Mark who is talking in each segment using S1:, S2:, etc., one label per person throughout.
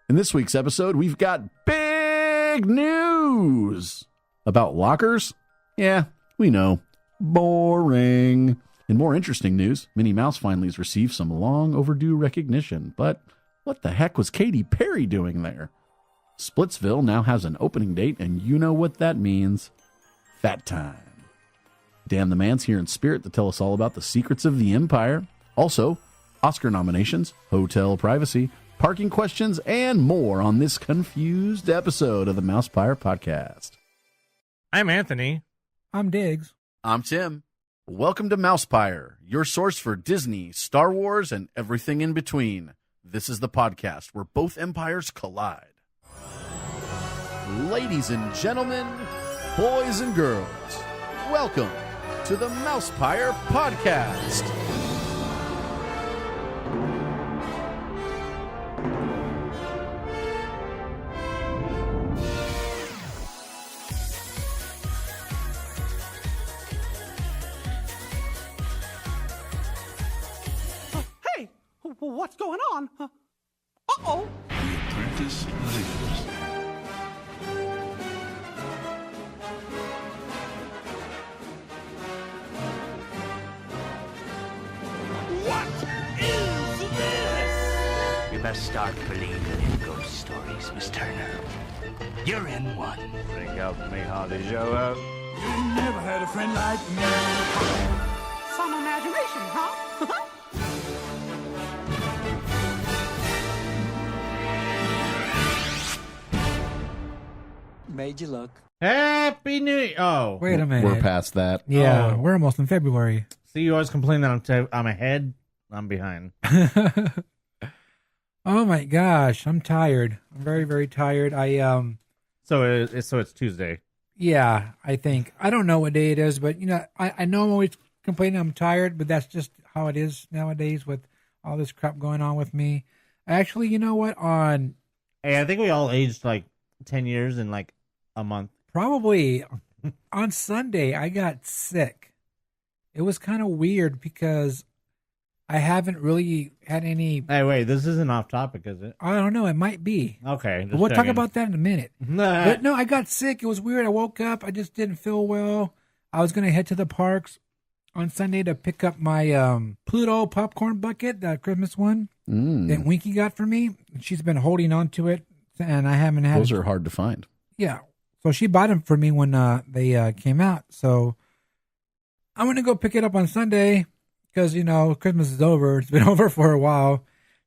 S1: In this week's episode, we've got big news about lockers. Yeah, we know. Boring. In more interesting news, Minnie Mouse finally has received some long overdue recognition. But what the heck was Katy Perry doing there? Splitsville now has an opening date, and you know what that means. Fat time. Dan the Man's here in spirit to tell us all about the secrets of the Empire. Also, Oscar nominations, hotel privacy, parking questions, and more on this confused episode of the MousePIRE Podcast.
S2: I'm Anthony.
S3: I'm Diggs.
S1: I'm Tim. Welcome to MousePIRE, your source for Disney, Star Wars, and everything in between. This is the podcast where both empires collide. Ladies and gentlemen, boys and girls, welcome to the MousePIRE Podcast.
S4: Hey, what's going on? Uh-oh.
S5: The Apprentice lives.
S4: What is this?
S6: You best start believing in ghost stories, Miss Turner. You're in one.
S7: Think up me how they show up.
S5: You never had a friend like me.
S4: Some imagination, huh?
S8: Made you look.
S2: Happy New Year. Oh,
S3: Wait a minute.
S1: We're past that.
S3: Yeah,
S2: Oh.
S3: we're almost in February.
S2: see, you always complain that I'm ahead. I'm behind.
S3: Oh my gosh, I'm tired. I'm very, very tired.
S2: So it's Tuesday.
S3: Yeah, I think. I don't know what day it is, but I know I'm always complaining I'm tired, but that's just how it is nowadays with all this crap going on with me. Actually, you know what?
S2: Hey, I think we all aged like 10 years in like a month.
S3: Probably on Sunday, I got sick. It was kind of weird because I haven't really had any.
S2: Hey, wait, this isn't off topic, is it?
S3: I don't know. It might be.
S2: Okay.
S3: But we'll talk about that in a minute.
S2: Nah.
S3: But no, I got sick. It was weird. I woke up. I just didn't feel well. I was going to head to the parks on Sunday to pick up my Pluto popcorn bucket, the Christmas one that Winky got for me. She's been holding on to it, and I haven't had
S1: Those are hard to find.
S3: Yeah. So she bought them for me when they came out. So I'm going to go pick it up on Sunday because, Christmas is over. It's been over for a while.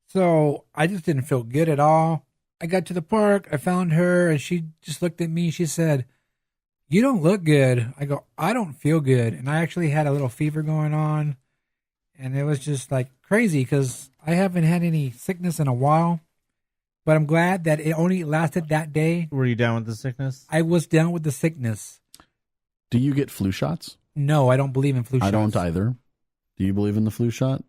S3: So I just didn't feel good at all. I got to the park. I found her, and she just looked at me. She said, "You don't look good." I go, "I don't feel good." And I actually had a little fever going on. And it was just like crazy because I haven't had any sickness in a while. But I'm glad that it only lasted that day.
S2: Were you down with the sickness?
S3: I was down with the sickness.
S1: Do you get flu shots?
S3: No, I don't believe in flu shots.
S1: I don't either. Do you believe in the flu shot?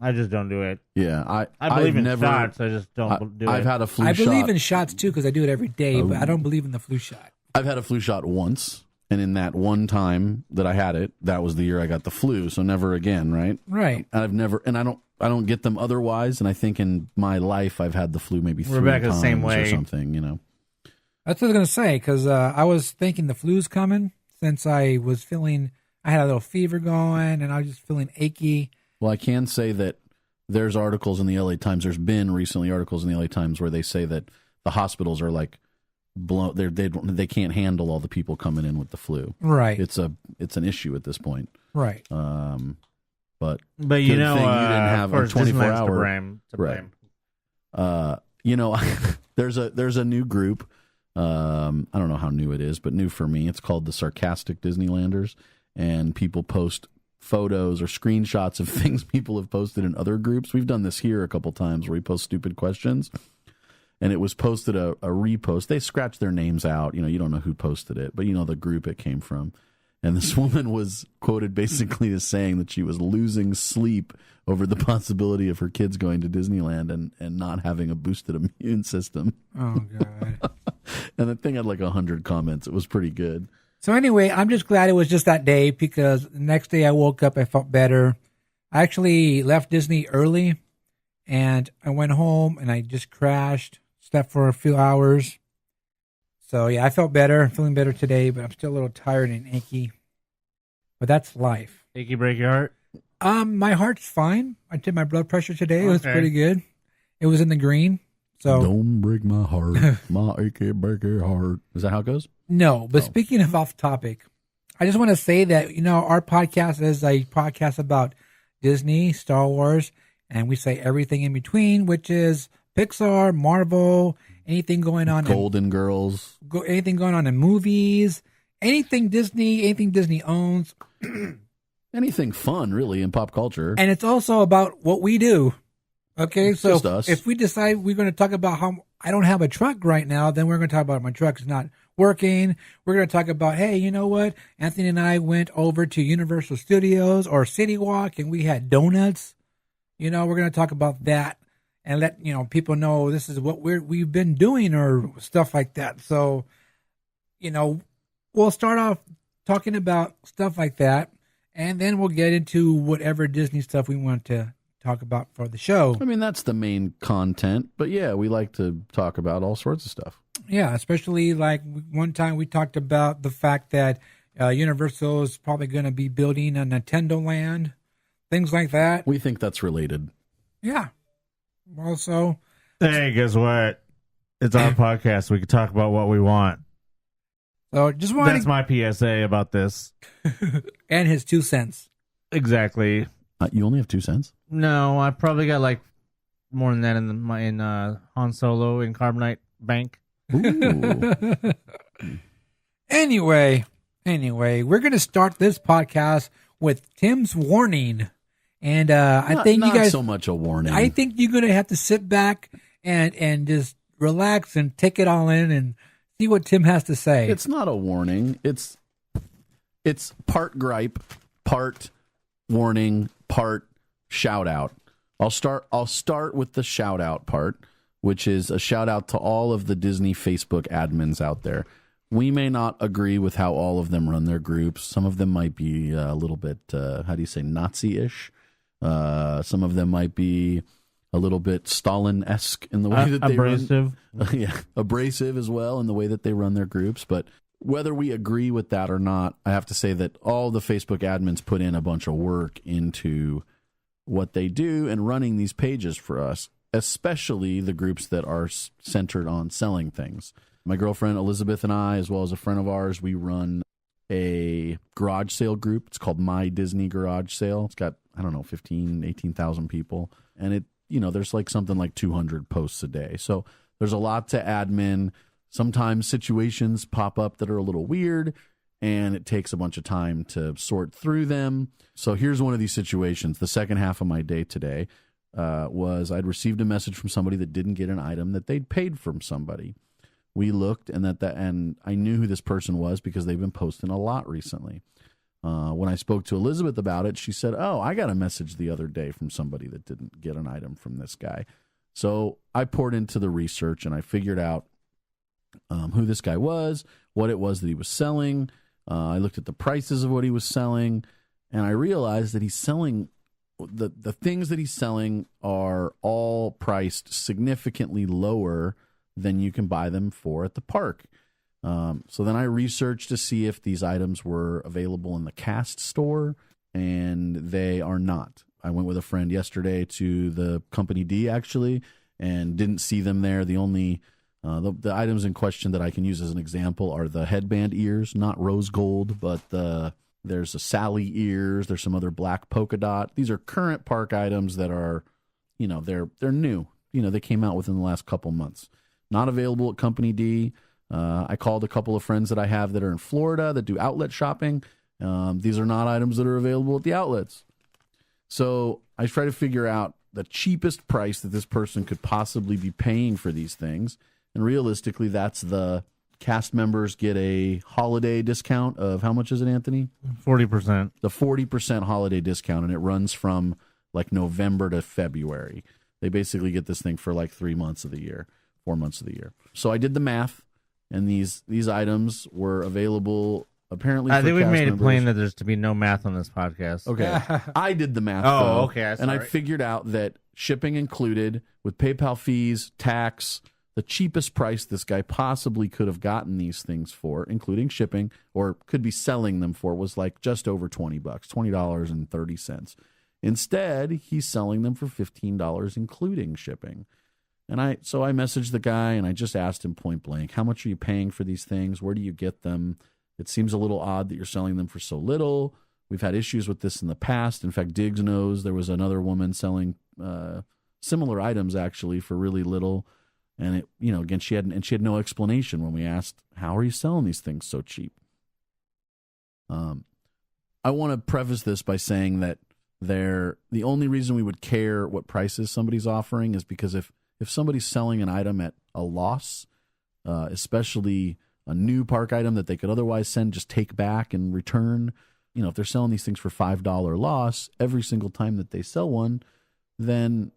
S2: I just don't do it.
S1: Yeah,
S2: I believe
S1: I've
S2: in
S1: never,
S2: shots. I just don't do it.
S1: I've had a flu
S3: I
S1: shot.
S3: believe in shots too because I do it every day, but I don't believe in the flu shot.
S1: I've had a flu shot once, and in that one time that I had it, that was the year I got the flu. So never again, right?
S3: Right.
S1: And I don't get them otherwise. And I think in my life I've had the flu maybe 3
S2: Rebecca's
S1: times
S2: same way.
S1: or something.
S3: That's what I was going to say because I was thinking the flu's coming since I had a little fever going and I was just feeling achy.
S1: Well, I can say that there's articles in the LA Times. There's been recently articles in the LA Times where they say that the hospitals are like blown. They can't handle all the people coming in with the flu.
S3: Right.
S1: It's an issue at this point.
S3: Right.
S1: But
S2: you
S1: good
S2: know,
S1: thing you didn't have a
S2: of course,
S1: 24-hour
S2: to blame.
S1: Right. There's a new group. I don't know how new it is, but new for me. It's called the Sarcastic Disneylanders, and people post photos or screenshots of things people have posted in other groups. We've done this here a couple times where we post stupid questions, and it was posted a repost. They scratched their names out. You don't know who posted it, but the group it came from. And this woman was quoted basically as saying that she was losing sleep over the possibility of her kids going to Disneyland and not having a boosted immune system.
S3: Oh, God.
S1: And the thing had like 100 comments. It was pretty good.
S3: So anyway, I'm just glad it was just that day because the next day I woke up, I felt better. I actually left Disney early and I went home and I just crashed, Slept for a few hours. So, yeah, I felt better. I'm feeling better today, but I'm still a little tired and achy. But that's life.
S2: Achy break your heart?
S3: My heart's fine. I did my blood pressure today. It was
S2: Okay.
S3: pretty good. It was in the green. So
S1: Don't break my heart, my achy breaky heart. Is that how it goes?
S3: no, but speaking of off topic, I just want to say that, our podcast is a podcast about Disney, Star Wars, and we say everything in between, which is Pixar, Marvel, anything going on
S1: Golden Girls.
S3: anything going on in movies, anything Disney owns.
S1: Anything fun, really, in pop culture.
S3: And it's also about what we do. Okay,
S1: It's
S3: so
S1: just us.
S3: if we decide we're going to talk about how I don't have a truck right now, then we're going to talk about my truck is not working. We're going to talk about, hey, you know what? Anthony and I went over to Universal Studios or City Walk and we had donuts. We're going to talk about that and let people know this is what we've been doing or stuff like that. So, we'll start off talking about stuff like that, and then we'll get into whatever Disney stuff we want to talk about for the show.
S1: I mean, that's the main content. But yeah, we like to talk about all sorts of stuff.
S3: Yeah, especially like one time we talked about the fact that Universal is probably going to be building a Nintendo Land, things like that.
S1: We think that's related.
S3: Yeah. Also,
S2: Hey, guess what? It's our podcast. We can talk about what we want.
S3: so just wanted
S2: That's my PSA about this.
S3: and his 2 cents.
S2: Exactly.
S1: You only have 2 cents?
S2: No, I probably got like more than that in Han Solo in Carbonite Bank.
S1: Ooh.
S3: Anyway, we're going to start this podcast with Tim's warning. And I think you
S1: not
S3: guys
S1: so much a warning.
S3: I think you're going to have to sit back and just relax and take it all in and see what Tim has to say.
S1: It's not a warning. It's part gripe, part warning, part shout out. I'll start with the shout out part, which is a shout out to all of the Disney Facebook admins out there. We may not agree with how all of them run their groups. Some of them might be a little bit, Nazi-ish. Some of them might be a little bit Stalin-esque in the way that they
S2: abrasive.
S1: run. Yeah, abrasive as well in the way that they run their groups. But whether we agree with that or not, I have to say that all the Facebook admins put in a bunch of work into what they do and running these pages for us, especially the groups that are centered on selling things. My girlfriend Elizabeth and I, as well as a friend of ours, we run a garage sale group. It's called My Disney Garage Sale. It's got, 18,000 people. And there's like something like 200 posts a day. So there's a lot to admin. Sometimes situations pop up that are a little weird, and it takes a bunch of time to sort through them. So here's one of these situations. The second half of my day today was I'd received a message from somebody that didn't get an item that they'd paid from somebody. We looked, and I knew who this person was because they've been posting a lot recently. When I spoke to Elizabeth about it, she said, "Oh, I got a message the other day from somebody that didn't get an item from this guy." So I poured into the research, and I figured out who this guy was, what it was that he was selling. I looked at the prices of what he was selling, and I realized that he's selling the things that he's selling are all priced significantly lower than you can buy them for at the park. So then I researched to see if these items were available in the Cast store, and they are not. I went with a friend yesterday to the Company D, actually, and didn't see them there. The only the items in question that I can use as an example are the headband ears, not rose gold, but there's a Sally ears. There's some other black polka dot. These are current park items that are, they're new. They came out within the last couple months. Not available at Company D. I called a couple of friends that I have that are in Florida that do outlet shopping. These are not items that are available at the outlets. So I try to figure out the cheapest price that this person could possibly be paying for these things. And realistically, that's the cast members get a holiday discount of, how much is it, Anthony?
S2: 40%.
S1: The 40% holiday discount, and it runs from like November to February. They basically get this thing for like 3 months of the year, 4 months of the year. So I did the math. And these items were available apparently.
S2: I think we
S1: cast
S2: made it
S1: members.
S2: plain that there's to be no math on this podcast.
S1: Okay, I did the math.
S2: Oh,
S1: though,
S2: okay,
S1: and I
S2: sorry.
S1: figured out that shipping included with PayPal fees, tax, The cheapest price this guy possibly could have gotten these things for, including shipping, or could be selling them for, was like just over $20, $20.30. Instead, he's selling them for $15, including shipping. And so I messaged the guy and I just asked him point blank, how much are you paying for these things? Where do you get them? It seems a little odd that you're selling them for so little. We've had issues with this in the past. In fact, Diggs knows there was another woman selling similar items actually for really little. And it, again, she had no explanation when we asked, how are you selling these things so cheap? I want to preface this by saying that the only reason we would care what prices somebody's offering is because if somebody's selling an item at a loss, especially a new park item that they could otherwise just take back and return, if they're selling these things for $5 loss every single time that they sell one, then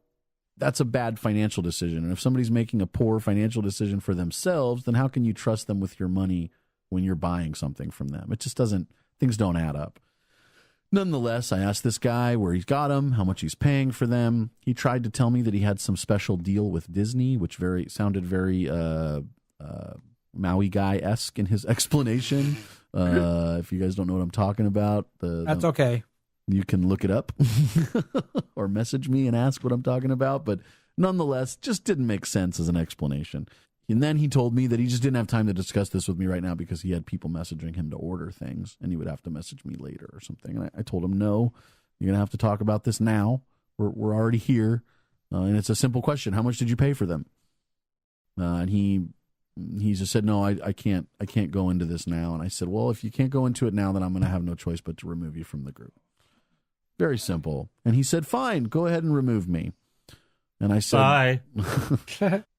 S1: that's a bad financial decision. And if somebody's making a poor financial decision for themselves, then how can you trust them with your money when you're buying something from them? It just things don't add up. Nonetheless, I asked this guy where he's got them, how much he's paying for them. He tried to tell me that he had some special deal with Disney, which sounded very Maui guy-esque in his explanation. If you guys don't know what I'm talking about,
S3: that's okay.
S1: You can look it up or message me and ask what I'm talking about. But nonetheless, just didn't make sense as an explanation. And then he told me that he just didn't have time to discuss this with me right now because he had people messaging him to order things and he would have to message me later or something. And I told him, no, you're going to have to talk about this now. We're already here. And it's a simple question. How much did you pay for them? And he just said, no, I can't go into this now. And I said, well, if you can't go into it now, then I'm going to have no choice but to remove you from the group. Very simple. And he said, fine, go ahead and remove me. And I said,
S2: bye.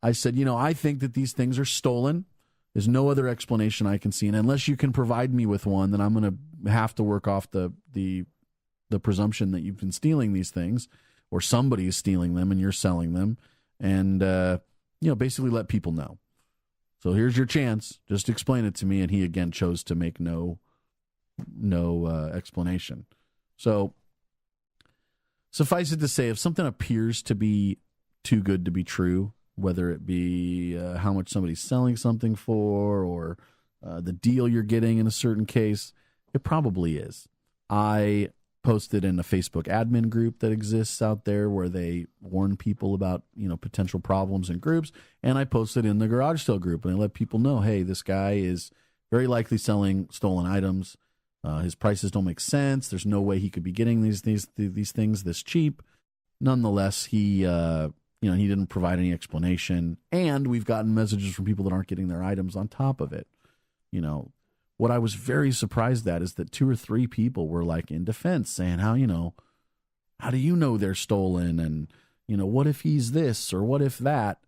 S1: I said, I think that these things are stolen. There's no other explanation I can see. And unless you can provide me with one, then I'm going to have to work off the presumption that you've been stealing these things or somebody is stealing them and you're selling them. And, basically let people know. So here's your chance. Just explain it to me. And he, again, chose to make no explanation. So suffice it to say, if something appears to be too good to be true, whether it be how much somebody's selling something for or the deal you're getting in a certain case, it probably is. I posted in a Facebook admin group that exists out there where they warn people about, potential problems in groups. And I posted in the garage sale group and I let people know, hey, this guy is very likely selling stolen items. His prices don't make sense. There's no way he could be getting these things this cheap. Nonetheless, he didn't provide any explanation. And we've gotten messages from people that aren't getting their items on top of it. What I was very surprised at is that 2 or 3 people were like in defense saying, how do you know they're stolen? And, what if he's this or what if that?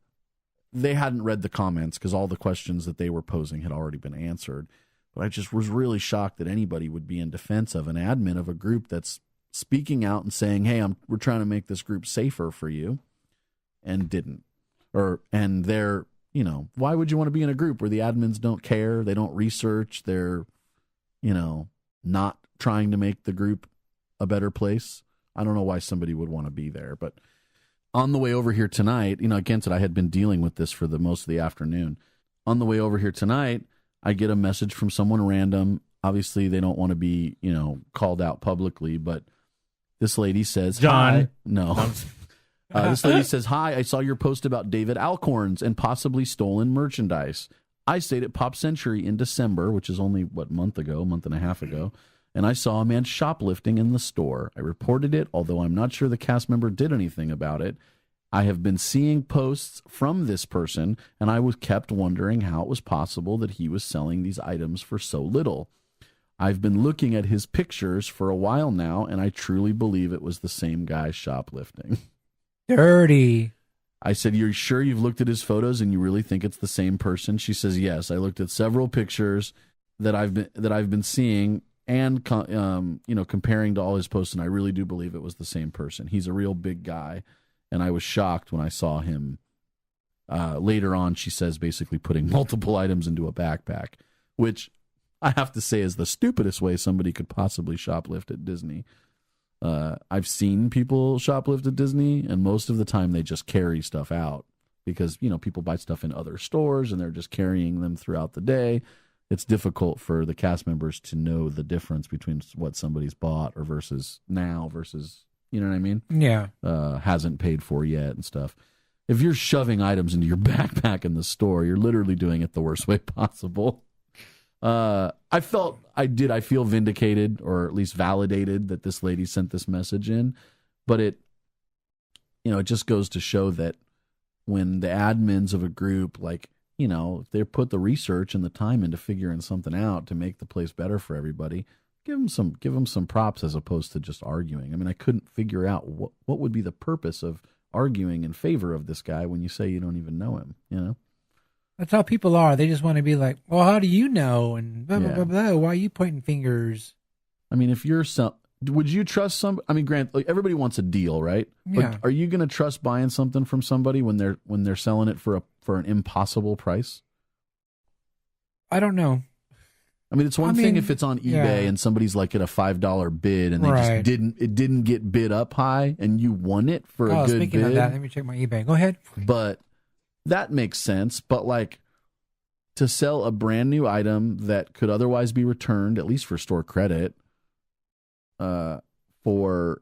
S1: They hadn't read the comments because all the questions that they were posing had already been answered. But I just was really shocked that anybody would be in defense of an admin of a group that's speaking out and saying, hey, we're trying to make this group safer for you, and didn't. And they're, why would you want to be in a group where the admins don't care, they don't research, they're, not trying to make the group a better place? I don't know why somebody would want to be there. But on the way over here tonight, again, I had been dealing with this for the most of the afternoon. On the way over here tonight, I get a message from someone random. Obviously, they don't want to be, called out publicly, but this lady says,
S2: John.
S1: Hi. No. This lady says, hi, I saw your post about David Alcorns and possibly stolen merchandise. I stayed at Pop Century in December, which is only, month and a half ago, and I saw a man shoplifting in the store. I reported it, although I'm not sure the cast member did anything about it. I have been seeing posts from this person, and I was kept wondering how it was possible that he was selling these items for so little. I've been looking at his pictures for a while now, and I truly believe it was the same guy shoplifting.
S3: Dirty.
S1: I said, you're sure you've looked at his photos and you really think it's the same person? She says, yes. I looked at several pictures that I've been seeing and comparing to all his posts, and I really do believe it was the same person. He's a real big guy. And I was shocked when I saw him later on, she says, basically putting multiple items into a backpack, which I have to say is the stupidest way somebody could possibly shoplift at Disney. I've seen people shoplift at Disney, and most of the time they just carry stuff out because, people buy stuff in other stores and they're just carrying them throughout the day. It's difficult for the cast members to know the difference between what somebody's bought or versus, you know what I mean?
S3: Yeah.
S1: Hasn't paid for yet and stuff. If you're shoving items into your backpack in the store, you're literally doing it the worst way possible. I feel vindicated, or at least validated, that this lady sent this message in, but it just goes to show that when the admins of a group, if they put the research and the time into figuring something out to make the place better for everybody, give them some props as opposed to just arguing. I mean, I couldn't figure out what would be the purpose of arguing in favor of this guy when you say you don't even know him,
S3: That's how people are. They just want to be like, well, how do you know? And blah, blah, blah, blah. Why are you pointing fingers?
S1: I mean, would you trust Grant, everybody wants a deal, right?
S3: Yeah.
S1: But are you going to trust buying something from somebody when they're selling it for an impossible price?
S3: I don't know.
S1: I mean, it's one thing if it's on eBay and somebody's at a $5 bid and they just didn't get bid up high and you won it for a good
S3: speaking
S1: bid.
S3: Of that, let me check my eBay. Go ahead.
S1: But that makes sense. But to sell a brand new item that could otherwise be returned, at least for store credit, for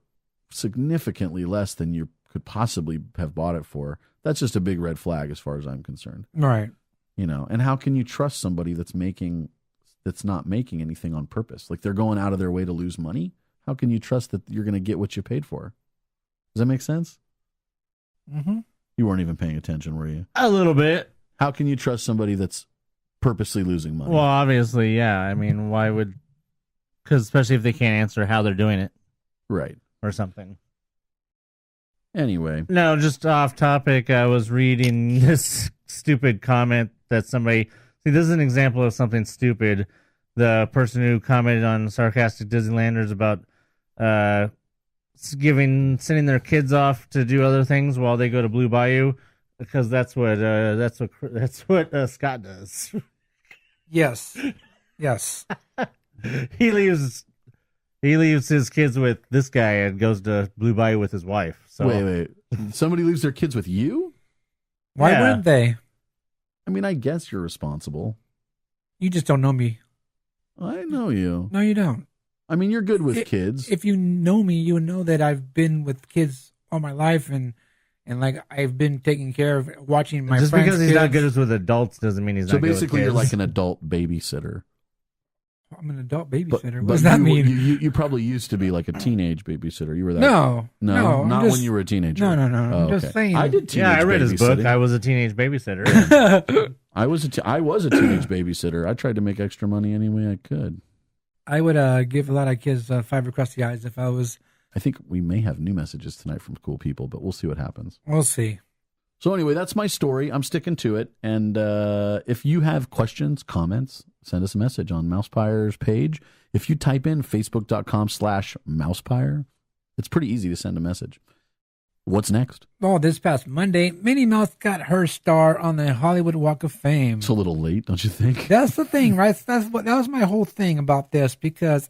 S1: significantly less than you could possibly have bought it for, that's just a big red flag as far as I'm concerned.
S3: Right.
S1: And how can you trust somebody that's not making anything on purpose? They're going out of their way to lose money. How can you trust that you're going to get what you paid for? Does that make sense?
S3: Mm-hmm.
S1: You weren't even paying attention, were you?
S2: A little bit.
S1: How can you trust somebody that's purposely losing money?
S2: Well, obviously, yeah. I mean, why would... Because especially if they can't answer how they're doing it.
S1: Right.
S2: Or something.
S1: Anyway.
S2: No, just off topic, I was reading this stupid comment that somebody... See, this is an example of something stupid. The person who commented on Sarcastic Disneylanders about sending their kids off to do other things while they go to Blue Bayou, because that's what Scott does.
S3: Yes. Yes.
S2: He leaves his kids with this guy and goes to Blue Bayou with his wife. So
S1: Wait. Somebody leaves their kids with you?
S3: Why wouldn't they?
S1: I mean, I guess you're responsible.
S3: You just don't know me.
S1: I know you.
S3: No, you don't.
S1: I mean, you're good with kids.
S3: If you know me, you would know that I've been with kids all my life, and I've been taking care of watching my
S2: just
S3: friends'
S2: because he's
S3: kids.
S2: not good with adults doesn't mean he's not good with kids.
S1: So basically, you're like an adult babysitter.
S3: I'm an adult babysitter. What
S1: But
S3: does that mean?
S1: You probably used to be like a teenage babysitter. You were that?
S3: No,
S1: not when you were a teenager.
S3: No.
S1: Oh,
S3: I'm just saying.
S1: I did teenage
S2: I read his book.
S1: babysitting.
S2: I was a teenage babysitter.
S1: I was a teenage babysitter. I tried to make extra money any way I could.
S3: I would give a lot of kids 5 across the eyes if I was.
S1: I think we may have new messages tonight from cool people, but we'll see what happens.
S3: We'll see.
S1: So anyway, that's my story. I'm sticking to it. And if you have questions, comments, send us a message on MousePIRE's page. If you type in facebook.com/MousePIRE, it's pretty easy to send a message. What's next?
S3: Oh, this past Monday, Minnie Mouse got her star on the Hollywood Walk of Fame.
S1: It's a little late, don't you think?
S3: That's the thing, right? That was my whole thing about this, because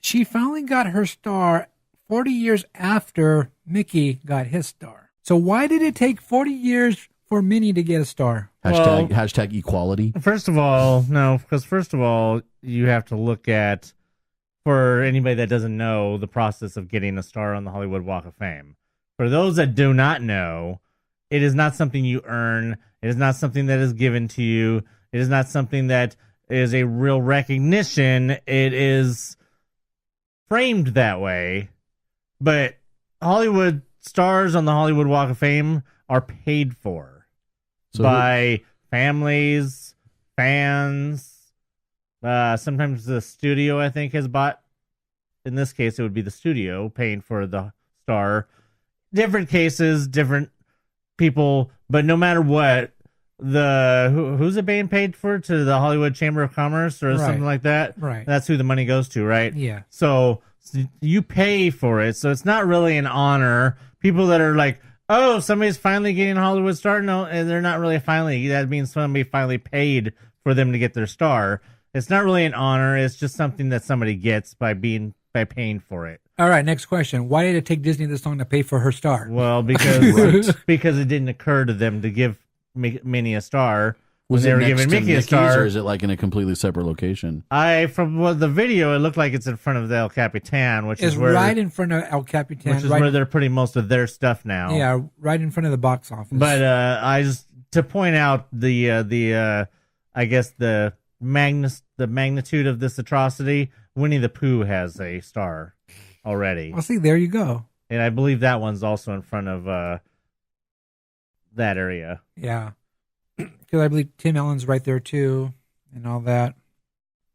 S3: she finally got her star 40 years after Mickey got his star. So why did it take 40 years for Minnie to get a star?
S1: Hashtag equality.
S2: First of all, no, because first of all, you have to look at, for anybody that doesn't know, the process of getting a star on the Hollywood Walk of Fame. For those that do not know, it is not something you earn. It is not something that is given to you. It is not something that is a real recognition. It is framed that way. But Hollywood stars on the Hollywood Walk of Fame are paid for by families, fans. Sometimes the studio, I think, has bought. In this case, it would be the studio paying for the star. Different cases, different people, but no matter what, who's it being paid for? To the Hollywood Chamber of Commerce or something like that?
S3: Right.
S2: That's who the money goes to, right?
S3: Yeah.
S2: So you pay for it, so it's not really an honor. People that are like, oh, somebody's finally getting a Hollywood star, no, and they're not really finally. That means somebody finally paid for them to get their star. It's not really an honor. It's just something that somebody gets by paying for it.
S3: All right, next question. Why did it take Disney this long to pay for her star?
S2: Well, because because it didn't occur to them to give Minnie a star.
S1: Was
S2: they
S1: it
S2: were
S1: next
S2: giving
S1: to
S2: Mickey a
S1: Mickey's,
S2: star,
S1: or is it like in a completely separate location?
S2: From the video, it looked like it's in front of the El Capitan, which
S3: It's
S2: is where
S3: right in front of El Capitan.
S2: which is
S3: right,
S2: where they're putting most of their stuff now.
S3: yeah, right in front of the box office.
S2: But I just to point out the I guess the magnitude of this atrocity. Winnie the Pooh has a star already,
S3: Well, see, there you go.
S2: and I believe that one's also in front of that area.
S3: Yeah. Because I believe Tim Allen's right there too, and all that.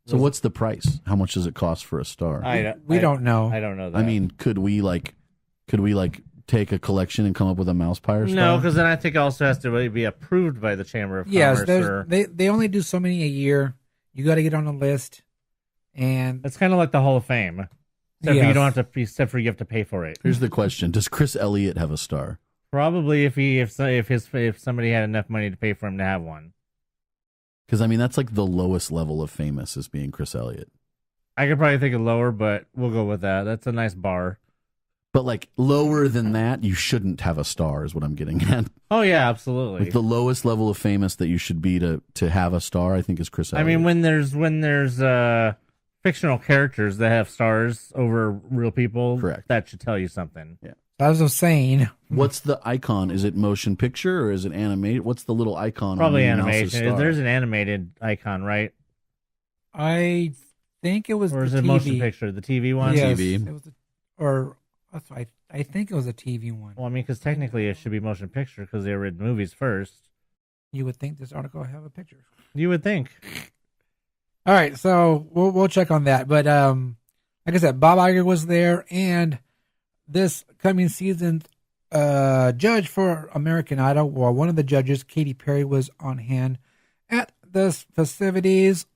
S1: So what's the price? How much does it cost for a star?
S3: We don't know.
S2: I don't know that.
S1: I mean, could we take a collection and come up with a MousePIRE star?
S2: no, because then I think it also has to be approved by the Chamber of
S3: Yes,
S2: Commerce.
S3: they only do so many a year. You got to get on a list, and
S2: It's kind of like the Hall of Fame, except for you
S3: Yes.
S2: don't have to. Except for you have to pay for it.
S1: Here's the question: does Chris Elliott have a star?
S2: Probably if somebody had enough money to pay for him to have one.
S1: Because I mean, that's like the lowest level of famous is being Chris Elliott.
S2: I could probably think of lower, but we'll go with that. That's a nice bar.
S1: But like lower than that, you shouldn't have a star. Is what I'm getting at.
S2: Oh yeah, absolutely.
S1: Like the lowest level of famous that you should be to have a star, I think, is Chris
S2: I
S1: Elliott.
S2: mean, when there's fictional characters that have stars over real people,
S1: Correct.
S2: That should tell you something.
S1: Yeah.
S3: as I was saying,
S1: What's the icon? Is it motion picture or is it animated? What's the little icon?
S2: Probably
S1: on Minnie Mouse's
S2: animation.
S1: star?
S2: There's an animated icon, right?
S3: I think it was
S2: Or is
S3: the
S2: it
S3: TV.
S2: motion picture? The TV one?
S3: Yes,
S1: TV.
S3: it was or that's why I think it was a TV one.
S2: Well, I mean, because technically it should be motion picture because they were in movies first.
S3: You would think this article have a picture.
S2: You would think.
S3: All right, so we'll check on that. But like I said, Bob Iger was there, and this coming season, judge for American Idol, well, one of the judges, Katy Perry, was on hand at the festivities.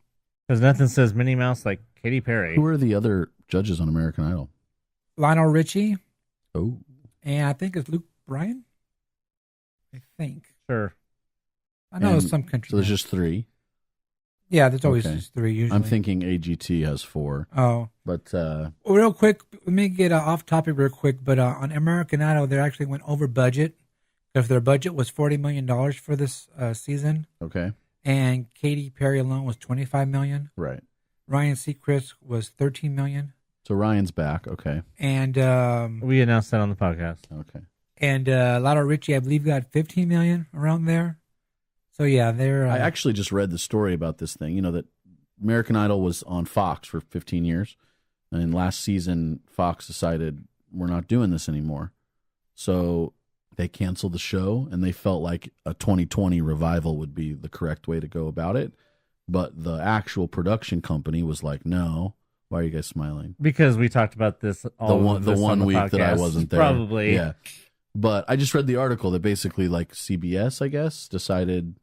S2: Because nothing says Minnie Mouse like Katy Perry.
S1: Who are the other judges on American Idol?
S3: Lionel Richie,
S1: Oh,
S3: and I think it's Luke Bryan. I think.
S2: Sure.
S3: I know
S1: And
S3: it's some country.
S1: so there's
S3: name.
S1: just three.
S3: Yeah, there's always
S1: Okay.
S3: just three usually.
S1: I'm thinking AGT has four,
S3: Oh.
S1: but
S3: Real quick, let me get off topic real quick. But on American Idol, they actually went over budget. If their budget was $40 million for this season,
S1: okay,
S3: and Katy Perry alone was $25 million.
S1: right.
S3: Ryan Seacrest was $13 million,
S1: So Ryan's back. Okay,
S3: and
S2: We announced that on the podcast.
S1: okay.
S3: Lionel Richie, I believe, got $15 million around there. So yeah, they're.
S1: I actually just read the story about this thing. You know that American Idol was on Fox for 15 years, and last season Fox decided we're not doing this anymore. So they canceled the show, and they felt like a 2020 revival would be the correct way to go about it. But the actual production company was like, "No, why are you guys smiling?"
S2: Because we talked about this all
S1: The
S2: this on
S1: one week that I
S2: podcast.
S1: wasn't there,
S2: Probably.
S1: yeah. But I just read the article that basically, like CBS, I guess, decided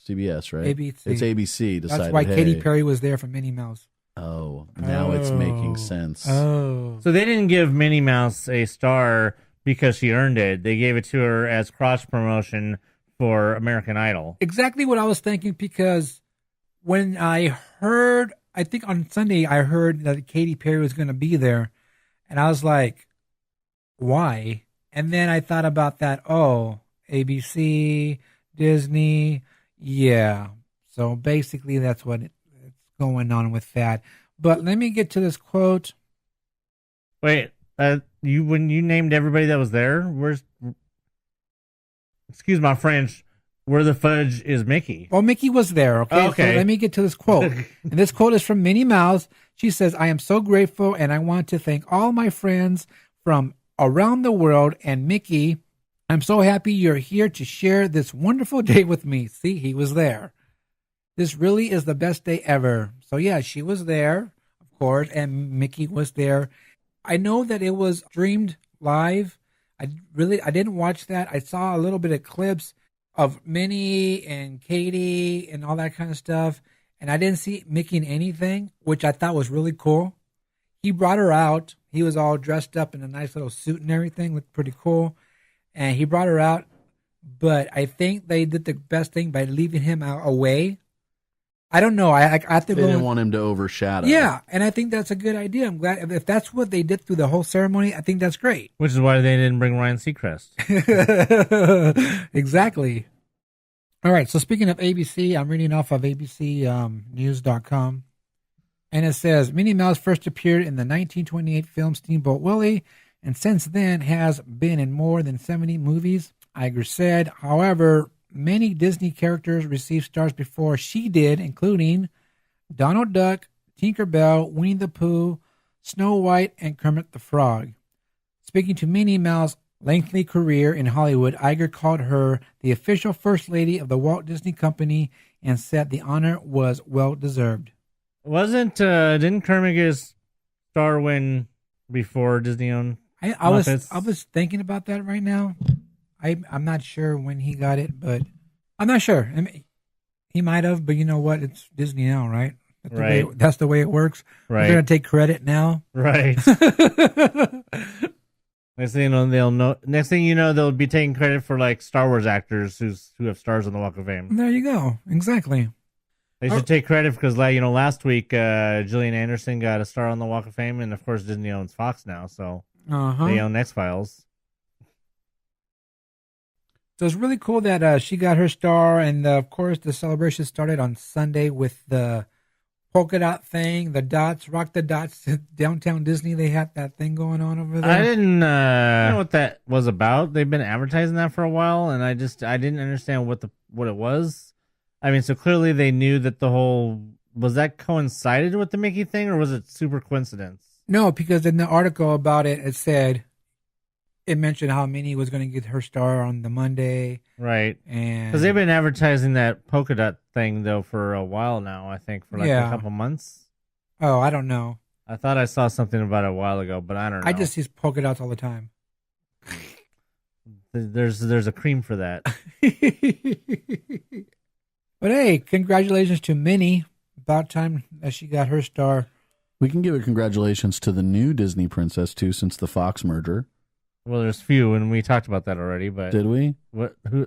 S1: CBS, right?
S3: ABC.
S1: It's ABC decided.
S3: That's why Katy
S1: hey,
S3: Perry was there for Minnie Mouse.
S1: Oh, now it's making sense.
S3: Oh.
S2: So they didn't give Minnie Mouse a star because she earned it. They gave it to her as cross promotion for American Idol.
S3: Exactly what I was thinking, because when I heard, I think on Sunday, I heard that Katy Perry was going to be there, and I was like, why? And then I thought about that. Oh, ABC, Disney. Yeah. So basically that's what it's going on with that. But let me get to this quote.
S2: Wait, when you named everybody that was there, excuse my French, where the fudge is Mickey?
S3: Well, Mickey was there. Okay.
S2: Okay.
S3: So let me get to this quote. And this quote is from Minnie Mouse. She says, "I am so grateful, and I want to thank all my friends from around the world. And Mickey, I'm so happy you're here to share this wonderful day with me." See, he was there. This really is the best day ever. So yeah, she was there, of course, and Mickey was there. I know that it was streamed live. I didn't watch that. I saw a little bit of clips of Minnie and Katy and all that kind of stuff, and I didn't see Mickey in anything, which I thought was really cool. He brought her out. He was all dressed up in a nice little suit and everything, looked pretty cool, and he brought her out. But I think they did the best thing by leaving him away I don't know. I have to
S1: They
S3: go.
S1: didn't want him to overshadow.
S3: Yeah, and I think that's a good idea. I'm glad if that's what they did through the whole ceremony. I think that's great.
S2: Which is why they didn't bring Ryan Seacrest.
S3: Exactly. All right. So speaking of ABC, I'm reading off of ABCnews.com, and it says Minnie Mouse first appeared in the 1928 film Steamboat Willie, and since then has been in more than 70 movies. Iger said, however, many Disney characters received stars before she did, including Donald Duck, Tinker Bell, Winnie the Pooh, Snow White, and Kermit the Frog. Speaking to Minnie Mouse's lengthy career in Hollywood, Iger called her the official First Lady of the Walt Disney Company and said the honor was well deserved.
S2: Didn't Kermit get his star win before Disney owned
S3: I was
S2: Muppets?
S3: thinking about that right now. I'm not sure when he got it, but I'm not sure. I mean, he might have, but you know what? It's Disney now, right? That's the way it works.
S2: Right.
S3: We're going to take credit now.
S2: Right. Next thing you know, they'll be taking credit for like Star Wars actors who have stars on the Walk of Fame.
S3: There you go. Exactly.
S2: They should take credit because, last week Gillian Anderson got a star on the Walk of Fame, and of course Disney owns Fox now, so they own X-Files.
S3: So it's really cool that she got her star, and of course the celebration started on Sunday with the polka dot thing, the dots, rock the dots. Downtown Disney, they had that thing going on over there.
S2: I didn't know what that was about. They've been advertising that for a while, and I didn't understand what it was. I mean, so clearly they knew that was that coincided with the Mickey thing, or was it super coincidence?
S3: No, because in the article about it, it mentioned how Minnie was going to get her star on the Monday.
S2: Right.
S3: And
S2: because they've been advertising that polka dot thing, though, for a while now, I think, for a couple months.
S3: Oh, I don't know.
S2: I thought I saw something about it a while ago, but I don't know.
S3: I just see polka dots all the time.
S2: There's a cream for that.
S3: But hey, congratulations to Minnie. About time that she got her star.
S1: We can give a congratulations to the new Disney princess, too, since the Fox merger.
S2: Well, there's few, and we talked about that already. But
S1: did we?
S2: What? Who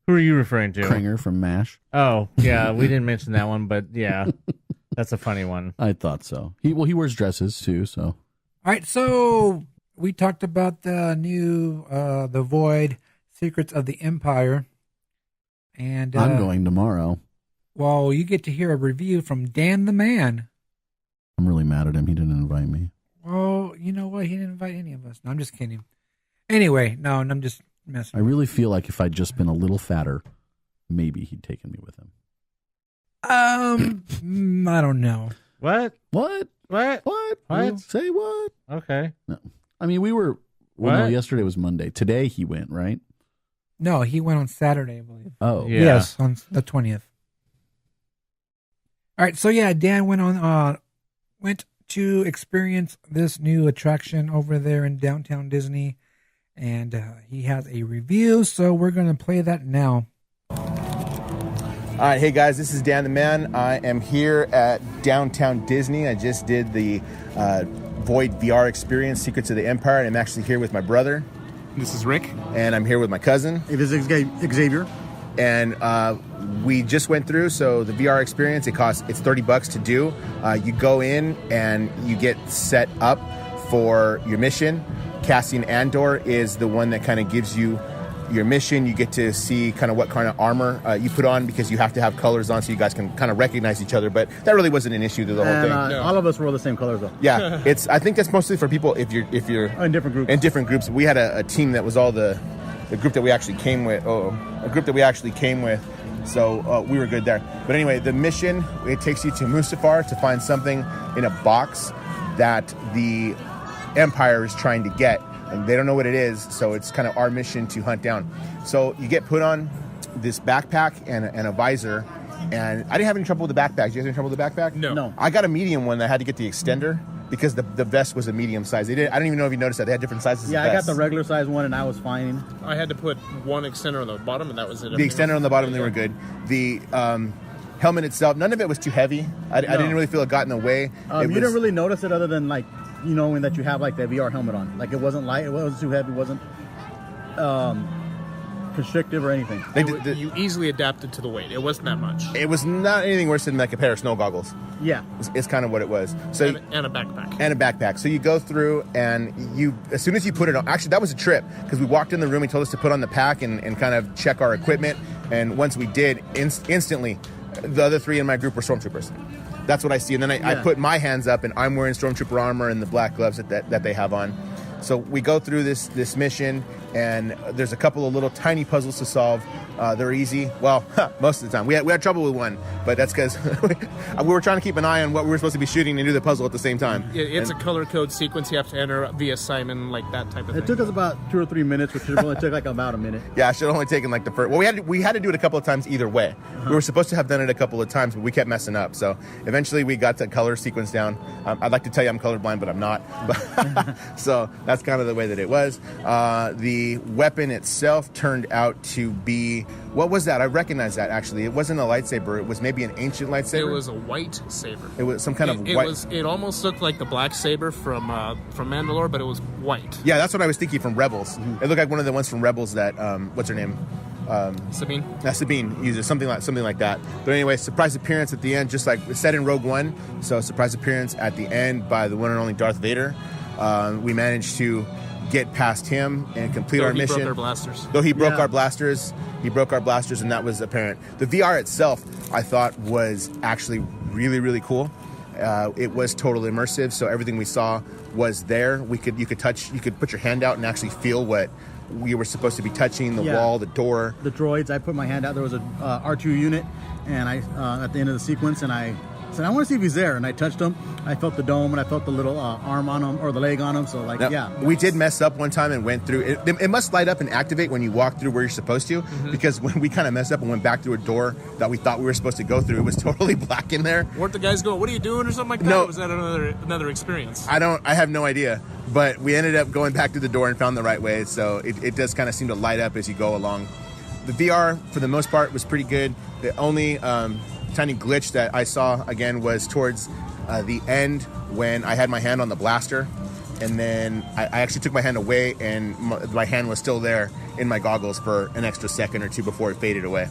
S2: are you referring to?
S1: Kringer from MASH.
S2: Oh, yeah, we didn't mention that one, but yeah, that's a funny one.
S1: I thought so. He wears dresses too. So,
S3: all right. So we talked about the new The Void: Secrets of the Empire, and
S1: I'm going tomorrow.
S3: Well, you get to hear a review from Dan the Man.
S1: I'm really mad at him. He didn't invite me.
S3: Well, you know what? He didn't invite any of us. No, I'm just kidding. Anyway, no, I'm just messing.
S1: I really feel like if I'd just been a little fatter, maybe he'd taken me with him.
S3: I don't know.
S2: What?
S1: Say what?
S2: Okay.
S1: No. I mean, we were. Well, no, yesterday was Monday. Today he went, right?
S3: No, he went on Saturday, I believe.
S1: Oh,
S2: yeah.
S3: Yes, on the 20th. All right, so yeah, Dan went to experience this new attraction over there in downtown Disney, and he has a review, so we're going to play that now.
S9: All right, hey guys, this is Dan the Man. I am here at downtown Disney. I just did the Void VR experience, Secrets of the Empire, and I'm actually here with my brother.
S10: This is Rick.
S9: And I'm here with my cousin.
S10: Hey, this is Xavier.
S9: And we just went through, so the VR experience, it's $30 to do. You go in and you get set up for your mission. Cassian Andor is the one that kind of gives you your mission. You get to see kind of what kind of armor you put on, because you have to have colors on so you guys can kind of recognize each other. But that really wasn't an issue to the whole thing.
S10: All of us were the same colors, though.
S9: Yeah, I think that's mostly for people if you're
S10: in different groups.
S9: In different groups, we had a team that was all the group that we actually came with. So we were good there. But anyway, the mission, it takes you to Mustafar to find something in a box that the Empire is trying to get. And they don't know what it is, so it's kind of our mission to hunt down. So you get put on this backpack and a visor, and I didn't have any trouble with the backpack. Did you guys have any trouble with the backpack?
S10: No.
S9: I got a medium one that had to get the extender because the vest was a medium size. I don't even know if you noticed that. They had different sizes of
S10: Yeah,
S9: vests.
S10: I got the regular size one, and I was fine.
S11: I had to put one extender on the bottom, and that was it.
S9: The extender on the bottom, they were good. The helmet itself, none of it was too heavy. I didn't really feel it got in the way.
S10: You didn't really notice it other than, like, you know, when that you have, like, the VR helmet on. Like, it wasn't light, it wasn't too heavy, it wasn't... constrictive or anything.
S11: You easily adapted to the weight. It wasn't that much.
S9: It was not anything worse than like a pair of snow goggles.
S10: Yeah.
S9: It's kind of what it was. So
S11: And a backpack.
S9: And a backpack. So you go through and as soon as you put it on, actually that was a trip because we walked in the room, he told us to put on the pack and kind of check our equipment. And once we did, instantly, the other 3 in my group were stormtroopers. That's what I see. And then I put my hands up and I'm wearing stormtrooper armor and the black gloves that they have on. So we go through this mission, and there's a couple of little tiny puzzles to solve. They're easy. Well, most of the time. We had trouble with one, but that's because we were trying to keep an eye on what we were supposed to be shooting and do the puzzle at the same time.
S11: It's a color code sequence you have to enter via Simon, like that type of thing.
S10: It took us about 2 or 3 minutes, which only took like about a minute.
S9: Yeah, it should have only taken like the first. Well, we had to do it a couple of times either way. We were supposed to have done it a couple of times, but we kept messing up. So eventually we got the color sequence down. I'd like to tell you I'm colorblind, but I'm not. So that's kind of the way that it was. The weapon itself turned out to be, what was that? I recognize that actually. It wasn't a lightsaber. It was maybe an ancient lightsaber.
S11: It was a white saber.
S9: It was some kind of white.
S11: It almost looked like the black saber from Mandalore, but it was white.
S9: Yeah, that's what I was thinking from Rebels. It looked like one of the ones from Rebels that what's her name?
S11: Sabine.
S9: Sabine uses something like that. But anyway, surprise appearance at the end, just like it said in Rogue One. So surprise appearance at the end by the one and only Darth Vader. We managed to get past him and complete our mission.
S11: Broke our blasters.
S9: Though he broke our blasters. He broke our blasters, and that was apparent. The VR itself, I thought, was actually really, really cool. It was totally immersive, so everything we saw was there. You could put your hand out and actually feel what we were supposed to be touching, the wall, the door.
S10: The droids, I put my hand out. There was a R2 unit, and I at the end of the sequence, and I said, I want to see if he's there. And I touched him. I felt the dome, and I felt the little arm on him, or the leg on him. So, like,
S9: now, we did mess up one time and went through. It must light up and activate when you walk through where you're supposed to, because when we kind of messed up and went back through a door that we thought we were supposed to go through, it was totally black in there.
S11: Weren't the guys going, what are you doing, or something like that?
S9: No.
S11: Or was that another experience?
S9: I have no idea. But we ended up going back to the door and found the right way. So it does kind of seem to light up as you go along. The VR, for the most part, was pretty good. The only tiny glitch that I saw, again, was towards the end when I had my hand on the blaster. And then I actually took my hand away, and my hand was still there in my goggles for an extra second or two before it faded away.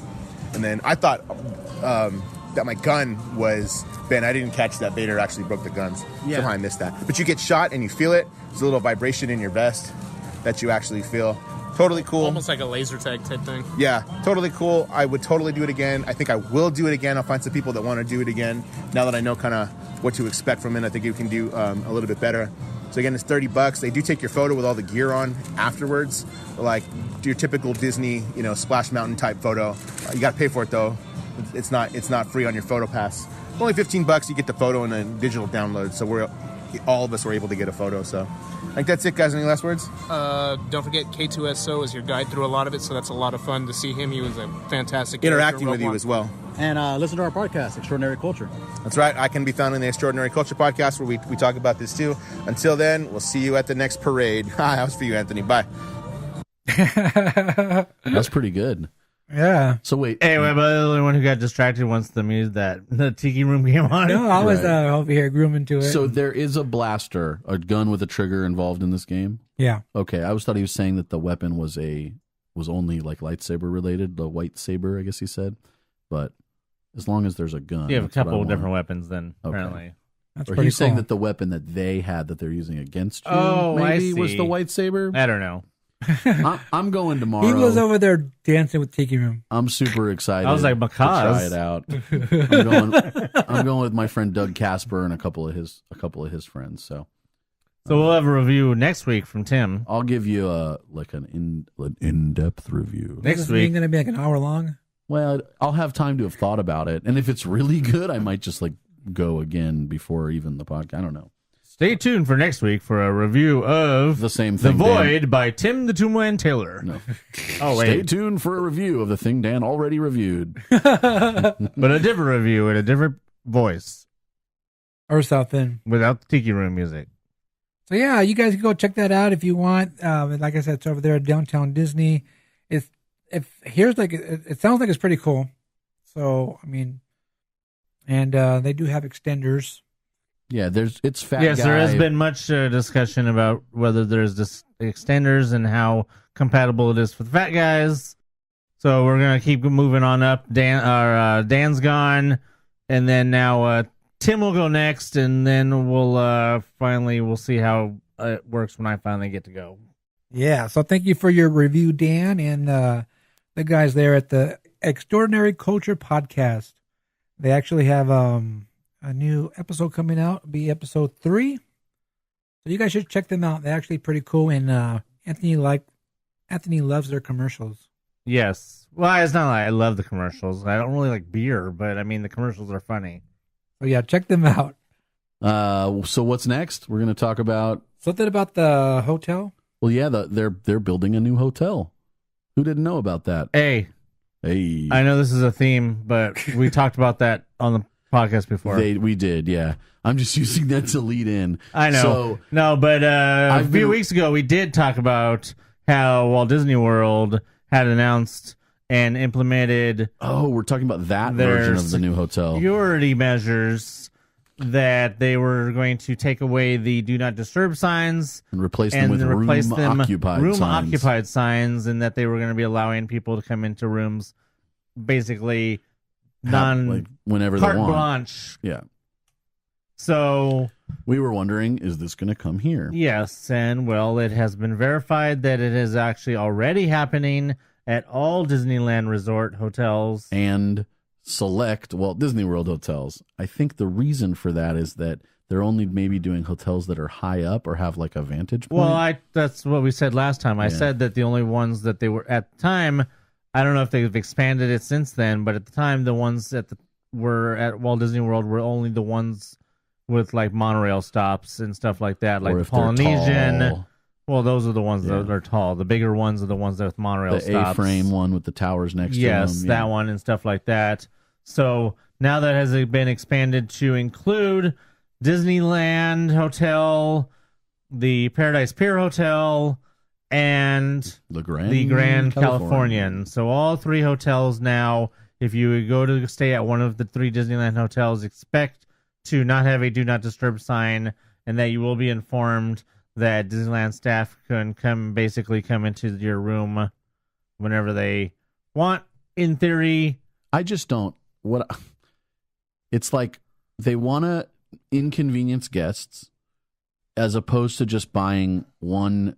S9: And then I thought that my gun was Ben. I didn't catch that Vader actually broke the guns.
S10: Yeah.
S9: Somehow I missed that. But you get shot and you feel it. There's a little vibration in your vest that you actually feel. Totally cool.
S11: Almost like a laser tag type thing.
S9: Yeah, totally cool. I would totally do it again. I think I will do it again. I'll find some people that want to do it again. Now that I know kind of what to expect from it, I think you can do a little bit better. So again, it's $30. They do take your photo with all the gear on afterwards, like your typical Disney, Splash Mountain type photo. You got to pay for it though. It's not free on your photo pass. Only $15. You get the photo and a digital download. So all of us were able to get a photo. So I think that's it, guys. Any last words?
S11: Don't forget K2SO is your guide through a lot of it, so that's a lot of fun to see him. He was a fantastic
S9: interacting with you as well.
S10: And listen to our podcast, Extraordinary Culture.
S9: That's right. I can be found in the Extraordinary Culture Podcast, where we talk about this too. Until then, we'll see you at the next parade. That was for you, Anthony. Bye.
S1: That's pretty good.
S3: Yeah.
S1: So wait.
S2: Hey, am I the only one who got distracted once the tiki room came on?
S3: No, I was over here grooming to it.
S1: So there is a blaster, a gun with a trigger involved in this game?
S3: Yeah.
S1: Okay, I thought he was saying that the weapon was only like lightsaber related, the white saber, I guess he said. But as long as there's a gun.
S2: You have a couple of different weapons then, apparently.
S3: That's
S1: or
S3: pretty
S1: he's saying
S3: cool.
S1: that the weapon that they had that they're using against you
S2: maybe
S1: was the lightsaber?
S2: I don't know.
S1: I'm going tomorrow.
S3: He was over there dancing with Tiki Room.
S1: I'm super excited.
S2: I was like,
S1: to try
S2: because
S1: it out. I'm going with my friend Doug Casper and a couple of his friends. So
S2: we'll have a review next week from Tim.
S1: I'll give you an in-depth review
S3: Next week. Going to be like an hour long.
S1: Well, I'll have time to have thought about it, and if it's really good, I might just go again before even the podcast. I don't know.
S2: Stay tuned for next week for a review of
S1: The Same Thing,
S2: The Void
S1: Dan.
S2: by Tim the Tombman Taylor.
S1: No.
S2: Oh, wait.
S1: Stay tuned for a review of the thing Dan already reviewed.
S2: But a different review in a different voice.
S3: Or something.
S2: Without the Tiki Room music.
S3: So yeah, you guys can go check that out if you want. And like I said, it's over there at Downtown Disney. It sounds like it's pretty cool. So, I mean, and they do have extenders.
S1: Yeah, it's fat.
S2: Yes,
S1: guy.
S2: there has been much discussion about whether there's extenders and how compatible it is with fat guys. So we're gonna keep moving on up. Dan's gone, and then now Tim will go next, and then we'll see how it works when I finally get to go.
S3: Yeah, so thank you for your review, Dan, and the guys there at the Extraordinary Culture Podcast. They actually have a new episode coming out. It'll be episode 3. So you guys should check them out. They're actually pretty cool, and Anthony loves their commercials.
S2: Yes. Well, it's not like I love the commercials. I don't really like beer, but I mean the commercials are funny.
S3: So yeah, check them out.
S1: So what's next? We're going to talk about
S3: something about the hotel.
S1: Well, yeah, they're building a new hotel. Who didn't know about that?
S2: Hey, I know this is a theme, but we talked about that on the podcast before.
S1: We did, yeah. I'm just using that to lead in.
S2: I know. But a few weeks ago, we did talk about how Walt Disney World had announced and implemented.
S1: Oh, we're talking about that version of the new hotel.
S2: Security measures that they were going to take away the do not disturb signs
S1: and replace them with room occupied
S2: signs, and that they were going to be allowing people to come into rooms basically
S1: whenever they
S2: carte
S1: want.
S2: blanche.
S1: Yeah.
S2: So
S1: we were wondering, is this going to come here?
S2: Yes, and well, it has been verified that it is actually already happening at all Disneyland Resort hotels
S1: and select Walt Disney World hotels. I think the reason for that is that they're only maybe doing hotels that are high up or have like a vantage point.
S2: Well, that's what we said last time. I said that the only ones that they were at the time, I don't know if they've expanded it since then, but at the time the ones that were at Walt Disney World were only the ones with like monorail stops and stuff like that, like the Polynesian. Well, those are the ones that are tall. The bigger ones are the ones that with monorail stops.
S1: The A-frame one with the towers next to them.
S2: Yes, that one and stuff like that. So now that has been expanded to include Disneyland Hotel, the Paradise Pier Hotel, and
S1: the Grand
S2: Californian. So all 3 hotels now, if you go to stay at one of the 3 Disneyland hotels, expect to not have a do not disturb sign, and that you will be informed that Disneyland staff can come into your room whenever they want. In theory,
S1: I just don't. It's like they want to inconvenience guests as opposed to just buying one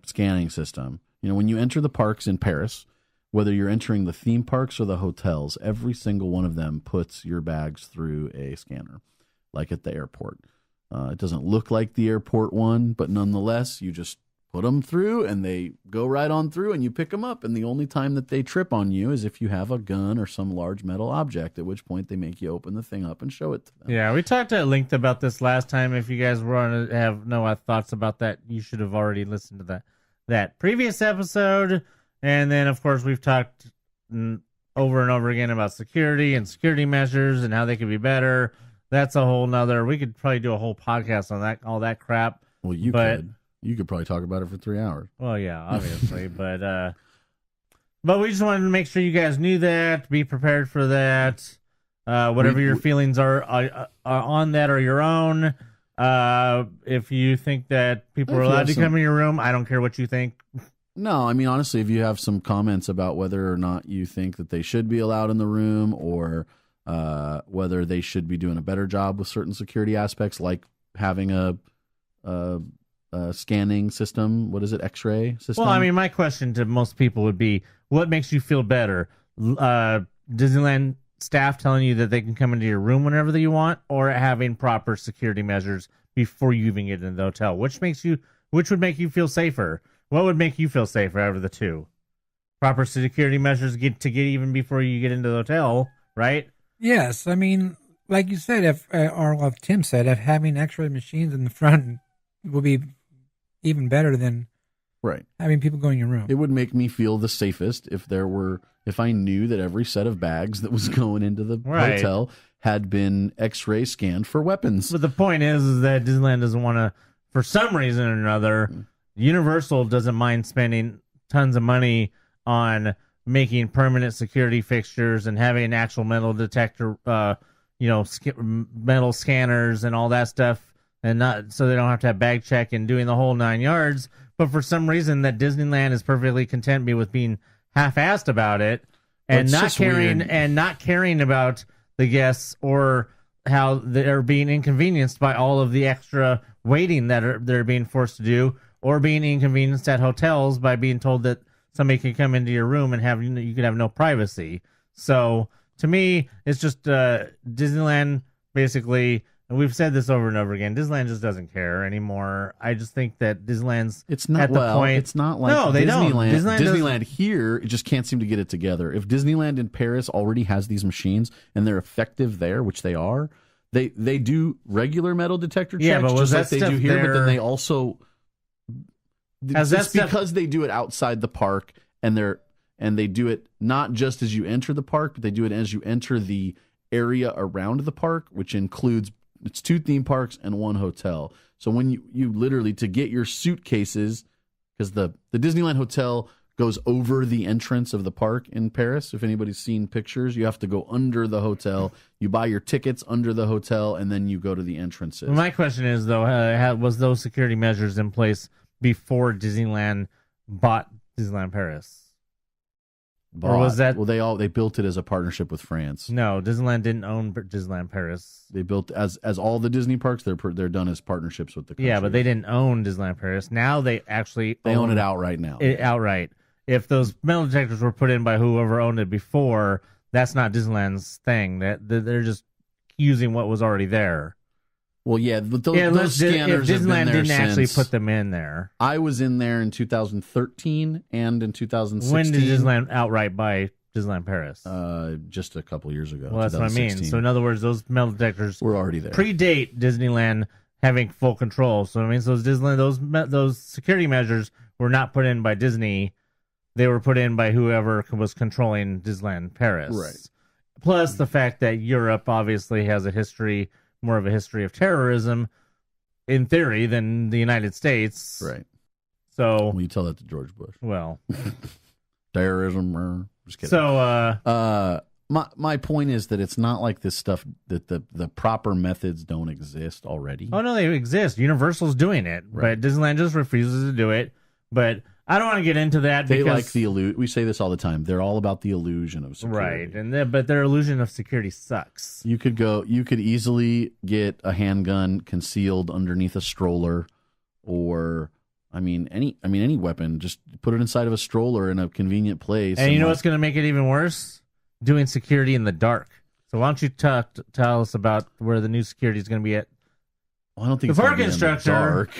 S1: scanning system. You know, when you enter the parks in Paris, whether you're entering the theme parks or the hotels, every single one of them puts your bags through a scanner, like at the airport. It doesn't look like the airport one, but nonetheless, you just put them through and they go right on through and you pick them up. And the only time that they trip on you is if you have a gun or some large metal object, at which point they make you open the thing up and show it to them.
S2: Yeah, we talked at length about this last time. If you guys want to have no thoughts about that, you should have already listened to that previous episode. And then, of course, we've talked over and over again about security and security measures and how they could be better. That's a whole nother. We could probably do a whole podcast on that, all that crap.
S1: Well, you could probably talk about it for 3 hours.
S2: Well, yeah, obviously, but we just wanted to make sure you guys knew that. Be prepared for that. Whatever your feelings are on that or your own. If you think that people are allowed to come in your room, I don't care what you think.
S1: No, I mean, honestly, if you have some comments about whether or not you think that they should be allowed in the room or whether they should be doing a better job with certain security aspects, like having a scanning system. What is it? X-ray system?
S2: Well, I mean, my question to most people would be, what makes you feel better? Disneyland staff telling you that they can come into your room whenever you want, or having proper security measures before you even get into the hotel? Which would make you feel safer? What would make you feel safer out of the two? Proper security measures get even before you get into the hotel, right?
S3: Yes, I mean, like you said, if Tim said, if having X-ray machines in the front will be even better than having people go in your room.
S1: It would make me feel the safest if I knew that every set of bags that was going into the hotel had been X-ray scanned for weapons.
S2: But the point is that Disneyland doesn't want to, for some reason or another, Universal doesn't mind spending tons of money on making permanent security fixtures and having actual metal detector, metal scanners and all that stuff, and not so they don't have to have bag check and doing the whole 9 yards. But for some reason, that Disneyland is perfectly content with being half-assed about it and
S1: Well,
S2: not caring about the guests or how they're being inconvenienced by all of the extra waiting that they're being forced to do, or being inconvenienced at hotels by being told that somebody can come into your room and you could have no privacy. So to me, it's just Disneyland basically. And we've said this over and over again. Disneyland just doesn't care anymore. I just think that Disneyland's
S1: It's not
S2: at the point.
S1: It's not like
S2: no, they
S1: Disneyland.
S2: don't.
S1: Disneyland here, it just can't seem to get it together. If Disneyland in Paris already has these machines and they're effective there, which they are, they do regular metal detector checks,
S2: but was
S1: just
S2: that
S1: like they do
S2: stuff
S1: here.
S2: there-
S1: But then they also,
S2: Has that
S1: it's
S2: stuff-
S1: because they do it outside the park, and they do it not just as you enter the park, but they do it as you enter the area around the park, which includes. It's 2 theme parks and 1 hotel. So when you literally, to get your suitcases, because the Disneyland Hotel goes over the entrance of the park in Paris. If anybody's seen pictures, you have to go under the hotel. You buy your tickets under the hotel, and then you go to the entrances.
S2: My question is, though, was those security measures in place before Disneyland bought Disneyland Paris? Or was that...
S1: Well, they built it as a partnership with France.
S2: No, Disneyland didn't own Disneyland Paris.
S1: They built as all the Disney parks. They're done as partnerships with the country.
S2: Yeah, but they didn't own Disneyland Paris. Now they actually
S1: own it outright now.
S2: Outright. If those metal detectors were put in by whoever owned it before, that's not Disneyland's thing. That they're just using what was already there.
S1: Well, yeah, but those scanners
S2: if
S1: have been
S2: Disneyland
S1: there
S2: didn't actually
S1: since-
S2: put them in there.
S1: I was in there in 2013 and in 2016.
S2: When did Disneyland outright buy Disneyland Paris?
S1: Just a couple years ago.
S2: Well, that's what I mean.
S1: 2016.
S2: So in other words, those metal detectors
S1: were already there.
S2: Predate Disneyland having full control. So I mean, so Disneyland, those security measures were not put in by Disney. They were put in by whoever was controlling Disneyland Paris.
S1: Right.
S2: Plus the fact that Europe obviously has more of a history of terrorism, in theory, than the United States.
S1: Right.
S2: So
S1: well, you tell that to George Bush.
S2: Well,
S1: terrorism. Just kidding.
S2: So,
S1: my point is that it's not like this stuff that the proper methods don't exist already.
S2: Oh no, they exist. Universal's doing it,
S1: Right.
S2: but Disneyland just refuses to do it. But I don't want to get into that.
S1: They
S2: because,
S1: like the illusion. We say this all the time. They're all about the illusion of security.
S2: right, but their illusion of security sucks.
S1: You could easily get a handgun concealed underneath a stroller, or any weapon. Just put it inside of a stroller in a convenient place.
S2: And you know what's going to make it even worse? Doing security in the dark. So why don't you tell us about where the new security is going to be at?
S1: Well, I don't think
S2: the
S1: it's
S2: park
S1: gonna be in the
S2: instructor.
S1: dark.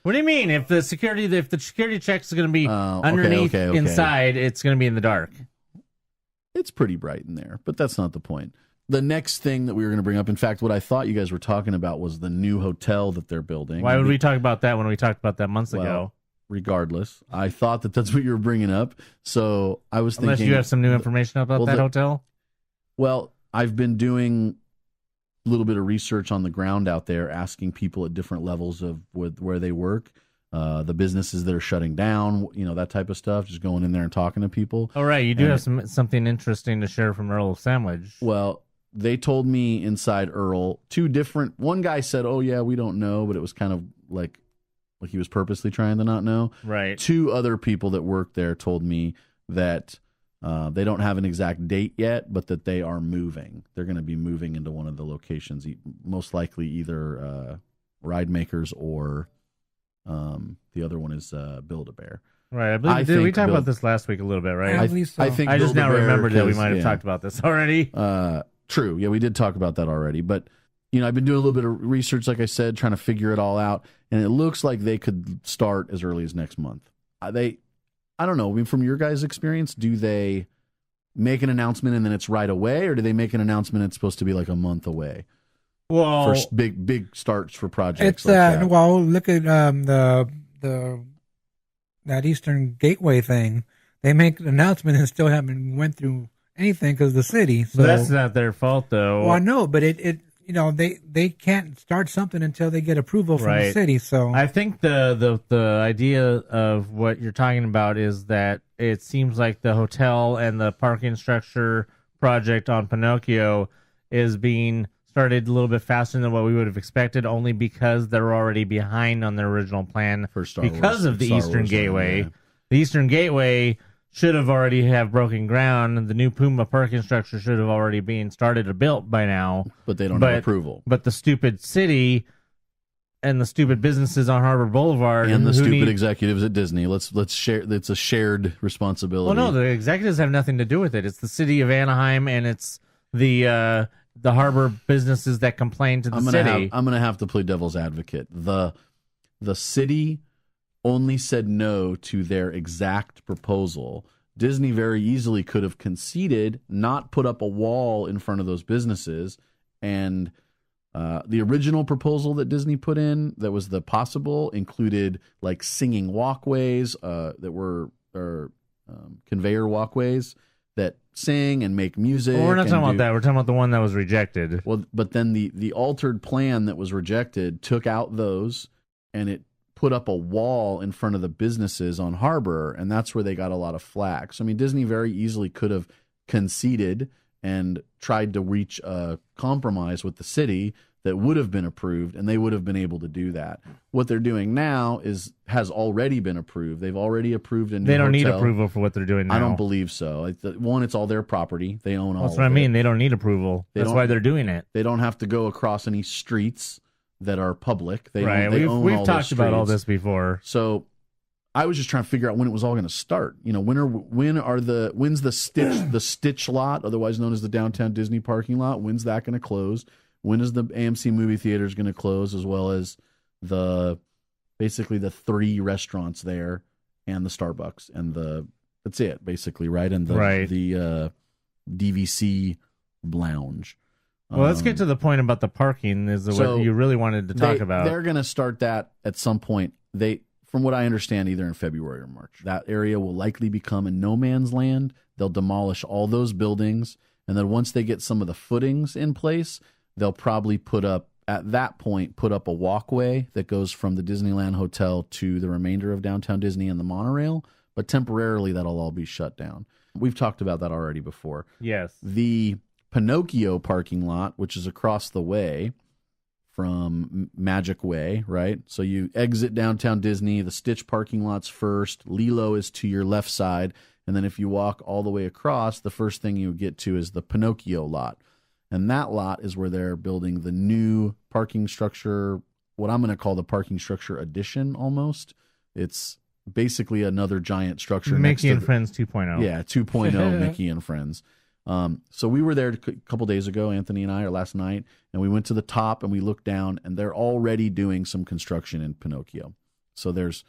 S2: What do you mean? If the security checks are going to be underneath
S1: okay.
S2: inside, it's going to be in the dark.
S1: It's pretty bright in there, but that's not the point. The next thing that we were going to bring up, in fact, what I thought you guys were talking about was the new hotel that they're building.
S2: Why would we talk about that when we talked about that months ago?
S1: Regardless, I thought that's what you were bringing up. So I was thinking...
S2: Unless you have some new information about that hotel?
S1: Well, I've been doing a little bit of research on the ground out there, asking people at different levels of where they work, the businesses that are shutting down, that type of stuff, just going in there and talking to people.
S2: Oh, right. You do have something interesting to share from Earl of Sandwich.
S1: Well, they told me inside Earl, one guy said, oh, yeah, we don't know, but it was kind of like he was purposely trying to not know.
S2: Right.
S1: 2 other people that work there told me that they don't have an exact date yet, but that they are moving. They're going to be moving into one of the locations, most likely either Ride Makers or the other one is Build-A-Bear.
S2: Right. I believe we talked about this last week a little bit, right?
S3: I believe so.
S1: I think
S2: I just now
S1: Build-A-Bear
S2: remembered that we might have talked about this already.
S1: True. Yeah, we did talk about that already. But, I've been doing a little bit of research, like I said, trying to figure it all out. And it looks like they could start as early as next month. I don't know. I mean, from your guys' experience, do they make an announcement and then it's right away? Or do they make an announcement and it's supposed to be like a month away?
S2: Well,
S1: for big starts for projects
S3: it's
S1: like that.
S3: Well, look at that Eastern Gateway thing. They make an announcement and still haven't went through anything because of the city. So
S2: that's not their fault, though.
S3: Well, I know, but they can't start something until they get approval from the city. So
S2: I think the idea of what you're talking about is that it seems like the hotel and the parking structure project on Pinocchio is being started a little bit faster than what we would have expected, only because they're already behind on their original plan
S1: for Star
S2: because
S1: Wars,
S2: of the
S1: Star
S2: Eastern
S1: Wars
S2: Gateway.
S1: Yeah.
S2: The Eastern Gateway should have already have broken ground. The new Puma parking structure should have already been started or built by now.
S1: But they don't have approval.
S2: But the stupid city and the stupid businesses on Harbor Boulevard
S1: and the stupid executives at Disney. Let's share. It's a shared responsibility.
S2: Well, no, the executives have nothing to do with it. It's the city of Anaheim, and it's the harbor businesses that complain to the city.
S1: I'm going to have to play devil's advocate. The city only said no to their exact proposal. Disney very easily could have conceded, not put up a wall in front of those businesses, and the original proposal that Disney put in that was the possible included like singing walkways that were conveyor walkways that sing and make music.
S2: Well, we're not talking about that. We're talking about the one that was rejected.
S1: Well, but then the altered plan that was rejected took out those, and it put up a wall in front of the businesses on Harbor, and that's where they got a lot of flack. So, I mean, Disney very easily could have conceded and tried to reach a compromise with the city that would have been approved, and they would have been able to do that. What they're doing now has already been approved. They've already approved a new
S2: They don't
S1: hotel.
S2: need approval for what they're doing now.
S1: I don't believe so. One, it's all their property. They own all
S2: That's what I mean. They don't need approval.
S1: They
S2: That's
S1: don't-
S2: why they're doing it.
S1: They don't have to go across any streets that are public. They
S2: Right.
S1: own, they own
S2: We've
S1: all
S2: talked
S1: those
S2: about all
S1: streets.
S2: this before.
S1: So I was just trying to figure out when it was all going to start. You know, when's the Stitch lot, otherwise known as the downtown Disney parking lot? When's that going to close? When is the AMC movie theaters going to close, as well as basically the 3 restaurants there and the Starbucks and that's it basically, right? And the DVC lounge.
S2: Well, let's get to the point about the parking. What you really wanted to talk about.
S1: They're going to start that at some point. From what I understand, either in February or March. That area will likely become a no man's land. They'll demolish all those buildings, and then once they get some of the footings in place, they'll probably put up a walkway that goes from the Disneyland Hotel to the remainder of downtown Disney and the monorail, but temporarily that'll all be shut down. We've talked about that already before.
S2: Yes.
S1: The Pinocchio parking lot, which is across the way from Magic Way, right? So you exit downtown Disney, the Stitch parking lot's first, Lilo is to your left side, and then if you walk all the way across, the first thing you get to is the Pinocchio lot. And that lot is where they're building the new parking structure, what I'm going to call the parking structure addition almost. It's basically another giant structure.
S2: Mickey and Friends 2.0.
S1: Yeah, 2.0 Mickey and Friends. So we were there a couple days ago, Anthony and I, or last night, and we went to the top and we looked down, and they're already doing some construction in Pinocchio. So there's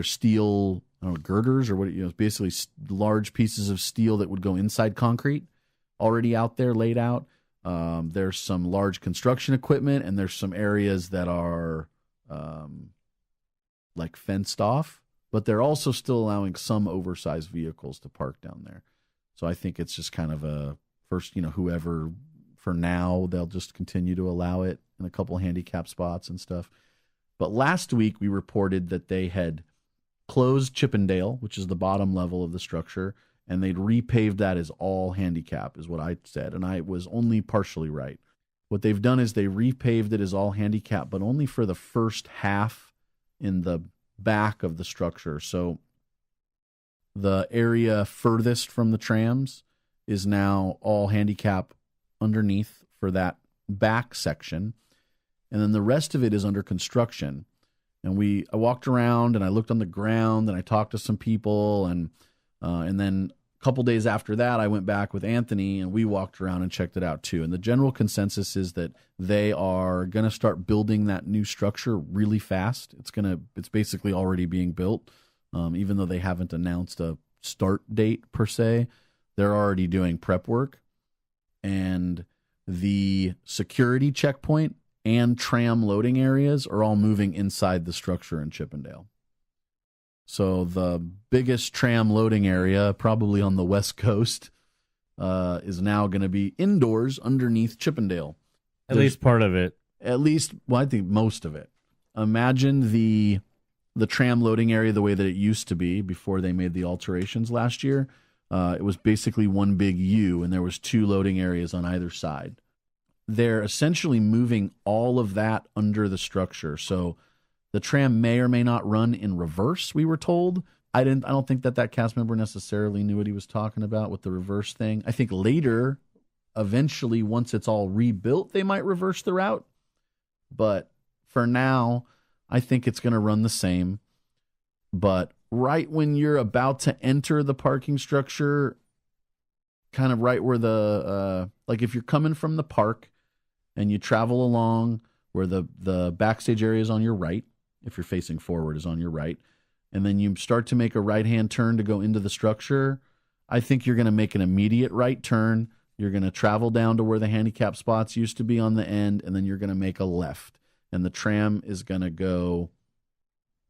S1: steel, I don't know, girders or what, basically large pieces of steel that would go inside concrete already out there, laid out. There's some large construction equipment, and there's some areas that are like fenced off, but they're also still allowing some oversized vehicles to park down there. So I think it's just kind of a first, whoever, for now, they'll just continue to allow it in a couple handicap spots and stuff. But last week we reported that they had closed Chippendale, which is the bottom level of the structure, and they'd repaved that as all handicap, is what I said. And I was only partially right. What they've done is they repaved it as all handicap, but only for the first half in the back of the structure. So the area furthest from the trams is now all handicap underneath for that back section. And then the rest of it is under construction. And I walked around and I looked on the ground and I talked to some people. And then a couple days after that, I went back with Anthony and we walked around and checked it out too. And the general consensus is that they are going to start building that new structure really fast. It's basically already being built. Even though they haven't announced a start date per se, they're already doing prep work. And the security checkpoint and tram loading areas are all moving inside the structure in Chippendale. So the biggest tram loading area, probably on the West Coast, is now going to be indoors underneath Chippendale.
S2: At least part of it.
S1: I think most of it. Imagine the tram loading area the way that it used to be before they made the alterations last year. It was basically one big U, and there was 2 loading areas on either side. They're essentially moving all of that under the structure. So the tram may or may not run in reverse, we were told. I don't think that cast member necessarily knew what he was talking about with the reverse thing. I think later, eventually, once it's all rebuilt, they might reverse the route. But for now, I think it's going to run the same. But right when you're about to enter the parking structure, kind of right where the, like if you're coming from the park and you travel along where the backstage area is on your right, if you're facing forward is on your right, and then you start to make a right-hand turn to go into the structure, I think you're going to make an immediate right turn. You're going to travel down to where the handicap spots used to be on the end, and then you're going to make a left. And the tram is going to go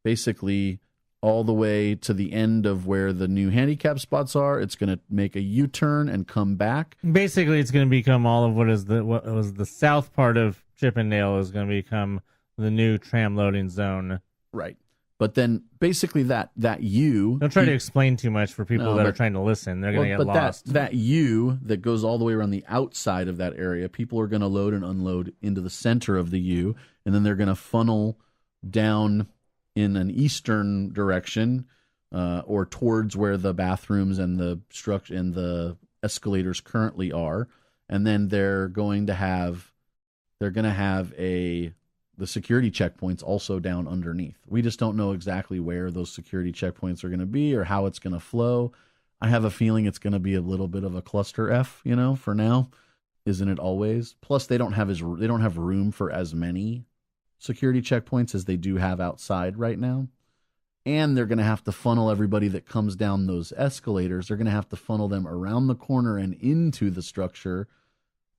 S1: basically all the way to the end of where the new handicap spots are. It's going to make a U-turn and come back.
S2: Basically, it's going to become all of what was the south part of Chippendale is going to become the new tram loading zone.
S1: Right. But then basically that U...
S2: Don't try to explain too much for people that are trying to listen. They're going to get lost.
S1: That U that goes all the way around the outside of that area, people are going to load and unload into the center of the U, and then they're going to funnel down in an eastern direction or towards where the bathrooms and the structure and the escalators currently are. And then they're going to have the security checkpoints also down underneath. We just don't know exactly where those security checkpoints are going to be or how it's going to flow. I have a feeling it's going to be a little bit of a cluster F, for now. Isn't it always? Plus, they don't have room for as many security checkpoints as they do have outside right now. And they're going to have to funnel everybody that comes down those escalators. They're going to have to funnel them around the corner and into the structure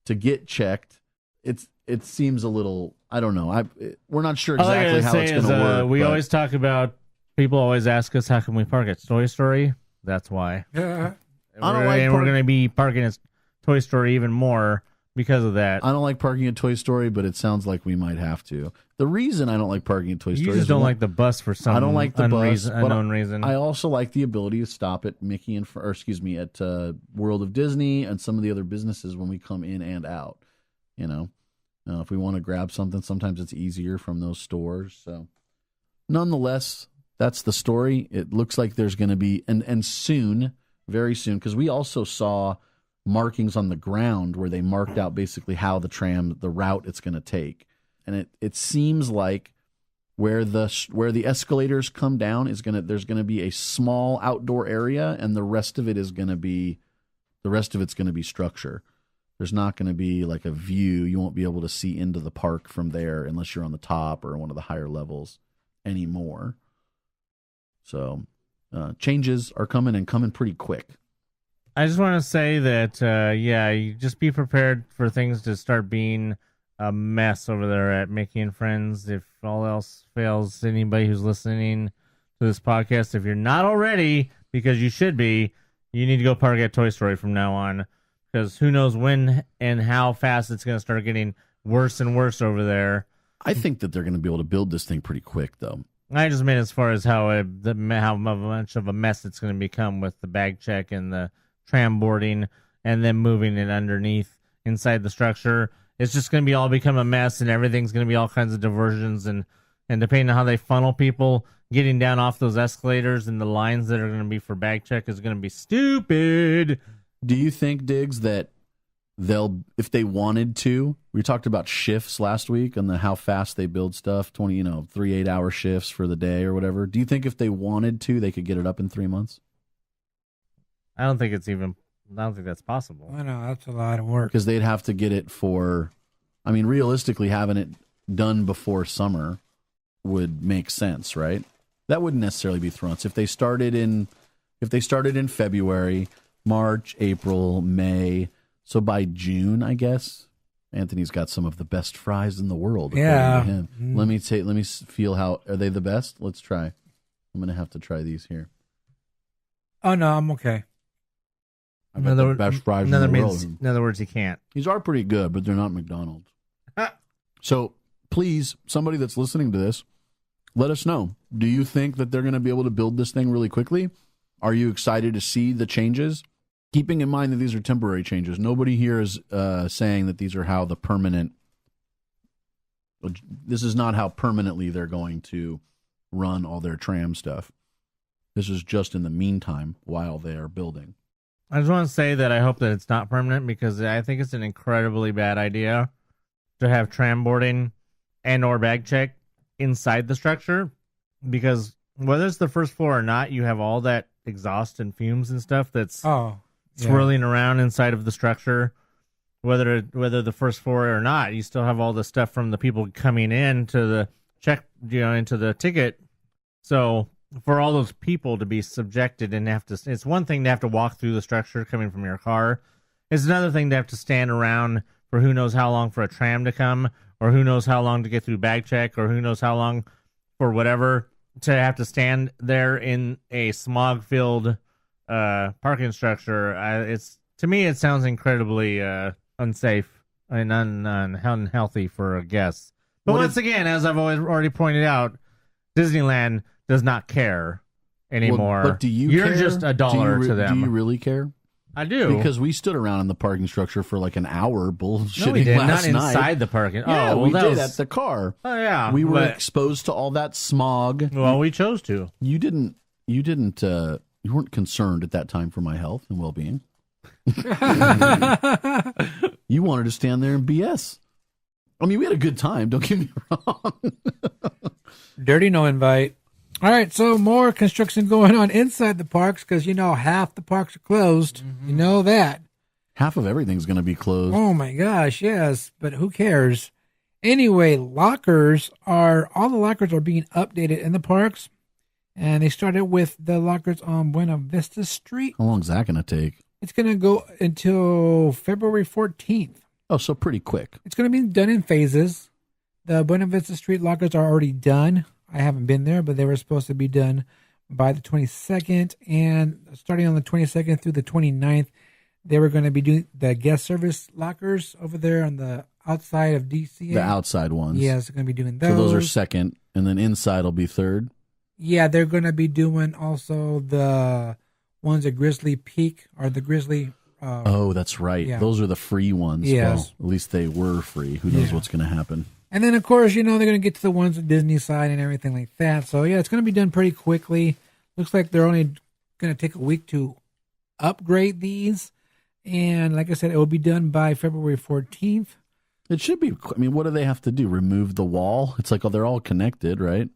S1: to get checked. It seems a little, I don't know. We're not sure exactly how it's going to work.
S2: We always talk about, people always ask us, how can we park at Toy Story? That's why.
S3: Yeah.
S2: We're going to be parking at Toy Story even more because of that.
S1: I don't like parking at Toy Story, but it sounds like we might have to. The reason I don't like parking at Toy Story
S2: is you just don't like the bus for some unknown reason.
S1: I also like the ability to stop at at World of Disney and some of the other businesses when we come in and out. If we want to grab something, sometimes it's easier from those stores. So, nonetheless, that's the story. It looks like there's going to be, and soon, very soon, because we also saw markings on the ground where they marked out basically how the route it's going to take. And it seems like where the escalators come down there's going to be a small outdoor area, and the rest of it's going to be structure. There's not going to be like a view. You won't be able to see into the park from there unless you're on the top or one of the higher levels anymore. So changes are coming and coming pretty quick.
S2: I just want to say that, you just be prepared for things to start being a mess over there at Mickey and Friends. If all else fails, anybody who's listening to this podcast, if you're not already, because you should be, you need to go park at Toy Story from now on. Because who knows when and how fast it's going to start getting worse and worse over there.
S1: I think that they're going to be able to build this thing pretty quick, though.
S2: I just mean as far as how much of a mess it's going to become with the bag check and the tram boarding and then moving it underneath inside the structure. It's just going to all become a mess, and everything's going to be all kinds of diversions. And depending on how they funnel people, getting down off those escalators and the lines that are going to be for bag check is going to be stupid.
S1: Do you think, Diggs, that if they wanted to, we talked about shifts last week and how fast they build stuff, 3 8-hour shifts for the day or whatever. Do you think if they wanted to, they could get it up in 3 months?
S2: I don't think that's possible.
S3: I know, that's a lot of work.
S1: Because they'd have to get it realistically, having it done before summer would make sense, right? That wouldn't necessarily be 3 months. If they started in February, March, April, May. So by June, I guess, Anthony's got some of the best fries in the world.
S3: Yeah.
S1: To him. Let me feel how, are they the best? Let's try. I'm going to have to try these here.
S3: Oh, no, I'm okay.
S1: I've got the best fries in the world.
S2: In other words, you can't.
S1: These are pretty good, but they're not McDonald's. So please, somebody that's listening to this, let us know. Do you think that they're going to be able to build this thing really quickly? Are you excited to see the changes? Keeping in mind that these are temporary changes. Nobody here is saying that these are how the permanent... This is not how permanently they're going to run all their tram stuff. This is just in the meantime while they are building.
S2: I just want to say that I hope that it's not permanent because I think it's an incredibly bad idea to have tram boarding and or bag check inside the structure, because whether it's the first floor or not, you have all that exhaust and fumes and stuff that's swirling around inside of the structure. Whether the first floor or not, you still have all the stuff from the people coming in to the check, into the ticket. So for all those people to be subjected and have to, it's one thing to have to walk through the structure coming from your car. It's another thing to have to stand around for who knows how long for a tram to come, or who knows how long to get through bag check, or who knows how long for whatever, to have to stand there in a smog-filled parking structure. To me, it sounds incredibly unsafe and unhealthy for guests. But once again, as I've already pointed out, Disneyland does not care anymore.
S1: But do you
S2: You're
S1: care?
S2: just $1 to them.
S1: Do you really care?
S2: I do.
S1: Because we stood around in the parking structure for like an hour bullshitting
S2: No, we did.
S1: last
S2: Not
S1: night.
S2: inside the parking.
S1: Yeah,
S2: we
S1: did at the car.
S2: Oh, yeah.
S1: We were exposed to all that smog.
S2: Well, we chose to.
S1: You weren't concerned at that time for my health and well-being. You wanted to stand there and BS. I mean, we had a good time. Don't get me wrong.
S3: Dirty no invite. All right, so more construction going on inside the parks because, half the parks are closed. Mm-hmm. You know that.
S1: Half of everything's going to be closed.
S3: Oh, my gosh, yes, but who cares? Anyway, all the lockers are being updated in the parks, and they started with the lockers on Buena Vista Street.
S1: How long is that going to take?
S3: It's going to go until February 14th.
S1: Oh, so pretty quick.
S3: It's going to be done in phases. The Buena Vista Street lockers are already done. I haven't been there, but they were supposed to be done by the 22nd. And starting on the 22nd through the 29th, they were going to be doing the guest service lockers over there on the outside of DCA.
S1: The outside ones.
S3: Yes, they're going to be doing those.
S1: So those are second, and then inside will be third?
S3: Yeah, they're going to be doing also the ones at Grizzly Peak or the Grizzly...
S1: oh, that's right. Yeah. Those are the free ones.
S3: Yes.
S1: Well, at least they were free. Who knows what's going to happen.
S3: And then, of course, they're going to get to the ones at Disney side and everything like that. So, yeah, it's going to be done pretty quickly. Looks like they're only going to take a week to upgrade these. And like I said, it will be done by February 14th.
S1: It should be. I mean, what do they have to do? Remove the wall? It's like, they're all connected, right?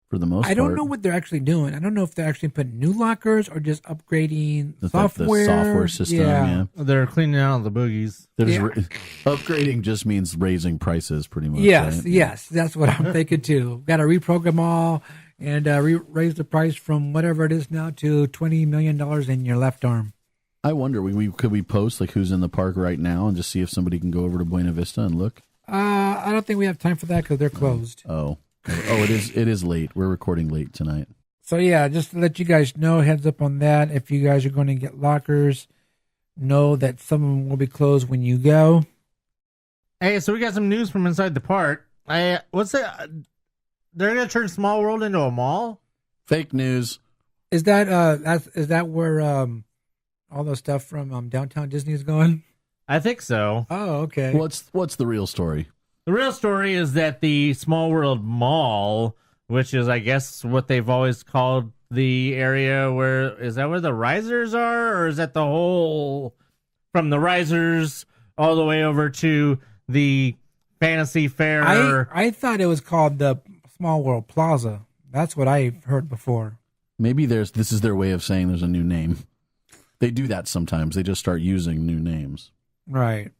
S1: For the most part.
S3: I don't know what they're actually doing. I don't know if they're actually putting new lockers or just upgrading software.
S1: Like the software system, yeah.
S2: They're cleaning out the boogies.
S1: Upgrading just means raising prices pretty much.
S3: Yes,
S1: right?
S3: Yes. That's what I'm thinking too. Got to reprogram all and raise the price from whatever it is now to $20 million in your left arm.
S1: I wonder, could we post like who's in the park right now and just see if somebody can go over to Buena Vista and look?
S3: I don't think we have time for that because they're closed.
S1: Oh, it is late. We're recording late tonight.
S3: So, yeah, just to let you guys know, heads up on that. If you guys are going to get lockers, know that some of them will be closed when you go.
S2: Hey, so we got some news from inside the park. What's that? They're going to turn Small World into a mall?
S1: Fake news.
S3: Is that where all the stuff from Downtown Disney is going?
S2: I think so.
S3: Oh, okay.
S1: What's the real story?
S2: The real story is that the Small World Mall, which is, I guess, what they've always called the area is that where the risers are? Or is that the whole, from the risers all the way over to the Fantasy Fair?
S3: I thought it was called the Small World Plaza. That's what I've heard before.
S1: Maybe this is their way of saying there's a new name. They do that sometimes. They just start using new names.
S3: Right.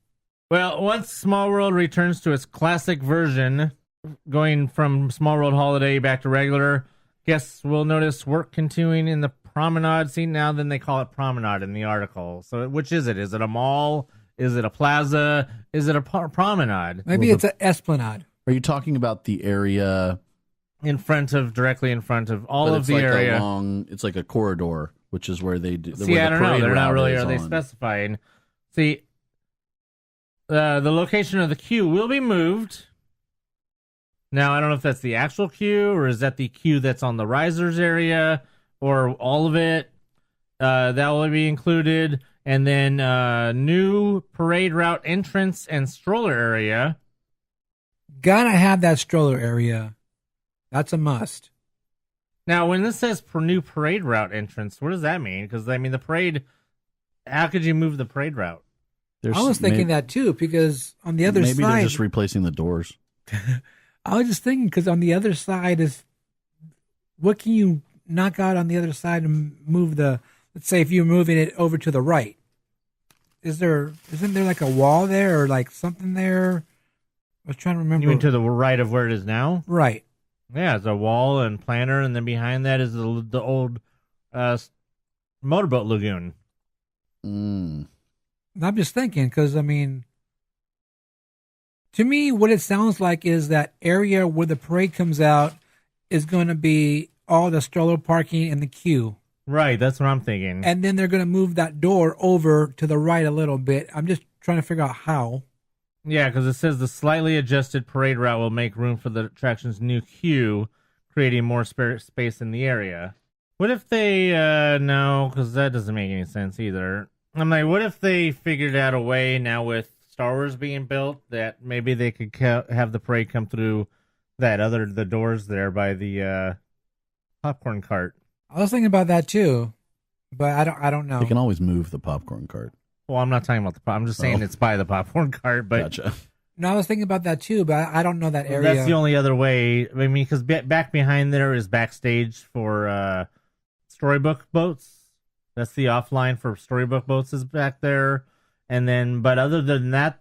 S2: Well, once Small World returns to its classic version, going from Small World Holiday back to regular, guests will notice work continuing in the promenade scene. Now then they call it promenade in the article. So which is it? Is it a mall? Is it a plaza? Is it a promenade?
S3: Maybe it's an esplanade.
S1: Are you talking about the area
S2: directly in front of all of the area?
S1: It's like a corridor, which is where they do.
S2: See, I don't know. They're not really. Are they specifying? See, the location of the queue will be moved. Now, I don't know if that's the actual queue or is that the queue that's on the risers area or all of it. That will be included. And then new parade route entrance and stroller area.
S3: Gotta have that stroller area. That's a must.
S2: Now, when this says new parade route entrance, what does that mean? Because, I mean, the parade, how could you move the parade route?
S3: I was thinking that too, because on the other side.
S1: Maybe they're just replacing the doors.
S3: I was just thinking, because on the other side is, what can you knock out on the other side and move let's say if you're moving it over to the right? Isn't there like a wall there or like something there? I was trying to remember.
S2: You mean to the right of where it is now?
S3: Right.
S2: Yeah, it's a wall and planter, and then behind that is the old motorboat lagoon.
S3: I'm just thinking, because, I mean, to me, what it sounds like is that area where the parade comes out is going to be all the stroller parking and the queue.
S2: Right, that's what I'm thinking.
S3: And then they're going to move that door over to the right a little bit. I'm just trying to figure out how.
S2: Yeah, because it says the slightly adjusted parade route will make room for the attraction's new queue, creating more space in the area. What if they, no, because that doesn't make any sense either. I'm like, what if they figured out a way now with Star Wars being built that maybe they could have the parade come through the doors there by the popcorn cart?
S3: I was thinking about that too, but I don't know.
S1: They can always move the popcorn cart.
S2: Well, I'm not talking about I'm just saying it's by the popcorn cart. But
S1: gotcha.
S3: No, I was thinking about that too, but I don't know that area.
S2: That's the only other way. I mean, because back behind there is backstage for storybook boats. That's the offline for storybook boats is back there. And then, but other than that,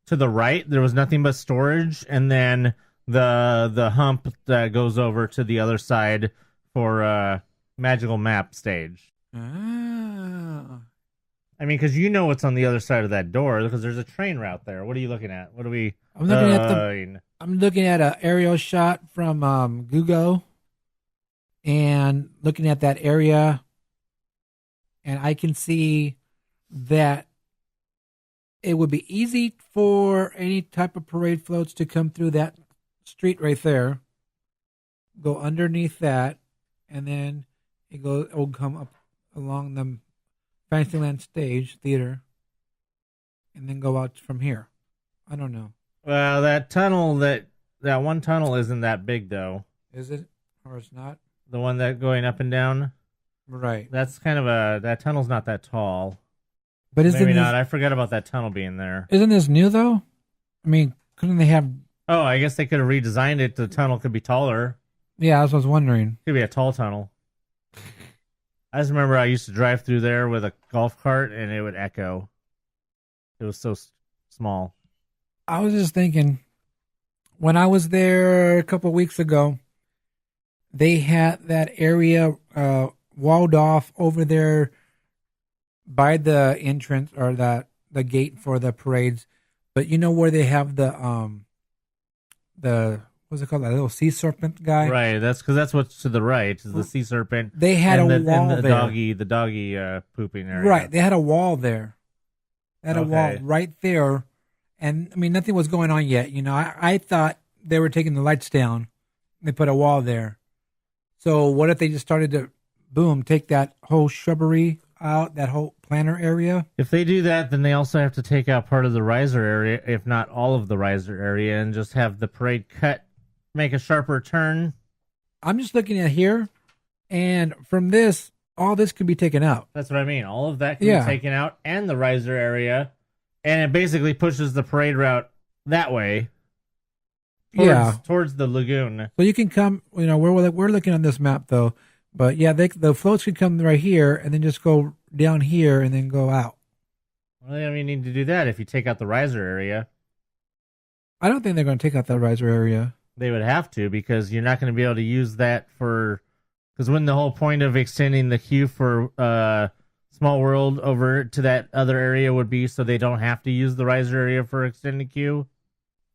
S2: to the right, there was nothing but storage. And then the hump that goes over to the other side for Magical Map stage.
S3: Ah.
S2: I mean, because you know what's on the other side of that door, because there's a train route there. What are you looking at? What are we?
S3: I'm looking at an aerial shot from Google, and looking at that area, and I can see that it would be easy for any type of parade floats to come through that street right there, go underneath that, and then it will come up along the Fantasyland stage theater, and then go out from here. I don't know.
S2: Well, that tunnel, that one tunnel isn't that big though.
S3: Is it, or it's not?
S2: The one that going up and down.
S3: Right.
S2: That's kind of that tunnel's not that tall.
S3: But isn't
S2: maybe
S3: this,
S2: not? I forgot about that tunnel being there.
S3: Isn't this new though? I mean, couldn't they have?
S2: Oh, I guess they could have redesigned it. The tunnel could be taller.
S3: Yeah, that's what I was wondering.
S2: Could be a tall tunnel. I just remember I used to drive through there with a golf cart, and it would echo. It was so small.
S3: I was just thinking, when I was there a couple of weeks ago, they had that area walled off over there by the entrance or the gate for the parades. But you know where they have the what's it called, that little sea serpent guy?
S2: Right, that's because that's what's to the right is the sea serpent.
S3: They had
S2: and
S3: a wall
S2: and
S3: there.
S2: The doggy pooping area.
S3: Right, they had a wall there. They had a wall right there, and I mean nothing was going on yet. You know, I thought they were taking the lights down. They put a wall there. So what if they just started to, boom, take that whole shrubbery out, that whole planter area?
S2: If they do that, then they also have to take out part of the riser area, if not all of the riser area, and just have the parade cut. Make a sharper turn.
S3: I'm just looking at here, and from this, all this could be taken out.
S2: That's what I mean. All of that can be taken out, and the riser area, and it basically pushes the parade route that way. Towards the lagoon.
S3: So you can come. You know, we're looking on this map though, but yeah, the floats could come right here, and then just go down here, and then go out.
S2: Well, I mean, you need to do that if you take out the riser area.
S3: I don't think they're going to take out that riser area.
S2: They would have to, because you're not going to be able to use that for... Because when the whole point of extending the queue for Small World over to that other area would be so they don't have to use the riser area for extended queue.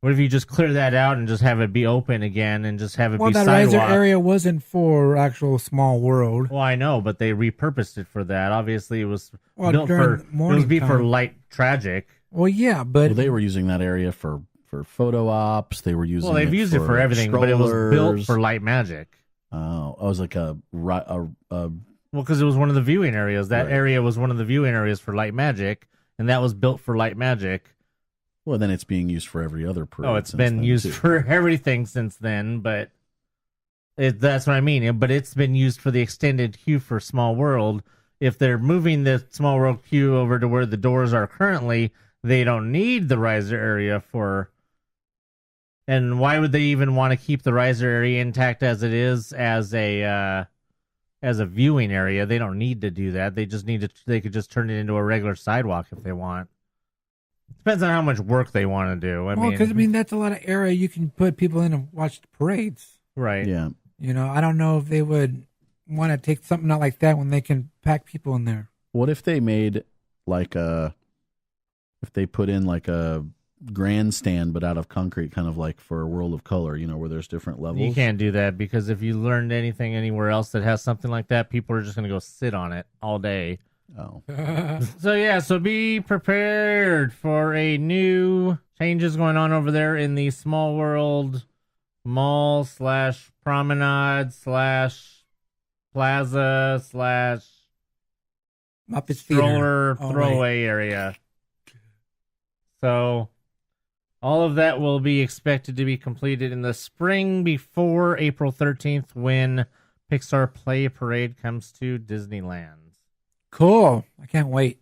S2: What if you just clear that out and just have it be open again and just have it be sidewalk?
S3: Well, that riser area wasn't for actual Small World.
S2: Well, I know, but they repurposed it for that. Obviously, it was built for light tragic.
S3: Well, yeah, but...
S1: they were using that area for photo ops. They were using.
S2: Well, they've used it for everything, but it was built for light magic.
S1: Oh, it was like a
S2: well, because it was one of the viewing areas. That area was one of the viewing areas for light magic, and that was built for light magic.
S1: Well, then it's being used for every other parade.
S2: Oh, it's been used for everything since then, but That's what I mean. But it's been used for the extended queue for Small World. If they're moving the Small World queue over to where the doors are currently, they don't need the riser area for. And why would they even want to keep the riser area intact as it is as a viewing area? They don't need to do that. They just need to. They could just turn it into a regular sidewalk if they want. Depends on how much work they want to do.
S3: Because that's a lot of area you can put people in and watch the parades.
S2: Right.
S1: Yeah.
S3: I don't know if they would want to take something out like that when they can pack people in there.
S1: What if they made if they put in like a grandstand but out of concrete, kind of like for World of Color, where there's different levels?
S2: You can't do that because if you learned anything anywhere else that has something like that, people are just going to go sit on it all day.
S1: Oh.
S2: So be prepared for a new changes going on over there in the Small World mall / promenade / plaza /
S3: Muppet
S2: stroller
S3: Theater.
S2: throwaway area. So all of that will be expected to be completed in the spring before April 13th when Pixar Play Parade comes to Disneyland.
S3: Cool. I can't wait.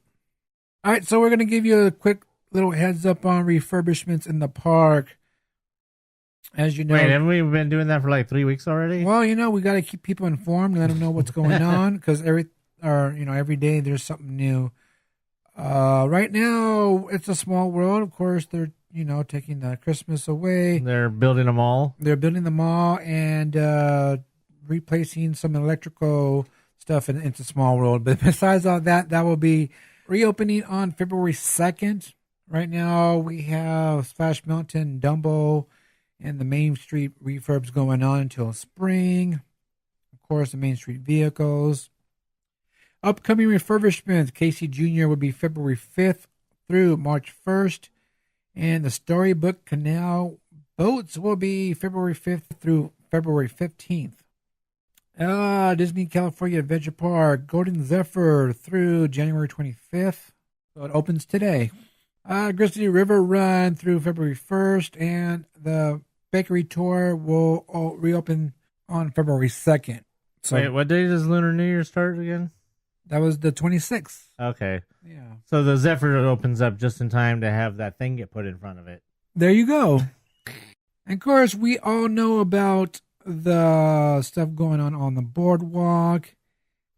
S3: All right, so we're going to give you a quick little heads up on refurbishments in the park. As you know,
S2: Wait, haven't we been doing that for like 3 weeks already?
S3: Well, we got to keep people informed and let them know what's going on because every day there's something new. Right now, it's a small world. Of course, they're taking the Christmas away.
S2: They're building a mall.
S3: They're building the mall and replacing some electrical stuff into Small World. But besides all that, that will be reopening on February 2nd. Right now, we have Splash Mountain, Dumbo, and the Main Street refurbs going on until spring. Of course, the Main Street vehicles. Upcoming refurbishments, Casey Jr. will be February 5th through March 1st. And the Storybook Canal boats will be February 5th through February 15th. Disney California Adventure Park, Golden Zephyr through January 25th. So it opens today. Grizzly River Run through February 1st. And the Bakery Tour will reopen on February 2nd. So,
S2: wait, what day does Lunar New Year start again?
S3: That was the 26th.
S2: Okay.
S3: Yeah.
S2: So the Zephyr opens up just in time to have that thing get put in front of it.
S3: There you go. And of course, we all know about the stuff going on the boardwalk.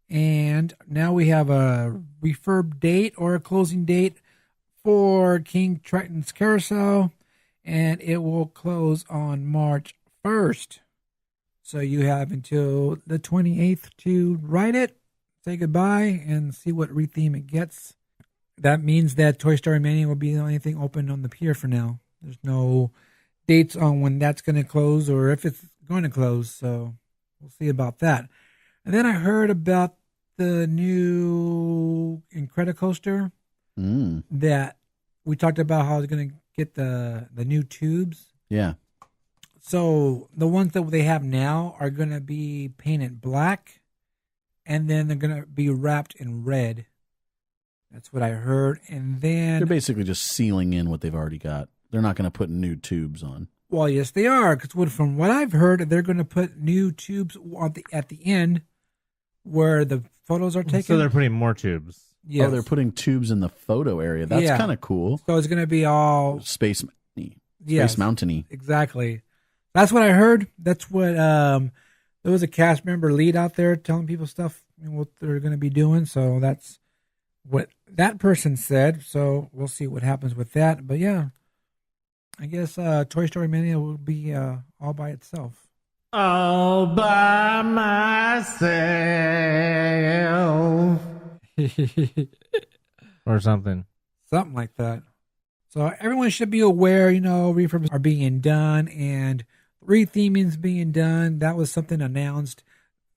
S3: And now we have a refurb date or a closing date for King Triton's Carousel. And it will close on March 1st. So you have until the 28th to write it, say goodbye, and see what retheme it gets. That means that Toy Story Mania will be the only thing open on the pier for now. There's no dates on when that's going to close or if it's going to close, so we'll see about that. And then I heard about the new Incredicoaster that we talked about how it's going to get the new tubes.
S1: Yeah.
S3: So the ones that they have now are going to be painted black, and then they're going to be wrapped in red. That's what I heard. And then
S1: they're basically just sealing in what they've already got. They're not going to put new tubes on.
S3: Well, yes, they are. Because from what I've heard, they're going to put new tubes at the end where the photos are taken.
S2: So they're putting more tubes.
S3: Yes.
S1: Oh, they're putting tubes in the photo area. That's kind of cool.
S3: So it's going to be all
S1: Space Mountain-y.
S3: Exactly. That's what I heard. That's what there was a cast member lead out there telling people stuff, what they're going to be doing. So that's what that person said. So we'll see what happens with that. But yeah, I guess Toy Story Mania will be all by itself.
S2: All by myself. Or something.
S3: Something like that. So everyone should be aware, refurbs are being done and retheming's being done. That was something announced.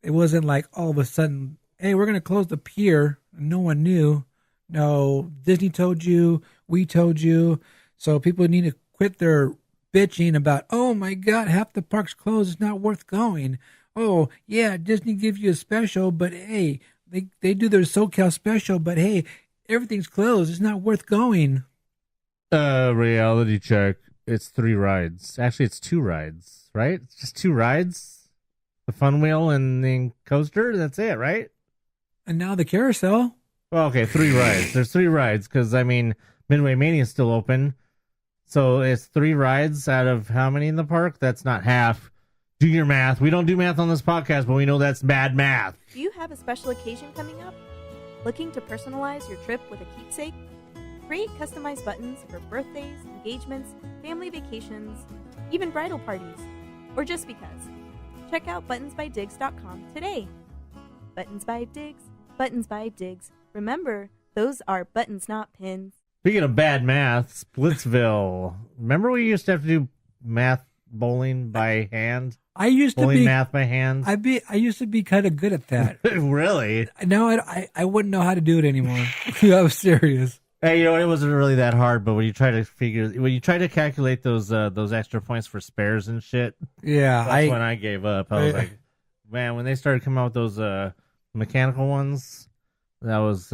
S3: It wasn't like all of a sudden, hey, we're going to close the pier. No one knew. No, Disney told you. We told you. So people need to quit their bitching about, oh my God, half the park's closed. It's not worth going. Oh, yeah, Disney gives you a special, but hey, they do their SoCal special, but hey, everything's closed. It's not worth going.
S2: Reality check. It's 3 rides. Actually, it's 2 rides, right? It's just 2 rides? the fun wheel and the coaster. That's it, right?
S3: And now the carousel.
S2: Well, okay, 3 rides. There's 3 rides because, I mean, Midway Mania is still open. So it's 3 rides out of how many in the park? That's not half. Do your math. We don't do math on this podcast, but we know that's bad math.
S12: Do you have a special occasion coming up? Looking to personalize your trip with a keepsake? Create customized buttons for birthdays, engagements, family vacations, even bridal parties, or just because. Check out buttonsbydiggs.com today. Buttons by Diggs, Buttons by Diggs. Remember, those are buttons, not pins.
S2: Speaking of bad math, Splitsville. Remember we used to have to do math bowling by hand?
S3: I used to
S2: bowling
S3: be
S2: math by hand.
S3: I used to be kind of good at that.
S2: Really?
S3: No, I wouldn't know how to do it anymore. I was serious.
S2: Hey, you know, it wasn't really that hard, but when you try to calculate those extra points for spares and shit,
S3: yeah,
S2: that's when I gave up. I was like, man, when they started coming out with those mechanical ones, that was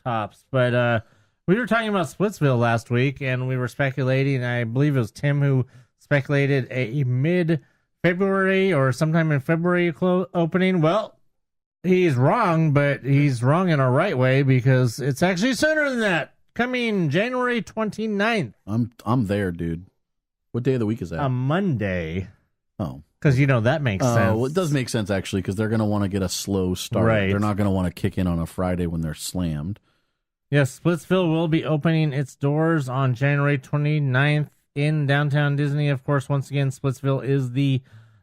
S2: tops. But we were talking about Splitsville last week, and we were speculating. I believe it was Tim who speculated a mid-February or sometime in February opening. Well, he's wrong, but he's wrong in a right way because it's actually sooner than that. Coming January 29th.
S1: I'm there, dude. What day of the week is that?
S2: A Monday.
S1: Oh.
S2: Because, you know, that makes sense.
S1: Well, it does make sense, actually, because they're going to want to get a slow start.
S2: Right.
S1: They're not going to want to kick in on a Friday when they're slammed.
S2: Yes, Splitsville will be opening its doors on January 29th in downtown Disney. Of course, once again, Splitsville is the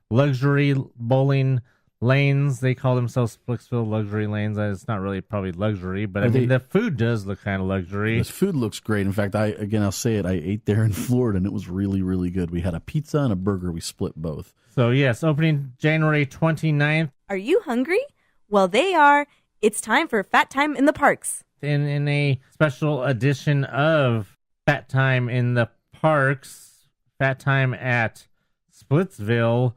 S2: luxury bowling lanes. They call themselves Splitsville luxury lanes. It's not really probably luxury, but I mean, the food does look kind of luxury.
S1: This food looks great. In fact, I'll say it. I ate there in Florida, and it was really, really good. We had a pizza and a burger. We split both.
S2: So, yes, opening January 29th.
S12: Are you hungry? Well, they are. It's time for Fat Time in the Parks.
S2: In a special edition of Fat Time in the Parks, Fat Time at Splitsville,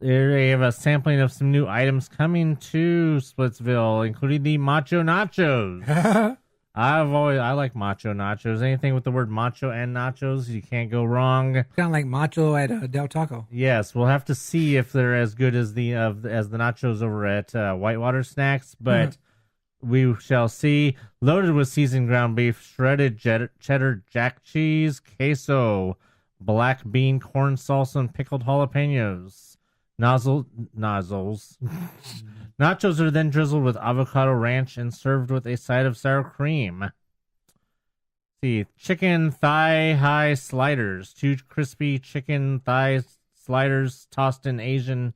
S2: they have a sampling of some new items coming to Splitsville, including the Macho Nachos. I like Macho Nachos. Anything with the word macho and nachos, you can't go wrong.
S3: Kind of like Macho at Del Taco.
S2: Yes, we'll have to see if they're as good as the nachos over at Whitewater Snacks, but we shall see. Loaded with seasoned ground beef, shredded cheddar jack cheese, queso, black bean corn salsa, and pickled jalapenos. Nozzles. Nachos are then drizzled with avocado ranch and served with a side of sour cream. See, chicken thigh high sliders. 2 crispy chicken thigh sliders tossed in Asian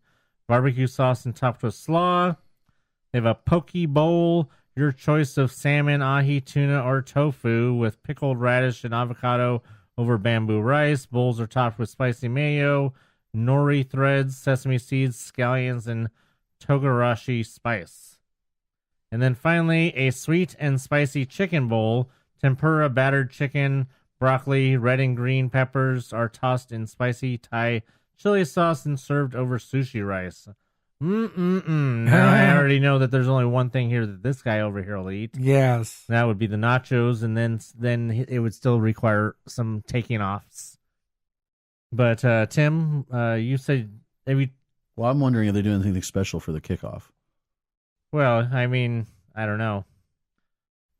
S2: barbecue sauce and topped with slaw. They have a poke bowl, your choice of salmon, ahi, tuna, or tofu with pickled radish and avocado over bamboo rice. Bowls are topped with spicy mayo, nori threads, sesame seeds, scallions, and togarashi spice. And then finally, a sweet and spicy chicken bowl. Tempura battered chicken, broccoli, red and green peppers are tossed in spicy Thai chili sauce and served over sushi rice. Now I already know that there's only one thing here that this guy over here will eat.
S3: Yes.
S2: That would be the nachos, and then it would still require some taking offs. But Tim, you said
S1: Well, I'm wondering if they're doing anything special for the kickoff.
S2: Well, I mean, I don't know.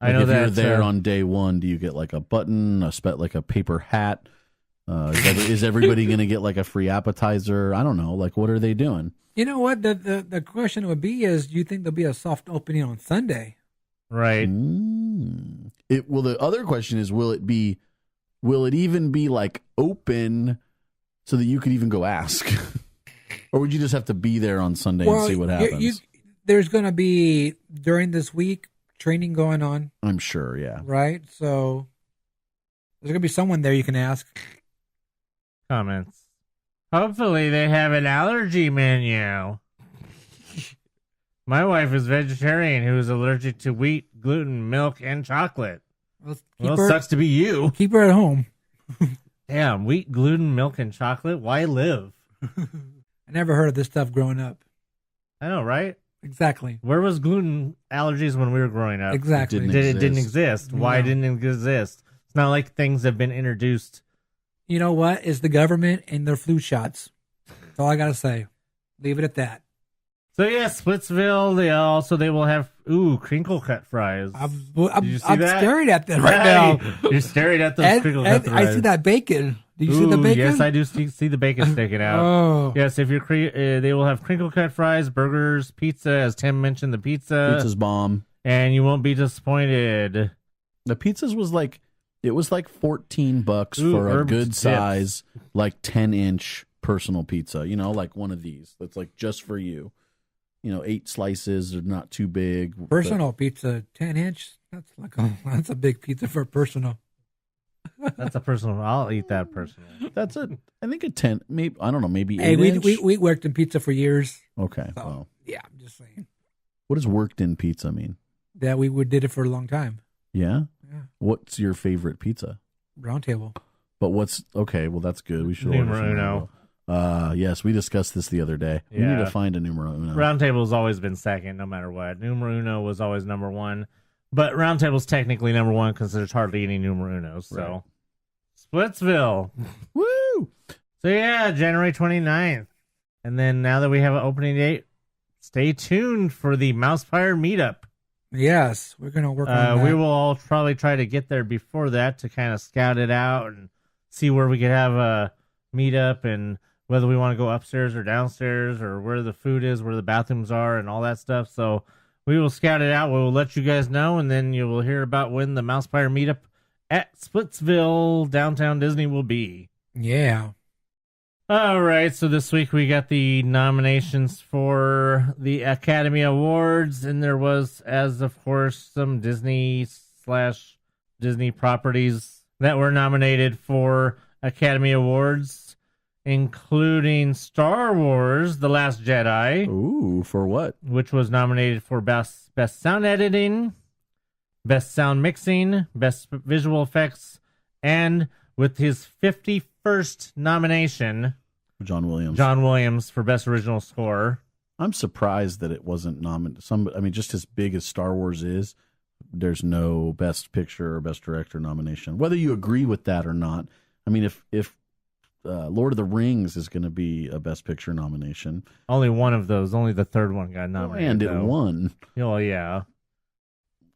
S1: Like I know if that you're there on day one, do you get like a button, like a paper hat? Is everybody going to get like a free appetizer? I don't know. Like, what are they doing?
S3: You know what? The question would be is, do you think there'll be a soft opening on Sunday?
S2: Right.
S1: Well, the other question is, will it even be like open so that you could even go ask? Or would you just have to be there on Sunday and see what happens?
S3: There's going to be, during this week, training going on.
S1: I'm sure, yeah.
S3: Right? So there's going to be someone there you can ask.
S2: Comments. Hopefully they have an allergy menu. My wife is vegetarian who is allergic to wheat, gluten, milk, and chocolate. Well, sucks to be you.
S3: Keep her at home.
S2: Damn, wheat, gluten, milk, and chocolate? Why live?
S3: I never heard of this stuff growing up.
S2: I know, right?
S3: Exactly.
S2: Where was gluten allergies when we were growing up?
S3: Exactly.
S2: It didn't exist. Why didn't it exist? It's not like things have been introduced.
S3: You know what? It's the government and their flu shots. That's all I got to say. Leave it at that.
S2: So yeah, Splitsville. They will have crinkle cut fries.
S3: I'm staring at them right now.
S2: You're staring at those crinkle cut fries.
S3: I see that bacon. Do you see the bacon?
S2: Yes, I do see the bacon sticking out.
S3: Oh.
S2: Yes, if you're they will have crinkle cut fries, burgers, pizza. As Tim mentioned, the pizza's
S1: bomb,
S2: and you won't be disappointed.
S1: The pizzas was like $14 for a good size, like 10-inch personal pizza. You know, like one of these that's like just for you. 8 slices are not too big.
S3: Personal pizza, 10-inch. That's a big pizza for personal.
S2: That's a personal. I'll eat that personal.
S1: That's I think a 10. Maybe I don't know. Maybe 8
S3: Hey,
S1: inch.
S3: we worked in pizza for years.
S1: Okay.
S3: So,
S1: Well,
S3: yeah, I'm just saying
S1: what does worked in pizza mean?
S3: that we did it for a long time.
S1: Yeah.
S3: Yeah.
S1: What's your favorite pizza?
S3: Round Table.
S1: But what's okay? Well, that's good. We should
S2: Numero
S1: order some
S2: uno.
S1: Yes, we discussed this the other day. We need to find a numero uno.
S2: Round Table's always been second, no matter what. Numero uno was always number one, but Round Table's technically number one because there's hardly any numero unos. So, Splitsville.
S1: Woo!
S2: So yeah, January 29th. And then now that we have an opening date, stay tuned for the MousePIRE meetup.
S3: Yes, we're gonna work on that.
S2: We will all probably try to get there before that to kind of scout it out and see where we could have a meetup and whether we want to go upstairs or downstairs or where the food is, where the bathrooms are, and all that stuff. So we will scout it out. We will let you guys know, and then you will hear about when the MousePIRE meetup at Splitsville, downtown Disney, will be.
S3: Yeah.
S2: All right, so this week we got the nominations for the Academy Awards, and there was, as of course, some Disney properties that were nominated for Academy Awards, including Star Wars: The Last Jedi.
S1: Ooh, for what?
S2: Which was nominated for Best Sound Editing, Best Sound Mixing, Best Visual Effects, and with his 51st nomination,
S1: John
S2: Williams for Best Original Score.
S1: I'm surprised that it wasn't nominated. Just as big as Star Wars is, there's no Best Picture or Best Director nomination. Whether you agree with that or not. I mean, if Lord of the Rings is going to be a Best Picture nomination.
S2: Only one of those. Only the third one got nominated.
S1: And it won.
S2: Oh, yeah.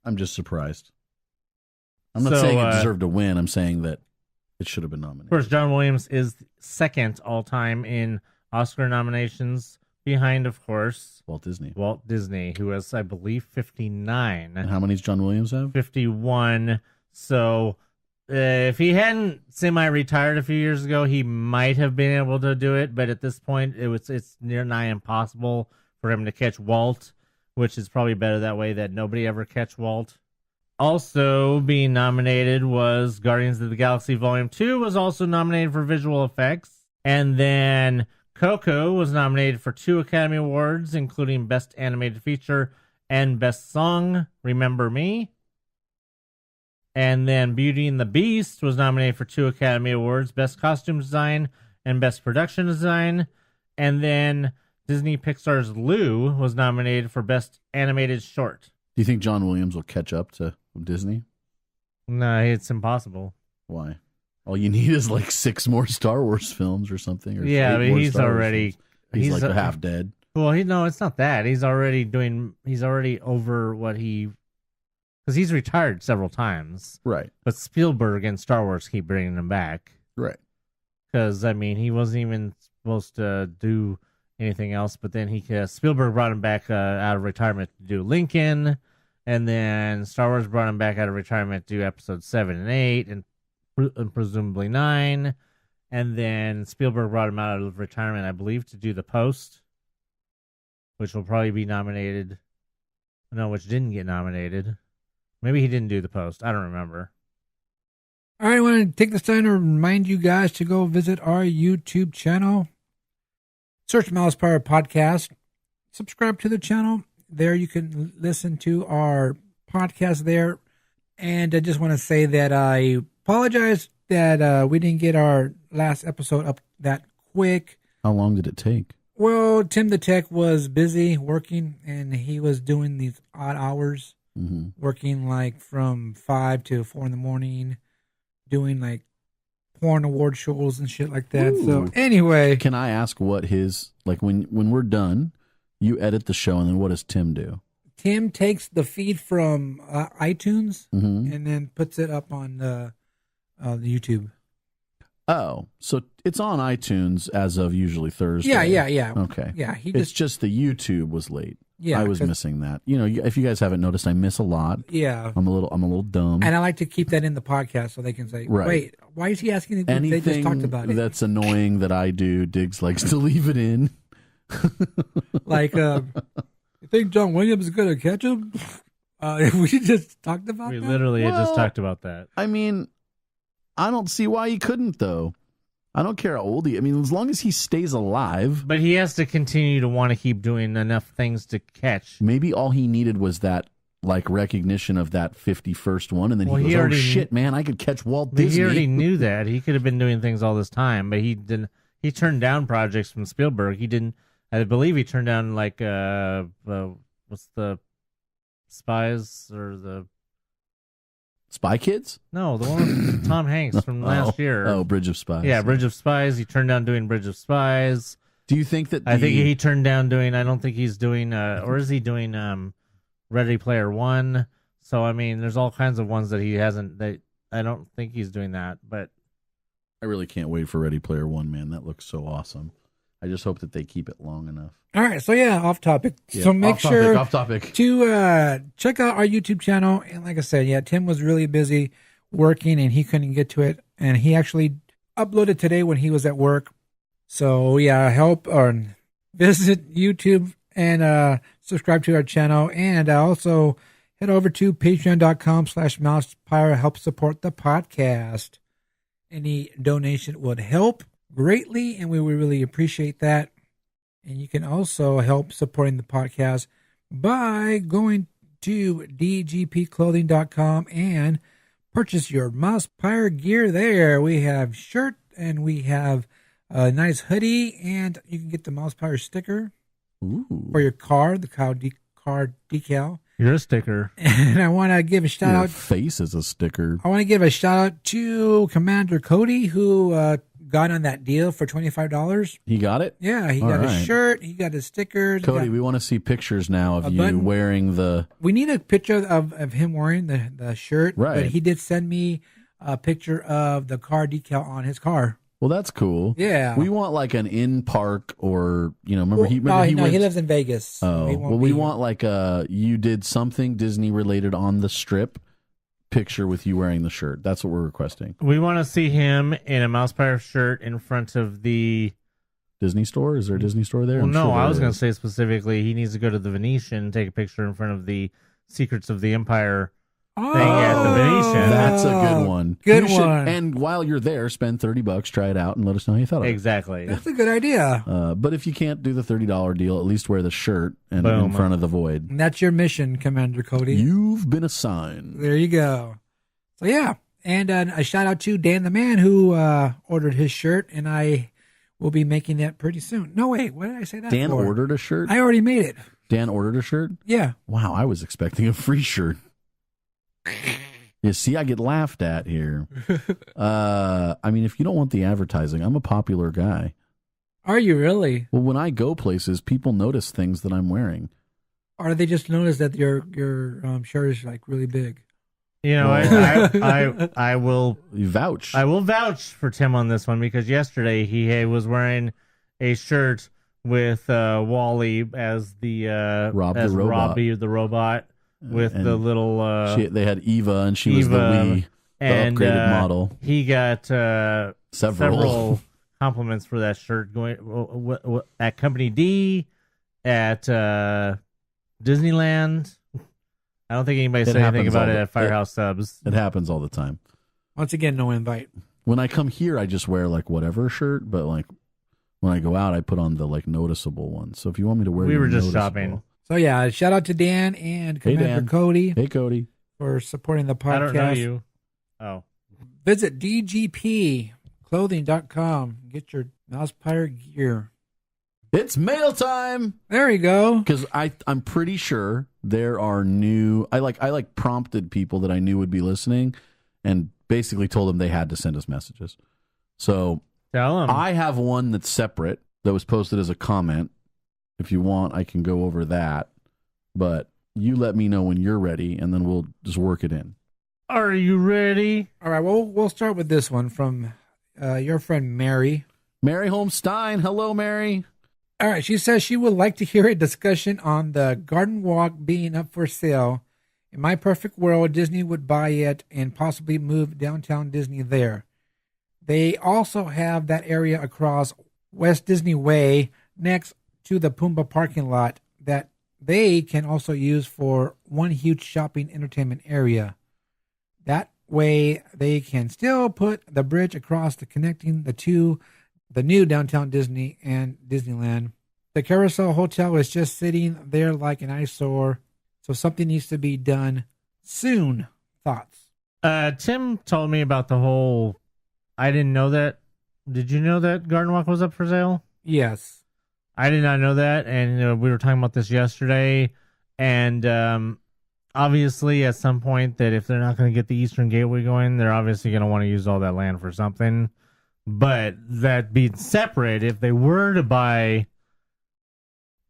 S1: I'm just surprised. I'm not saying it deserved to win. I'm saying that it should have been nominated.
S2: Of course, John Williams is second all-time in Oscar nominations, behind, of course,
S1: Walt Disney,
S2: who has, I believe, 59.
S1: And how many does John Williams have?
S2: 51. So if he hadn't semi-retired a few years ago, he might have been able to do it, but at this point, it's near nigh impossible for him to catch Walt, which is probably better that way, that nobody ever catch Walt. Also being nominated was Guardians of the Galaxy Volume 2 was also nominated for visual effects. And then Coco was nominated for 2 Academy Awards, including Best Animated Feature and Best Song, Remember Me. And then Beauty and the Beast was nominated for 2 Academy Awards, Best Costume Design and Best Production Design. And then Disney Pixar's Lou was nominated for Best Animated Short.
S1: Do you think John Williams will catch up to Disney?
S2: No, it's impossible.
S1: Why? All you need is like 6 more Star Wars films or something. Or
S2: yeah, I mean, he's already
S1: like half dead.
S2: Well, no, it's not that. He's already over what because he's retired several times.
S1: Right.
S2: But Spielberg and Star Wars keep bringing him back.
S1: Right.
S2: Because, I mean, he wasn't even supposed to do anything else, but then Spielberg brought him back out of retirement to do Lincoln, and then Star Wars brought him back out of retirement to do episodes 7 and 8, and presumably 9, and then Spielberg brought him out of retirement, I believe, to do The Post, which will probably be nominated. No, which didn't get nominated. Maybe he didn't do The Post. I don't remember.
S3: All right, I want to take this time to remind you guys to go visit our YouTube channel. Search MousePIRE Podcast. Subscribe to the channel. There you can listen to our podcast there. And I just want to say that I apologize that we didn't get our last episode up that quick.
S1: How long did it take?
S3: Well, Tim the Tech was busy working, and he was doing these odd hours, working like from 5 to 4 in the morning, doing like porn award shows and shit like that. Ooh. So anyway,
S1: can I ask what his like when we're done, you edit the show, and then what does Tim do?
S3: Tim takes the feed from iTunes and then puts it up on the YouTube.
S1: Oh, so it's on iTunes as of usually Thursday.
S3: Yeah.
S1: Okay.
S3: Yeah,
S1: it's just the YouTube was late.
S3: Yeah,
S1: I was missing that. You know, if you guys haven't noticed, I miss a lot.
S3: Yeah,
S1: I'm a little dumb,
S3: and I like to keep that in the podcast so they can say,
S1: right.
S3: "Wait, why is he asking?"
S1: Anything
S3: they just talked about it.
S1: That's annoying that I do. Diggs likes to leave it in.
S3: Like, you think John Williams is going to catch him? We just talked about.
S2: We literally had just talked about that.
S1: I mean, I don't see why he couldn't, though. I don't care how old he. I mean, as long as he stays alive.
S2: But he has to continue to want to keep doing enough things to catch.
S1: Maybe all he needed was that, like, recognition of that 51st one, and then he goes, "Oh shit, man, I could catch Walt Disney."
S2: He already knew that. He could have been doing things all this time, but he didn't. He turned down projects from Spielberg. He didn't. I believe he turned down like what's the Spies or the
S1: Spy Kids?
S2: No, the one with Tom Hanks from last year.
S1: Oh, Bridge of Spies.
S2: Yeah, Bridge of Spies. He turned down doing Bridge of Spies.
S1: Do you think that?
S2: I think he turned down doing. I don't think he's doing. Or is he doing Ready Player One? So I mean, there's all kinds of ones that he hasn't. That I don't think he's doing that. But
S1: I really can't wait for Ready Player One, man. That looks so awesome. I just hope that they keep it long enough.
S3: All right, so yeah, off topic. Yeah, so make sure
S1: off topic.
S3: to check out our YouTube channel. And like I said, yeah, Tim was really busy working and he couldn't get to it. And he actually uploaded today when he was at work. So yeah, help or visit YouTube and subscribe to our channel. And also head over to patreon.com/MousePIRE. Help support the podcast. Any donation would help greatly, and we would really appreciate that. And you can also help supporting the podcast by going to dgpclothing.com and purchase your MousePIRE gear there. We have shirt and we have a nice hoodie, and you can get the MousePIRE sticker for your car, the car decal.
S2: You're a sticker.
S3: And I want to give a shout out.
S1: Your face is a sticker.
S3: I want to give a shout out to Commander Cody, who got on that deal for $25.
S1: He got it?
S3: Yeah, he got a shirt, he got his stickers.
S1: Cody, we want to see pictures now of you wearing the...
S3: We need a picture of him wearing the shirt,
S1: right.
S3: But he did send me a picture of the car decal on his car.
S1: Well, that's cool.
S3: Yeah.
S1: We want like an in-park or, remember he
S3: lives in Vegas.
S1: Oh, well, we want like you did something Disney-related on the strip picture with you wearing the shirt. That's what we're requesting.
S2: We want to see him in a MousePIRE shirt in front of the
S1: Disney store. Is there a Disney store there?
S2: Well, no, I was going to say specifically he needs to go to the Venetian and take a picture in front of the Secrets of the Empire thing at the Venetian.
S1: That's a good one.
S3: Good one.
S1: And while you're there, spend $30, try it out, and let us know how you thought of it.
S2: Exactly.
S3: That's a good idea.
S1: But if you can't do the $30 deal, at least wear the shirt and in front of the void.
S3: And that's your mission, Commander Cody.
S1: You've been assigned.
S3: There you go. So yeah, and a shout out to Dan the Man who ordered his shirt, and I will be making that pretty soon. No, wait, what did I say that
S1: Dan
S3: for?
S1: ordered a shirt?
S3: I already made it.
S1: Dan ordered a shirt?
S3: Yeah.
S1: Wow, I was expecting a free shirt. You see, I get laughed at here. I mean, if you don't want the advertising, I'm a popular guy.
S3: Are you really?
S1: Well, when I go places, people notice things that I'm wearing.
S3: Or they just notice that your shirt is like really big.
S2: You know, I will
S1: vouch.
S2: I will vouch for Tim on this one because yesterday he was wearing a shirt with Wally as the Robbie the robot. With the little...
S1: they had Eva, and she was the Wii, the upgraded model.
S2: He got
S1: several
S2: compliments for that shirt going at Company D, at Disneyland. I don't think anybody said anything about it at Firehouse Subs.
S1: It happens all the time.
S3: Once again, no invite.
S1: When I come here, I just wear like whatever shirt, but like when I go out, I put on the like noticeable one. So if you want me to wear,
S2: we were just shopping.
S3: So yeah, shout out to Dan and Commander Cody.
S1: Hey Cody,
S3: for supporting the podcast.
S2: I don't know you. Oh,
S3: visit dgpclothing.com. Get your MousePIRE gear.
S1: It's mail time.
S3: There you go.
S1: Because I'm pretty sure there are new. I prompted people that I knew would be listening, and basically told them they had to send us messages. So
S2: Tell them.
S1: I have one that's separate that was posted as a comment. If you want, I can go over that. But you let me know when you're ready, and then we'll just work it in.
S2: Are you ready?
S3: All right, well, we'll start with this one from your friend Mary.
S1: Mary Holmstein. Hello, Mary.
S3: All right, she says she would like to hear a discussion on the garden walk being up for sale. In my perfect world, Disney would buy it and possibly move downtown Disney there. They also have that area across West Disney Way next to the Pumbaa parking lot that they can also use for one huge shopping entertainment area. That way they can still put the bridge across the connecting the new downtown Disney and Disneyland. The Carousel Hotel is just sitting there like an eyesore, so something needs to be done soon. Thoughts?
S2: Tim told me about the whole... I didn't know that. Did you know that Garden Walk was up for sale?
S3: Yes.
S2: I did not know that, and we were talking about this yesterday, and obviously at some point that if they're not going to get the Eastern Gateway going, they're obviously going to want to use all that land for something. But that being separate, if they were to buy...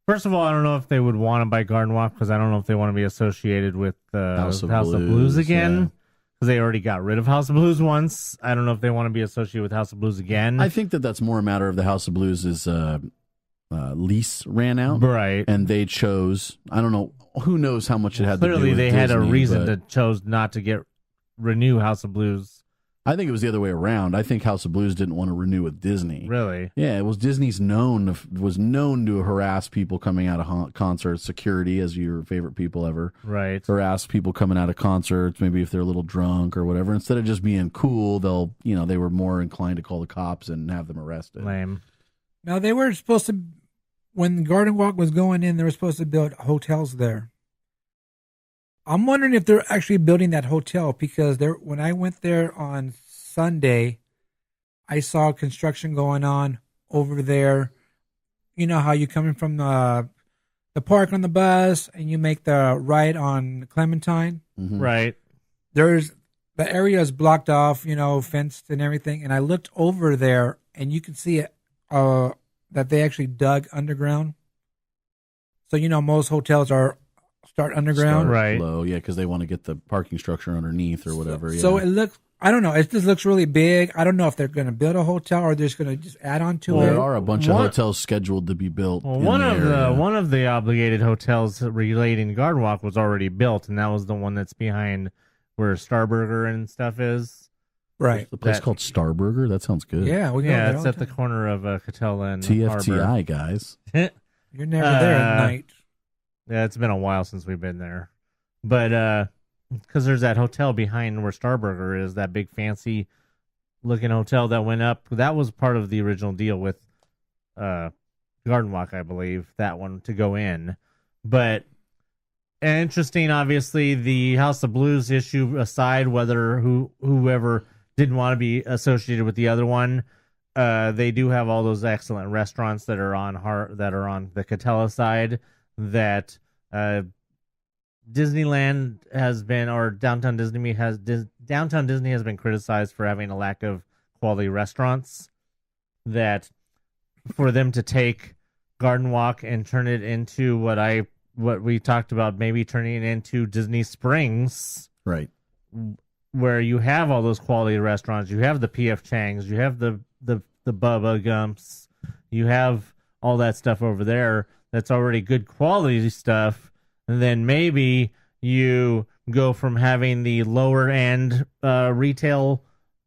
S2: First of all, I don't know if they would want to buy Garden Walk because I don't know if they want to be associated with House of Blues again. Because they already got rid of House of Blues once. I don't know if they want to be associated with House of Blues again.
S1: I think that's more a matter of the House of Blues' lease ran out.
S2: Right.
S1: And they chose, I don't know, who knows how much it had to do with
S2: Clearly, they had a
S1: Disney,
S2: reason
S1: but
S2: to chose not to renew House of Blues.
S1: I think it was the other way around. I think House of Blues didn't want to renew with Disney.
S2: Really?
S1: Yeah, it was Disney's was known to harass people coming out of concerts, security, as your favorite people ever.
S2: Right.
S1: Harass people coming out of concerts, maybe if they're a little drunk or whatever. Instead of just being cool, they were more inclined to call the cops and have them arrested.
S2: Lame.
S3: Now, they were supposed to, when Garden Walk was going in, they were supposed to build hotels there. I'm wondering if they're actually building that hotel because when I went there on Sunday, I saw construction going on over there. You know how you come in from the park on the bus and you make the right on Clementine?
S1: Mm-hmm.
S2: Right.
S3: The area is blocked off, fenced and everything. And I looked over there and you can see it, that they actually dug underground. So, most hotels start underground.
S2: Right.
S1: Low, yeah, because they want to get the parking structure underneath or whatever.
S3: So it looks, I don't know, it just looks really big. I don't know if they're going to build a hotel or they're just going to just add on to it.
S1: There are a bunch of hotels scheduled to be built.
S2: Well, one of the obligated hotels relating to Garden Walk was already built, and that was the one that's behind where Starburger and stuff is.
S3: Right.
S1: The place called Starburger? That sounds good.
S3: Yeah,
S2: it's at the corner of Catella and
S1: TFTI,
S2: Harbor.
S1: guys.
S3: You're never there at night.
S2: Yeah, it's been a while since we've been there. But because there's that hotel behind where Starburger is, that big fancy looking hotel that went up. That was part of the original deal with Garden Walk, I believe, that one to go in. But interesting, obviously, the House of Blues issue aside, whether whoever didn't want to be associated with the other one, they do have all those excellent restaurants that are on the Catella side that Disneyland has been, or Downtown Disney has been criticized for having a lack of quality restaurants. That for them to take Garden Walk and turn it into what we talked about, maybe turning it into Disney Springs,
S1: right?
S2: Where you have all those quality restaurants, you have the P.F. Chang's, you have the Bubba Gumps, you have all that stuff over there. That's already good quality stuff, and then maybe you go from having the lower end retail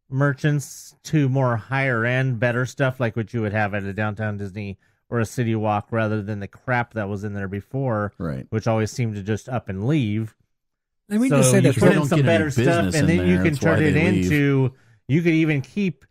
S2: merchants to more higher end, better stuff like what you would have at a Downtown Disney or a City Walk, rather than the crap that was in there before,
S1: right?
S2: Which always seemed to just up and leave.
S3: Let me just say
S2: you
S3: that
S2: put in some better stuff, and then you can turn it into. You could even keep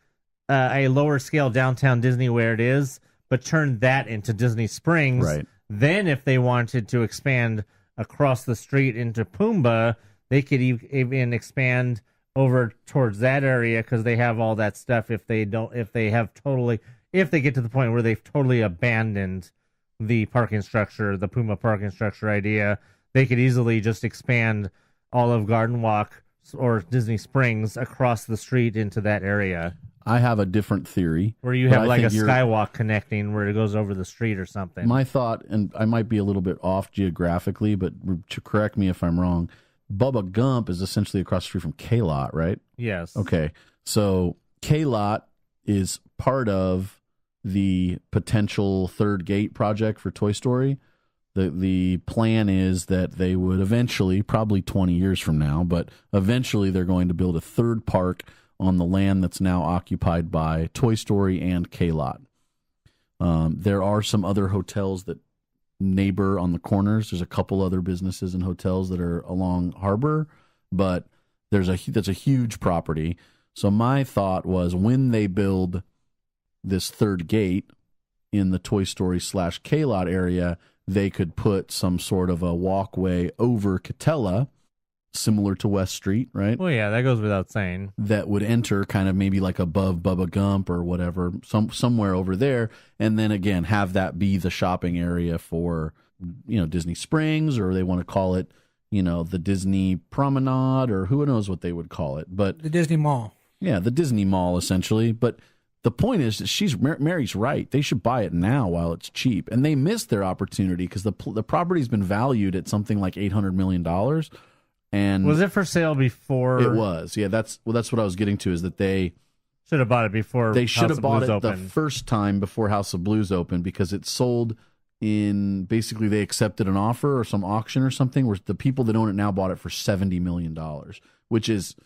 S2: a lower scale Downtown Disney where it is, but turn that into Disney Springs.
S1: Right.
S2: Then if they wanted to expand across the street into Pumbaa, they could even expand over towards that area because they have all that stuff. If they get to the point where they've totally abandoned the parking structure, the Pumbaa parking structure idea, they could easily just expand all of Garden Walk or Disney Springs across the street into that area.
S1: I have a different theory.
S2: Where you have like a skywalk connecting where it goes over the street or something.
S1: My thought, and I might be a little bit off geographically, but to correct me if I'm wrong, Bubba Gump is essentially across the street from K-Lot, right?
S2: Yes.
S1: Okay. So K-Lot is part of the potential third gate project for Toy Story. The plan is that they would eventually, probably 20 years from now, but eventually they're going to build a third park on the land that's now occupied by Toy Story and K-Lot. There are some other hotels that neighbor on the corners. There's a couple other businesses and hotels that are along Harbor, but that's a huge property. So my thought was when they build this third gate in the Toy Story / K-Lot area, they could put some sort of a walkway over Catella, similar to West Street, right?
S2: Well, yeah, that goes without saying.
S1: That would enter kind of maybe like above Bubba Gump or whatever, somewhere over there, and then again have that be the shopping area for, Disney Springs, or they want to call it, the Disney Promenade, or who knows what they would call it, but
S3: the Disney Mall.
S1: Yeah, the Disney Mall essentially, but. The point is that Mary's right. They should buy it now while it's cheap, and they missed their opportunity because the property's been valued at something like $800 million. And
S2: was it for sale before?
S1: It was. Yeah, that's what I was getting to. Is that they
S2: should have bought it before?
S1: They should have bought it the first time before House of Blues opened because it sold in basically they accepted an offer or some auction or something where the people that own it now bought it for $70 million, which is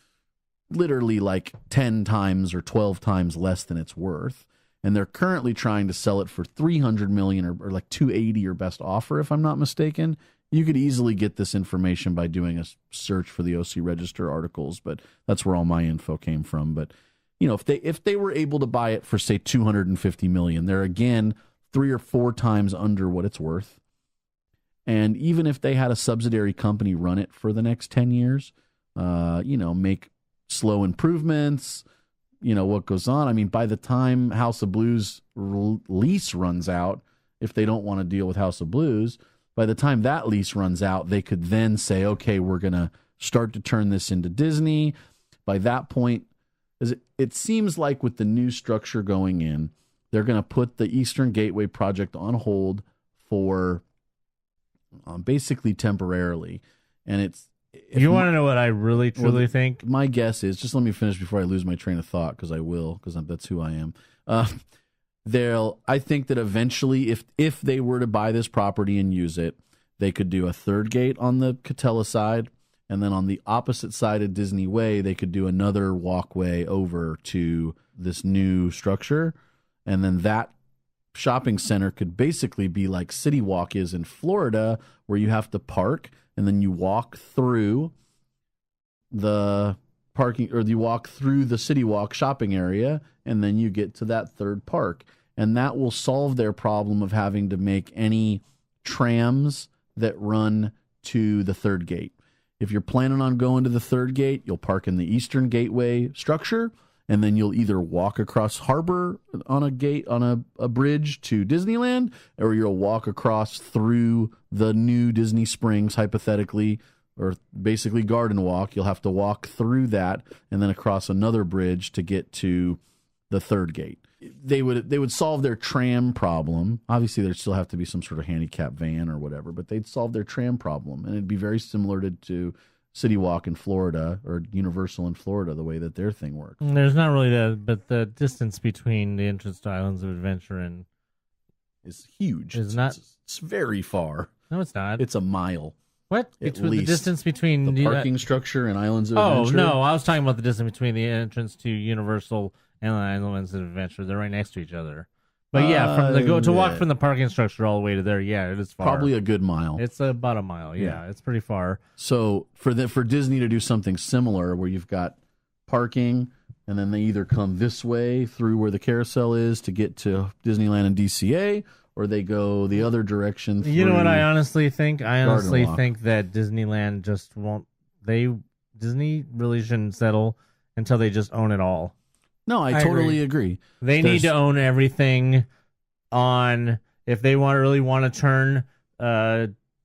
S1: literally like 10 times or 12 times less than it's worth, and they're currently trying to sell it for $300 million or like $280 or best offer, if I'm not mistaken. You could easily get this information by doing a search for the OC Register articles, but that's where all my info came from. But if they were able to buy it for say $250 million, they're again 3 or 4 times under what it's worth. And even if they had a subsidiary company run it for the next 10 years, make slow improvements, what goes on. I mean, by the time House of Blues lease runs out, if they don't want to deal with House of Blues, by the time that lease runs out, they could then say, okay, we're going to start to turn this into Disney. By that point, it seems like with the new structure going in, they're going to put the Eastern Gateway project on hold for basically temporarily. And
S2: you want to know what I really, truly think?
S1: My guess is, just let me finish before I lose my train of thought, because I will, because that's who I am. I think that eventually, if they were to buy this property and use it, they could do a third gate on the Catella side, and then on the opposite side of Disney Way, they could do another walkway over to this new structure, and then that shopping center could basically be like City Walk is in Florida, where you have to park, and then you walk through the parking, or you walk through the City Walk shopping area, and then you get to that third park. And that will solve their problem of having to make any trams that run to the third gate. If you're planning on going to the third gate, you'll park in the Eastern Gateway structure, and then you'll either walk across Harbor on a gate, on a bridge to Disneyland, or you'll walk across through the new Disney Springs, hypothetically, or basically Garden Walk. You'll have to walk through that and then across another bridge to get to the third gate. They would solve their tram problem. Obviously, there'd still have to be some sort of handicap van or whatever, but they'd solve their tram problem, and it'd be very similar to City Walk in Florida or Universal in Florida, the way that their thing works.
S2: There's not really but the distance between the entrance to Islands of Adventure and
S1: is huge. It's very far.
S2: No, it's not.
S1: It's a mile.
S2: What? The distance between
S1: the parking structure and Islands of
S2: Oh,
S1: Adventure?
S2: no. I was talking about the distance between the entrance to Universal and Islands of Adventure. They're right next to each other. But yeah, walk from the parking structure all the way to there, yeah, it is far.
S1: Probably a good mile.
S2: It's about a mile, yeah. It's pretty far.
S1: So for Disney to do something similar where you've got parking, and then they either come this way through where the carousel is to get to Disneyland and DCA, or they go the other direction through.
S2: You know what I honestly think? I honestly think that Disneyland just won't... Disney really shouldn't settle until they just own it all.
S1: No, I totally agree.
S2: They need to own everything on... If they really want to turn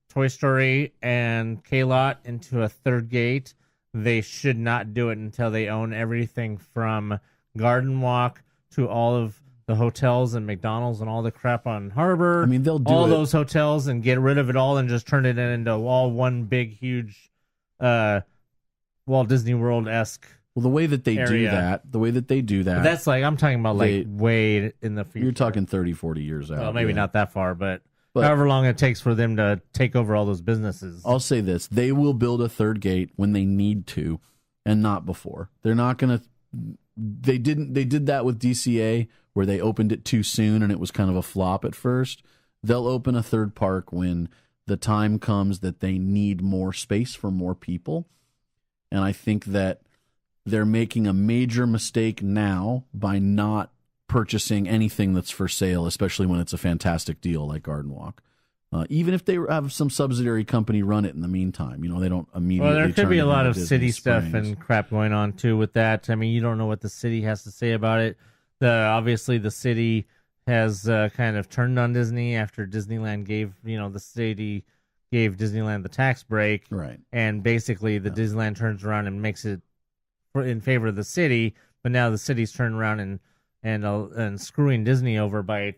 S2: Toy Story and K-Lot into a third gate, they should not do it until they own everything from Garden Walk to all of the hotels and McDonald's and all the crap on Harbor.
S1: I mean, they'll do
S2: all
S1: it.
S2: those hotels and get rid of it all and just turn it into all one big, huge Walt Disney World-esque.
S1: Well, the way that they
S2: area.
S1: do that.
S2: But that's like, I'm talking about like way in the future.
S1: You're talking 30, 40 years out.
S2: Well, maybe
S1: yeah.
S2: not that far, but
S1: But-
S2: however long it takes for them to take over all those businesses.
S1: I'll say this: they will build a third gate when they need to, and not before. They're not going to. They did that with DCA where they opened it too soon and it was kind of a flop at first. They'll open a third park when the time comes that they need more space for more people. And I think that they're making a major mistake now by not purchasing anything that's for sale, especially when it's a fantastic deal like Garden Walk. Even if they have some subsidiary company run it in the meantime, they don't immediately.
S2: Well, there could be a lot of
S1: Disney
S2: city stuff
S1: Springs.
S2: and crap going on too with that. I mean, you don't know what the city has to say about it. Obviously the city has kind of turned on Disney after Disneyland gave the city gave Disneyland the tax break,
S1: right?
S2: And basically the Disneyland turns around and makes it in favor of the city, but now the city's turned around and screwing Disney over by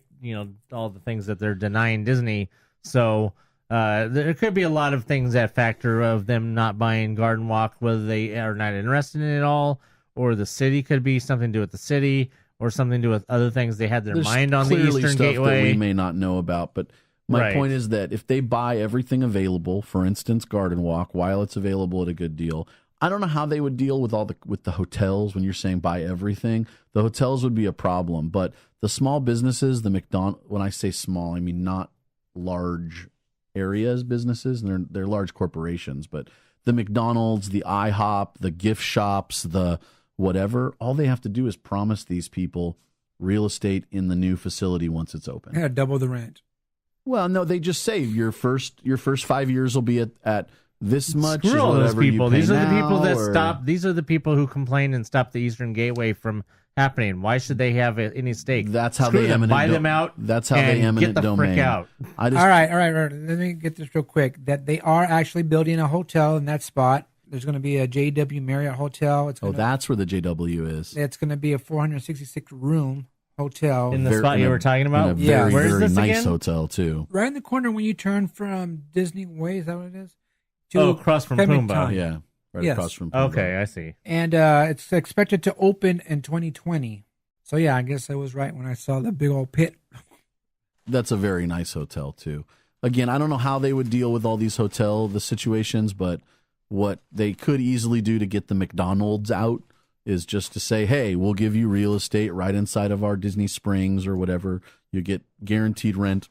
S2: all the things that they're denying Disney. So there could be a lot of things that factor of them not buying Garden Walk, whether they are not interested in it at all, or the city could be something to do with the city, or something to do with other things they had their
S1: There's
S2: mind on the
S1: clearly
S2: Eastern
S1: stuff
S2: Gateway.
S1: that we may not know about, but my
S2: Right.
S1: point is that if they buy everything available, for instance, Garden Walk, while it's available at a good deal, I don't know how they would deal with with the hotels. When you're saying buy everything, the hotels would be a problem, but the small businesses, the when I say small, I mean not large areas businesses, and they're large corporations, but the McDonald's, the IHOP, the gift shops, the whatever, all they have to do is promise these people real estate in the new facility once it's open.
S3: Yeah, double the rent.
S1: Well, no, they just say your first 5 years will be at this much.
S2: Screw
S1: is
S2: all those
S1: whatever you
S2: people.
S1: pay
S2: These are the people
S1: now,
S2: that
S1: or-
S2: stop. These are the people who complain and stop the Eastern Gateway from happening. Why should they have any stake?
S1: That's how
S2: Screw
S1: they
S2: them.
S1: eminent
S2: Buy
S1: do-
S2: them out.
S1: That's how
S2: and
S1: they eminent
S2: get the
S1: domain.
S2: frick out.
S1: I just,
S3: All right. Let me get this real quick. That they are actually building a hotel in that spot. There's going to be a JW Marriott hotel.
S1: that's where the JW is.
S3: It's going to be a 466 room hotel
S2: In the spot you were talking about?
S1: In a
S3: Yeah.
S1: very,
S2: Where is
S1: very
S2: this
S1: nice
S2: again?
S1: hotel too.
S3: right in the corner when you turn from Disney Way. Is that what it is?
S2: Across from
S3: Fenwick
S2: Pumbaa.
S3: Town.
S1: Yeah, right
S3: Yes.
S1: across from Pinback.
S2: Okay, I see.
S3: And it's expected to open in 2020. So yeah, I guess I was right when I saw the big old pit.
S1: That's a very nice hotel too. Again, I don't know how they would deal with all these the situations, but what they could easily do to get the McDonald's out is just to say, hey, we'll give you real estate right inside of our Disney Springs or whatever. You get guaranteed rent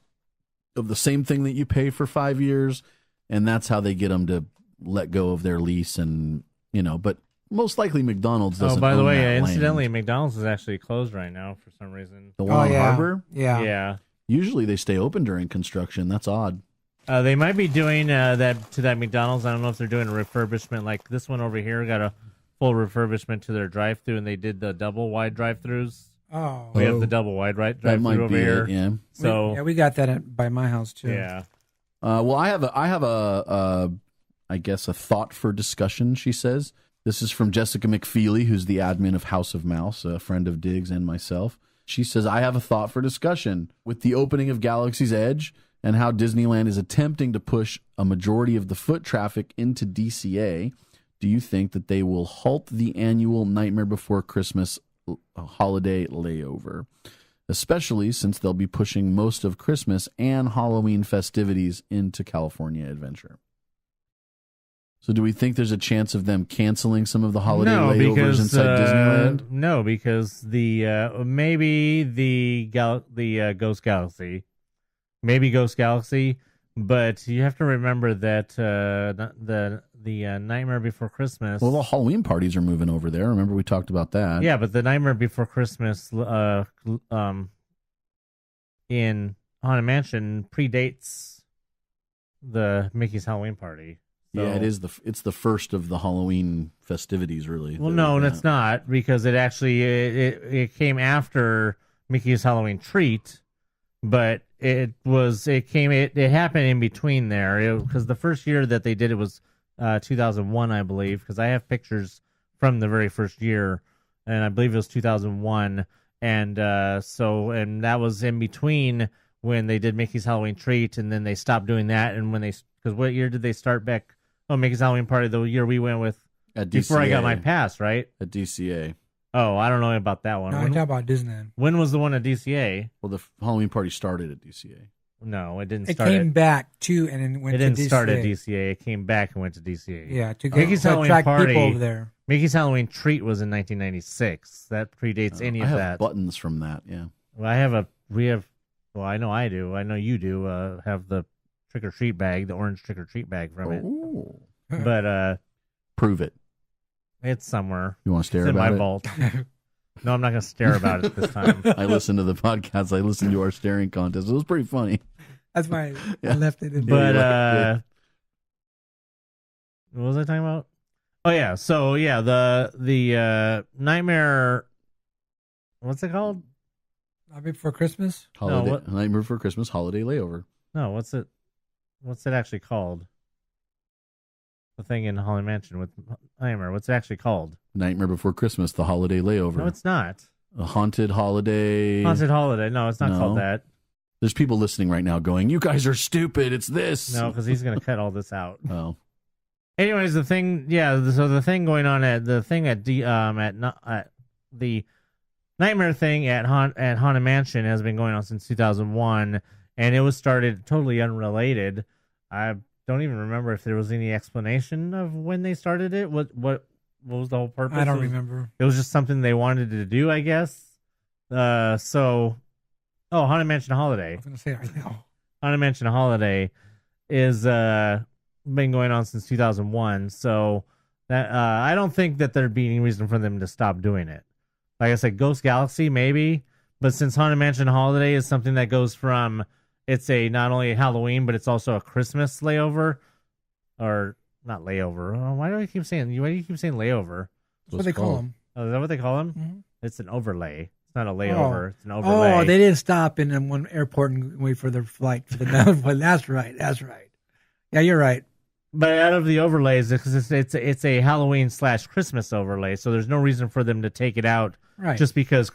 S1: of the same thing that you pay for 5 years, and that's how they get them to let go of their lease. And but most likely McDonald's doesn't.
S2: By the
S1: own
S2: way,
S1: that
S2: incidentally,
S1: land.
S2: McDonald's is actually closed right now for some reason.
S1: The one on
S3: yeah.
S1: Harbor.
S3: Yeah.
S2: Yeah.
S1: Usually they stay open during construction. That's odd.
S2: They might be doing that to that McDonald's. I don't know if they're doing a refurbishment. Like this one over here got a full refurbishment to their drive-thru, and they did the double wide drive-thrus.
S3: Oh.
S2: We have the double wide
S1: That
S2: drive-thru
S1: might
S2: over
S1: be
S2: here.
S1: it, yeah.
S2: So
S3: we got that by my house too.
S2: yeah.
S1: Well, I have a I guess a thought for discussion. She says this is from Jessica McFeely, who's the admin of House of Mouse, a friend of Diggs and myself. She says, I have a thought for discussion with the opening of Galaxy's Edge and how Disneyland is attempting to push a majority of the foot traffic into DCA. Do you think that they will halt the annual Nightmare Before Christmas holiday layover? Especially since they'll be pushing most of Christmas and Halloween festivities into California Adventure. So do we think there's a chance of them canceling some of the holiday layovers inside Disneyland?
S2: No, because the maybe the Ghost Galaxy, but you have to remember that the Nightmare Before Christmas.
S1: Well, the Halloween parties are moving over there. Remember we talked about that.
S2: Yeah, but the Nightmare Before Christmas in Haunted Mansion predates the Mickey's Halloween Party. So,
S1: yeah, it's the first of the Halloween festivities, really.
S2: well, no, and it's not, because it actually it came after Mickey's Halloween Treat, but it happened in between there, because the first year that they did it was 2001, I believe, because I have pictures from the very first year, and I believe it was 2001. And and that was in between when they did Mickey's Halloween Treat, and then they stopped doing that. And because what year did they start back? Oh, Mickey's Halloween Party, the year we went with before I got my pass, right?
S1: At DCA.
S2: Oh, I don't know about that one.
S3: No, I'm talking about Disneyland.
S2: When was the one at DCA?
S1: Well, the Halloween party started at DCA.
S2: No, it didn't
S3: It
S2: start.
S3: came back too, and then went
S2: It
S3: to
S2: didn't
S3: DCA.
S2: start at DCA. It came back and went to DCA.
S3: Yeah, to
S2: Mickey's
S3: to
S2: Halloween
S3: attract
S2: Party
S3: people over there.
S2: Mickey's Halloween Treat was in 1996. That predates any
S1: I
S2: of
S1: have
S2: that.
S1: buttons from that, yeah.
S2: Well, well, I know I do. I know you do have the trick or treat bag, the orange trick or treat bag from it.
S1: Oh.
S2: But
S1: prove it.
S2: It's somewhere.
S1: You want to stare
S2: it's
S1: about
S2: in my
S1: it?
S2: vault. No, I'm not going to stare about it this time.
S1: I listened to the podcast. I listened to our staring contest. It was pretty funny.
S3: That's why I left it in
S2: But
S3: there.
S2: what was I talking about? Oh yeah, so yeah, the Nightmare. What's it called?
S3: Nightmare Before Christmas.
S1: Holiday, Nightmare Before Christmas holiday layover.
S2: No, what's it actually called? The thing in Haunted Mansion with Nightmare. What's it actually called?
S1: Nightmare Before Christmas, the holiday layover.
S2: No, it's not.
S1: A haunted holiday.
S2: Haunted Holiday. No, it's not called that.
S1: There's people listening right now going, "You guys are stupid. It's this."
S2: No, because he's going to cut all this out.
S1: Oh.
S2: Anyways, the thing, yeah. So the thing going on at the Nightmare thing at Haunted Mansion has been going on since 2001, and it was started totally unrelated. I don't even remember if there was any explanation of when they started it. What was the whole purpose?
S3: I don't remember.
S2: It was just something they wanted to do, I guess. Haunted Mansion Holiday.
S3: I was going to say, I know.
S2: Haunted Mansion Holiday is been going on since 2001. So that I don't think that there'd be any reason for them to stop doing it. Like I said, Ghost Galaxy maybe, but since Haunted Mansion Holiday is something that goes from it's a not only a Halloween but it's also a Christmas layover, or not layover. Oh, why do you keep saying layover?
S3: That's what they call them.
S2: Oh, is that what they call them?
S3: Mm-hmm.
S2: It's an overlay. It's not a layover. It's an overlay.
S3: Oh, they didn't stop in one airport and wait for their flight to the next one. That's right. Yeah, you're right.
S2: But out of the overlays, it's a Halloween / Christmas overlay, so there's no reason for them to take it out just because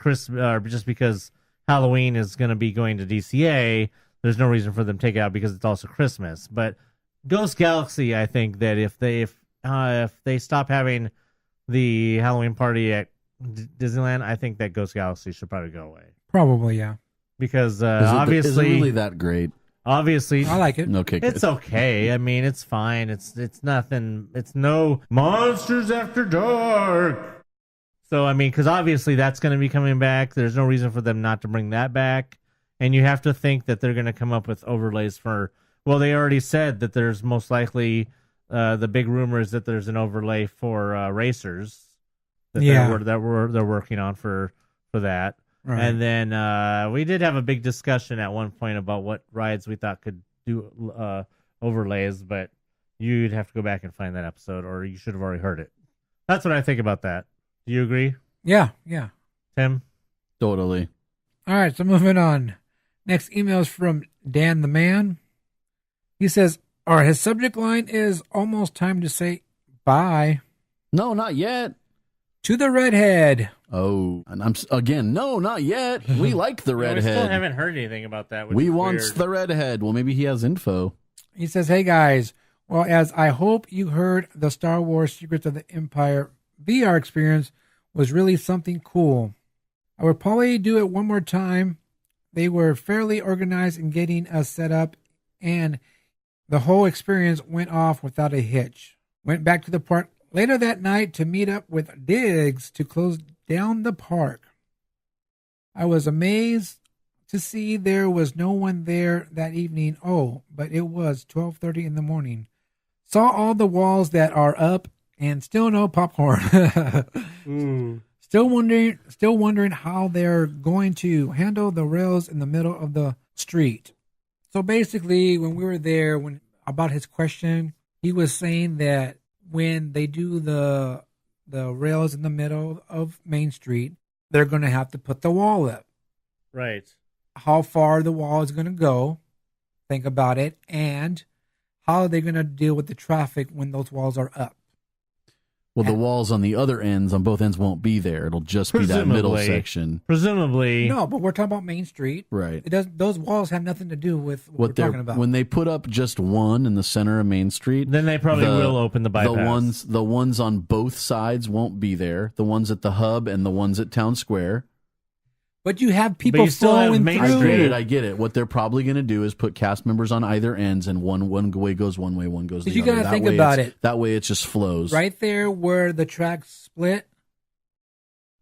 S2: Halloween is going to be going to DCA. There's no reason for them to take it out because it's also Christmas. But Ghost Galaxy, I think that if they stop having the Halloween party at Disneyland, I think that Ghost Galaxy should probably go away.
S3: Probably, yeah.
S2: Because obviously,
S1: is it really that great?
S2: Obviously,
S3: I like it.
S1: Okay, good.
S2: It's okay. I mean, it's fine. It's nothing. It's no Monsters After Dark. So I mean, because obviously that's going to be coming back. There's no reason for them not to bring that back. And you have to think that they're going to come up with overlays for. Well, they already said that there's most likely the big rumor is that there's an overlay for racers that they're working on for that. Right. And then we did have a big discussion at one point about what rides we thought could do overlays, but you'd have to go back and find that episode, or you should have already heard it. That's what I think about that. Do you agree?
S3: Yeah.
S2: Tim?
S1: Totally.
S3: All right, so moving on. Next email is from Dan the Man. He says, his subject line is almost time to say bye.
S1: No, not yet.
S3: To the redhead.
S1: Oh, and no, not yet. We like the redhead.
S2: We still haven't heard anything about that.
S1: We want the redhead. Well, maybe he has info.
S3: He says, hey guys, well, as I hope you heard, the Star Wars Secrets of the Empire VR experience was really something cool. I would probably do it one more time. They were fairly organized in getting us set up, and the whole experience went off without a hitch. Went back to the park later that night to meet up with Diggs to close down the park. I was amazed to see there was no one there that evening. Oh, but it was 12:30 in the morning. Saw all the walls that are up and still no popcorn. Still wondering how they're going to handle the rails in the middle of the street. So basically, when we were there, about his question, he was saying that when they do the rails in the middle of Main Street, they're going to have to put the wall up.
S2: Right.
S3: How far the wall is going to go, think about it, and how are they going to deal with the traffic when those walls are up?
S1: Well, the walls on the other ends, on both ends, won't be there. It'll just be that middle section.
S2: Presumably.
S3: No, but we're talking about Main Street.
S1: Right.
S3: It does. Those walls have nothing to do with what we're talking about.
S1: When they put up just one in the center of Main Street,
S2: then they probably will open the bypass.
S1: The ones on both sides won't be there. The ones at the hub and the ones at Town Square.
S3: But you have people flowing through.
S1: I get it. What they're probably going to do is put cast members on either ends, and one way goes one way, one goes the other.
S3: You got to think about it.
S1: That way, it just flows.
S3: Right there where the tracks split,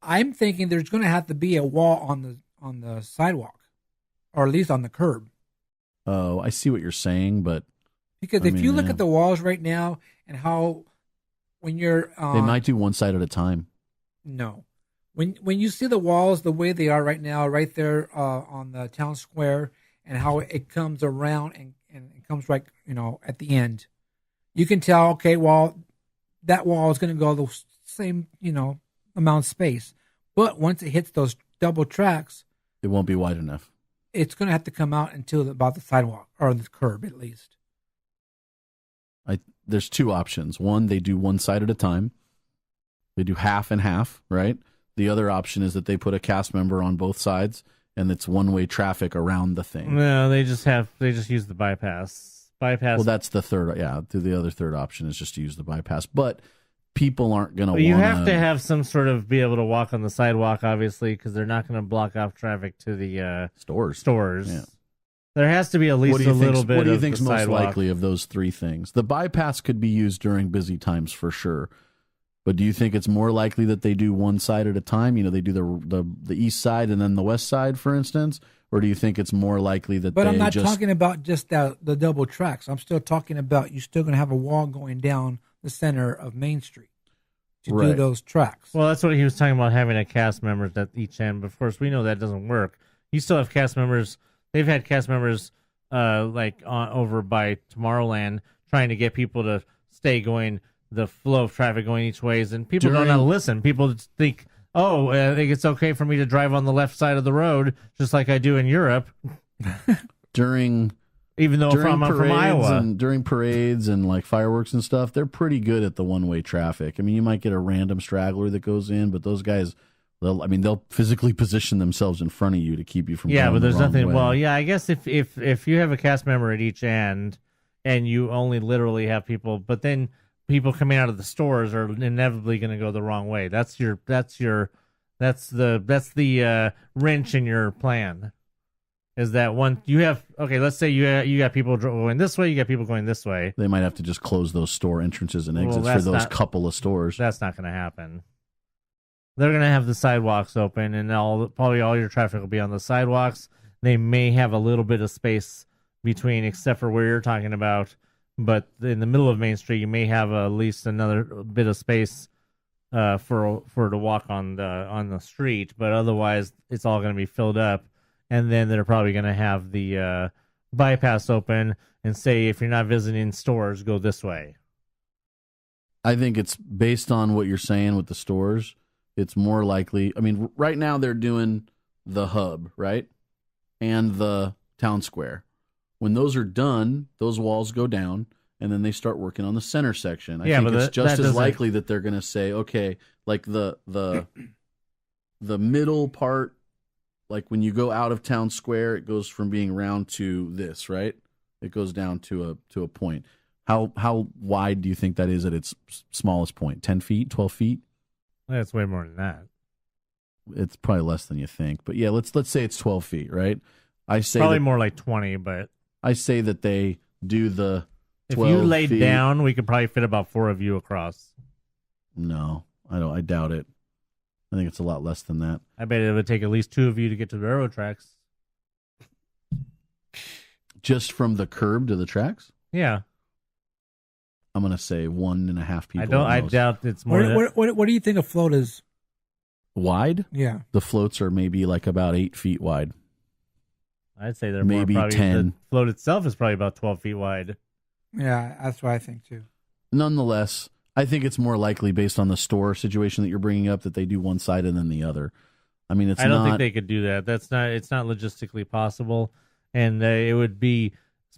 S3: I'm thinking there's going to have to be a wall on the sidewalk, or at least on the curb.
S1: Oh, I see what you're saying, but
S3: because if you look at the walls right now and how when you're
S1: they might do one side at a time.
S3: No. When you see the walls the way they are right now, right there on the Town Square, and how it comes around and it comes right, at the end, you can tell, okay, well, that wall is going to go the same, amount of space. But once it hits those double tracks,
S1: it won't be wide enough.
S3: It's going to have to come out until about the sidewalk or the curb at least.
S1: There's two options. One, they do one side at a time. They do half and half, right? The other option is that they put a cast member on both sides, and it's one-way traffic around the thing.
S2: No, they just use the bypass.
S1: Well, that's the third. Yeah, the other third option is just to use the bypass. But people aren't going to.
S2: You have to have some sort of be able to walk on the sidewalk, obviously, because they're not going to block off traffic to the stores.
S1: Yeah.
S2: There has to be at least a little bit.
S1: What do you
S2: of
S1: think's
S2: the
S1: most
S2: sidewalk.
S1: likely of those three things? The bypass could be used during busy times for sure. But do you think it's more likely that they do one side at a time? They do the east side and then the west side, for instance? Or do you think it's more likely that
S3: But I'm not talking about just the double tracks. I'm still talking about you're still going to have a wall going down the center of Main Street to do those tracks.
S2: Well, that's what he was talking about, having a cast members at each end. But of course, we know that doesn't work. You still have cast members. They've had cast members over by Tomorrowland trying to get people to stay going, the flow of traffic going each ways, and people don't know how to listen. People just think, I think it's okay for me to drive on the left side of the road, just like I do in Europe.
S1: Even though I'm from Iowa. And during parades and like fireworks and stuff, they're pretty good at the one-way traffic. I mean, you might get a random straggler that goes in, but those guys, they'll physically position themselves in front of you to keep you from going
S2: but there's
S1: the wrong
S2: nothing.
S1: way.
S2: Well, yeah, I guess if you have a cast member at each end and you only literally have people, but then people coming out of the stores are inevitably going to go the wrong way. That's the wrench in your plan. Is that one you have? Okay, let's say you got people going this way, you got people going this way.
S1: They might have to just close those store entrances and exits for those couple of stores.
S2: That's not going to happen. They're going to have the sidewalks open, and probably all your traffic will be on the sidewalks. They may have a little bit of space between, except for where you're talking about. But in the middle of Main Street, you may have at least another bit of space for to walk on the street. But otherwise, it's all going to be filled up. And then they're probably going to have the bypass open and say, if you're not visiting stores, go this way.
S1: I think it's based on what you're saying with the stores. It's more likely. I mean, right now they're doing the hub, right? And the town square. When those are done, those walls go down, and then they start working on the center section. I think it's just as likely that they're going to say, okay, like the middle part, like when you go out of town square, it goes from being round to this, right? It goes down to a point. How wide do you think that is at its smallest point? 10 feet, 12 feet?
S2: That's way more than that.
S1: It's probably less than you think, but yeah, let's say it's 12 feet, right? I say
S2: probably more like 20, but
S1: I say that they do the 12
S2: If you laid
S1: feet.
S2: down, we could probably fit about 4 of you across.
S1: No, I doubt it. I think it's a lot less than that.
S2: I bet it would take at least 2 of you to get to the railroad tracks.
S1: Just from the curb to the tracks?
S2: Yeah.
S1: I'm going to say 1.5 people.
S2: I doubt it's more than
S3: What do you think a float is?
S1: Wide?
S3: Yeah.
S1: The floats are maybe like about 8 feet wide.
S2: I'd say they're
S1: maybe
S2: more probably
S1: 10.
S2: The float itself is probably about 12 feet wide.
S3: Yeah, that's what I think too.
S1: Nonetheless, I think it's more likely based on the store situation that you're bringing up that they do one side and then the other. I mean, I
S2: don't think they could do that. It's not logistically possible, and it would be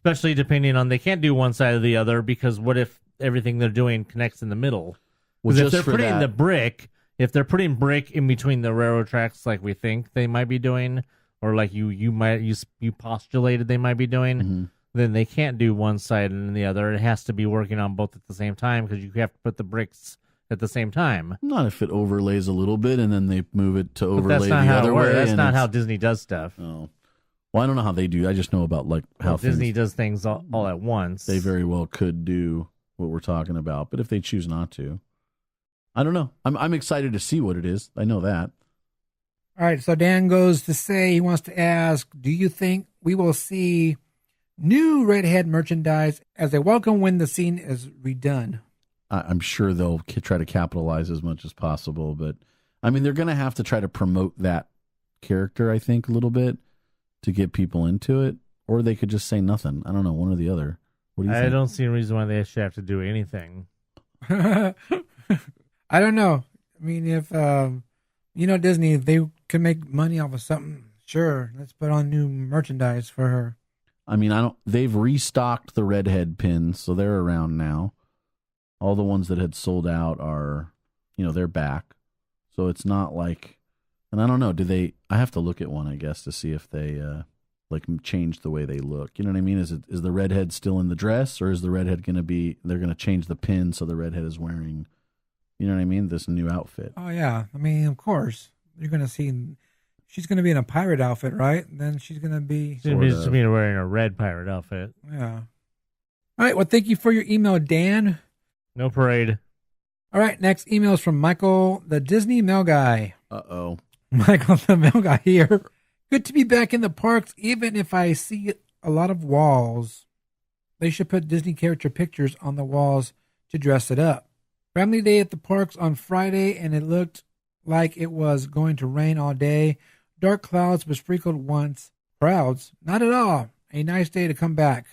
S2: Especially depending on, they can't do one side or the other, because what if everything they're doing connects in the middle? Because if they're putting the brick, if they're putting brick in between the railroad tracks, like we think they might be doing, or like you postulated they might be doing, then they can't do one side and the other. It has to be working on both at the same time, because you have to put the bricks at the same time.
S1: Not if it overlays a little bit and then they move it to overlay the other way.
S2: That's not how Disney does stuff.
S1: Oh. Well, I don't know how they do. I just know about how
S2: Disney does things all at once.
S1: They very well could do what we're talking about, but if they choose not to, I don't know. I'm excited to see what it is. I know that.
S3: All right, so Dan goes to say, he wants to ask, do you think we will see new Redhead merchandise as a welcome when the scene is redone?
S1: I'm sure they'll try to capitalize as much as possible, but I mean, they're going to have to try to promote that character, I think, a little bit to get people into it, or they could just say nothing. I don't know, one or the other. What do you think?
S2: I don't see a reason why they should have to do anything.
S3: I don't know. I mean, if Disney, if they can make money off of something, sure, let's put on new merchandise for her.
S1: I mean, they've restocked the Redhead pins, so they're around now. All the ones that had sold out are, they're back. So it's not like, and I don't know, I have to look at one, I guess, to see if they change the way they look. You know what I mean? Is the Redhead still in the dress, or is the Redhead they're going to change the pin so the Redhead is wearing, you know what I mean, this new outfit?
S3: Oh, yeah. I mean, of course. You're going to see, she's going to be in a pirate outfit, right? And then she's going to be...
S2: She's going to be wearing a red pirate outfit.
S3: Yeah. All right, well, thank you for your email, Dan.
S2: No parade.
S3: All right, next email is from Michael, the Disney mail guy.
S1: Uh-oh.
S3: Michael, the mail guy here. Good to be back in the parks, even if I see a lot of walls. They should put Disney character pictures on the walls to dress it up. Family day at the parks on Friday, and it looked like it was going to rain all day. Dark clouds were sprinkled once. Crowds? Not at all. A nice day to come back.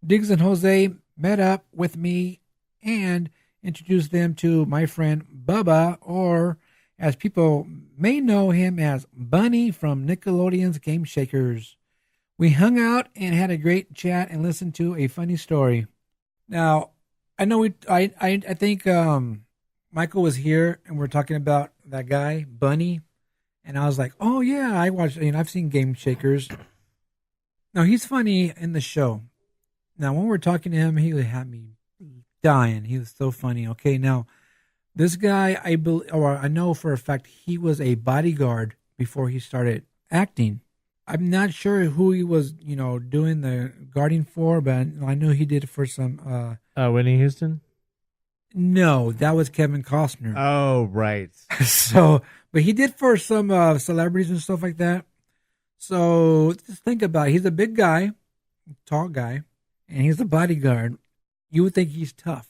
S3: Diggs and Jose met up with me and introduced them to my friend Bubba, or as people may know him as Bunny from Nickelodeon's Game Shakers. We hung out and had a great chat and listened to a funny story. Now, I know I think Michael was here and we're talking about that guy, Bunny. And I was like, oh yeah, I watched, I've seen Game Shakers. Now, he's funny in the show. Now, when we're talking to him, he had me dying. He was so funny. Okay, now, this guy, I know for a fact he was a bodyguard before he started acting. I'm not sure who he was, doing the guarding for, but I know he did it for some...
S2: Whitney Houston?
S3: No, that was Kevin Costner.
S2: Oh, right.
S3: So, but he did for some celebrities and stuff like that. So, just think about it. He's a big guy, tall guy, and he's a bodyguard. You would think he's tough.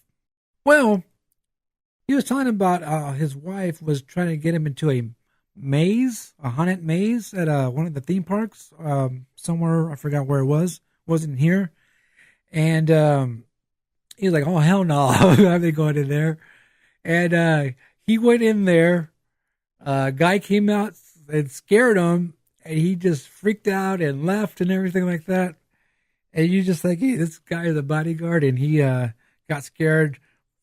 S3: Well, he was talking about his wife was trying to get him into a maze, a haunted maze at one of the theme parks somewhere. I forgot where it was. Wasn't here. And he was like, oh, hell no. I'm not going in there. And he went in there. Guy came out and scared him. And he just freaked out and left and everything like that. And you just like, hey, this guy is a bodyguard. And he got scared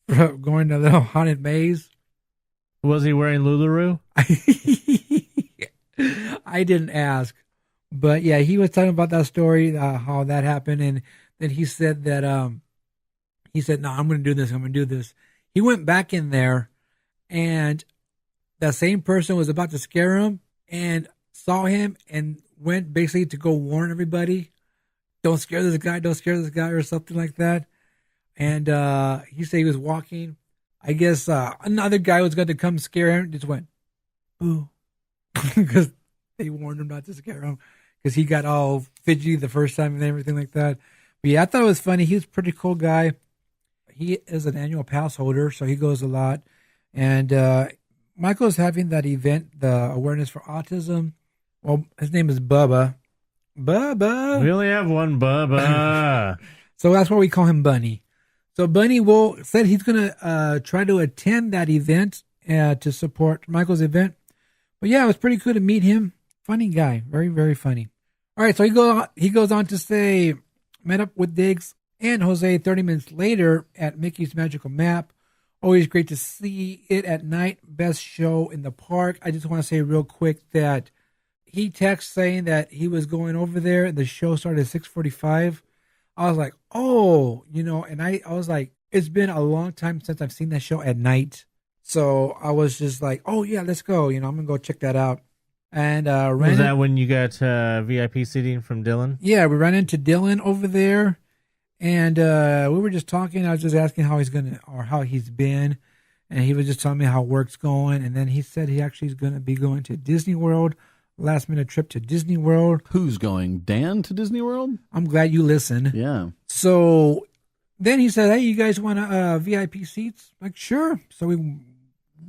S3: from going to the little haunted maze.
S2: Was he wearing LuLaRoe?
S3: I didn't ask. But yeah, he was talking about that story, how that happened. And then he said that, no, I'm going to do this. I'm going to do this. He went back in there and that same person was about to scare him and saw him and went basically to go warn everybody. Don't scare this guy or something like that. And he said he was walking. I guess another guy was going to come scare him. Just went, boo. Because they warned him not to scare him. Because he got all fidgety the first time and everything like that. But yeah, I thought it was funny. He was a pretty cool guy. He is an annual pass holder, so he goes a lot. And Michael's having that event, the Awareness for Autism. Well, his name is Bubba. Bubba.
S2: We only have one Bubba.
S3: So that's why we call him Bunny. So Bunny said he's going to try to attend that event to support Michael's event. But yeah, it was pretty cool to meet him. Funny guy. Very, very funny. All right, so he goes on to say, met up with Diggs and Jose 30 minutes later at Mickey's Magical Map. Always great to see it at night. Best show in the park. I just want to say real quick that he texted saying that he was going over there and the show started at 6:45. I was like, oh, and I was like, it's been a long time since I've seen that show at night. So I was just like, oh, yeah, let's go. I'm going to go check that out. And
S2: was that when you got VIP seating from Dylan?
S3: Yeah, we ran into Dylan over there. And we were just talking. I was just asking how he's been. And he was just telling me how work's going. And then he said he actually is going to be going to Disney World. Last minute trip to Disney World.
S1: Who's going? Dan to Disney World?
S3: I'm glad you listened.
S1: Yeah.
S3: So then he said, hey, you guys want VIP seats? Like, sure. So we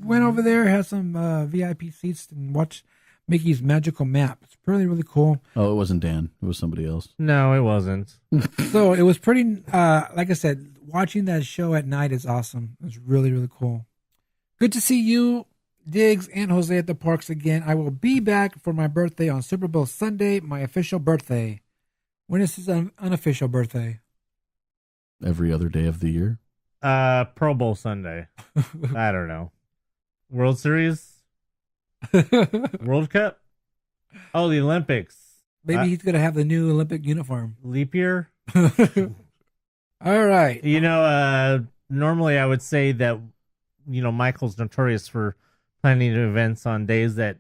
S3: went over there, had some VIP seats, and watched Mickey's Magical Map. It's really, really cool.
S1: Oh, it wasn't Dan. It was somebody else.
S2: No, it wasn't.
S3: So it was pretty, like I said, watching that show at night is awesome. It's really, really cool. Good to see you, Diggs, and Jose at the parks again. I will be back for my birthday on Super Bowl Sunday, my official birthday. When is his unofficial birthday?
S1: Every other day of the year.
S2: Pro Bowl Sunday. I don't know. World Series? World Cup? Oh, the Olympics.
S3: Maybe he's going to have the new Olympic uniform.
S2: Leap year?
S3: All right.
S2: Normally I would say that, Michael's notorious for planning events on days that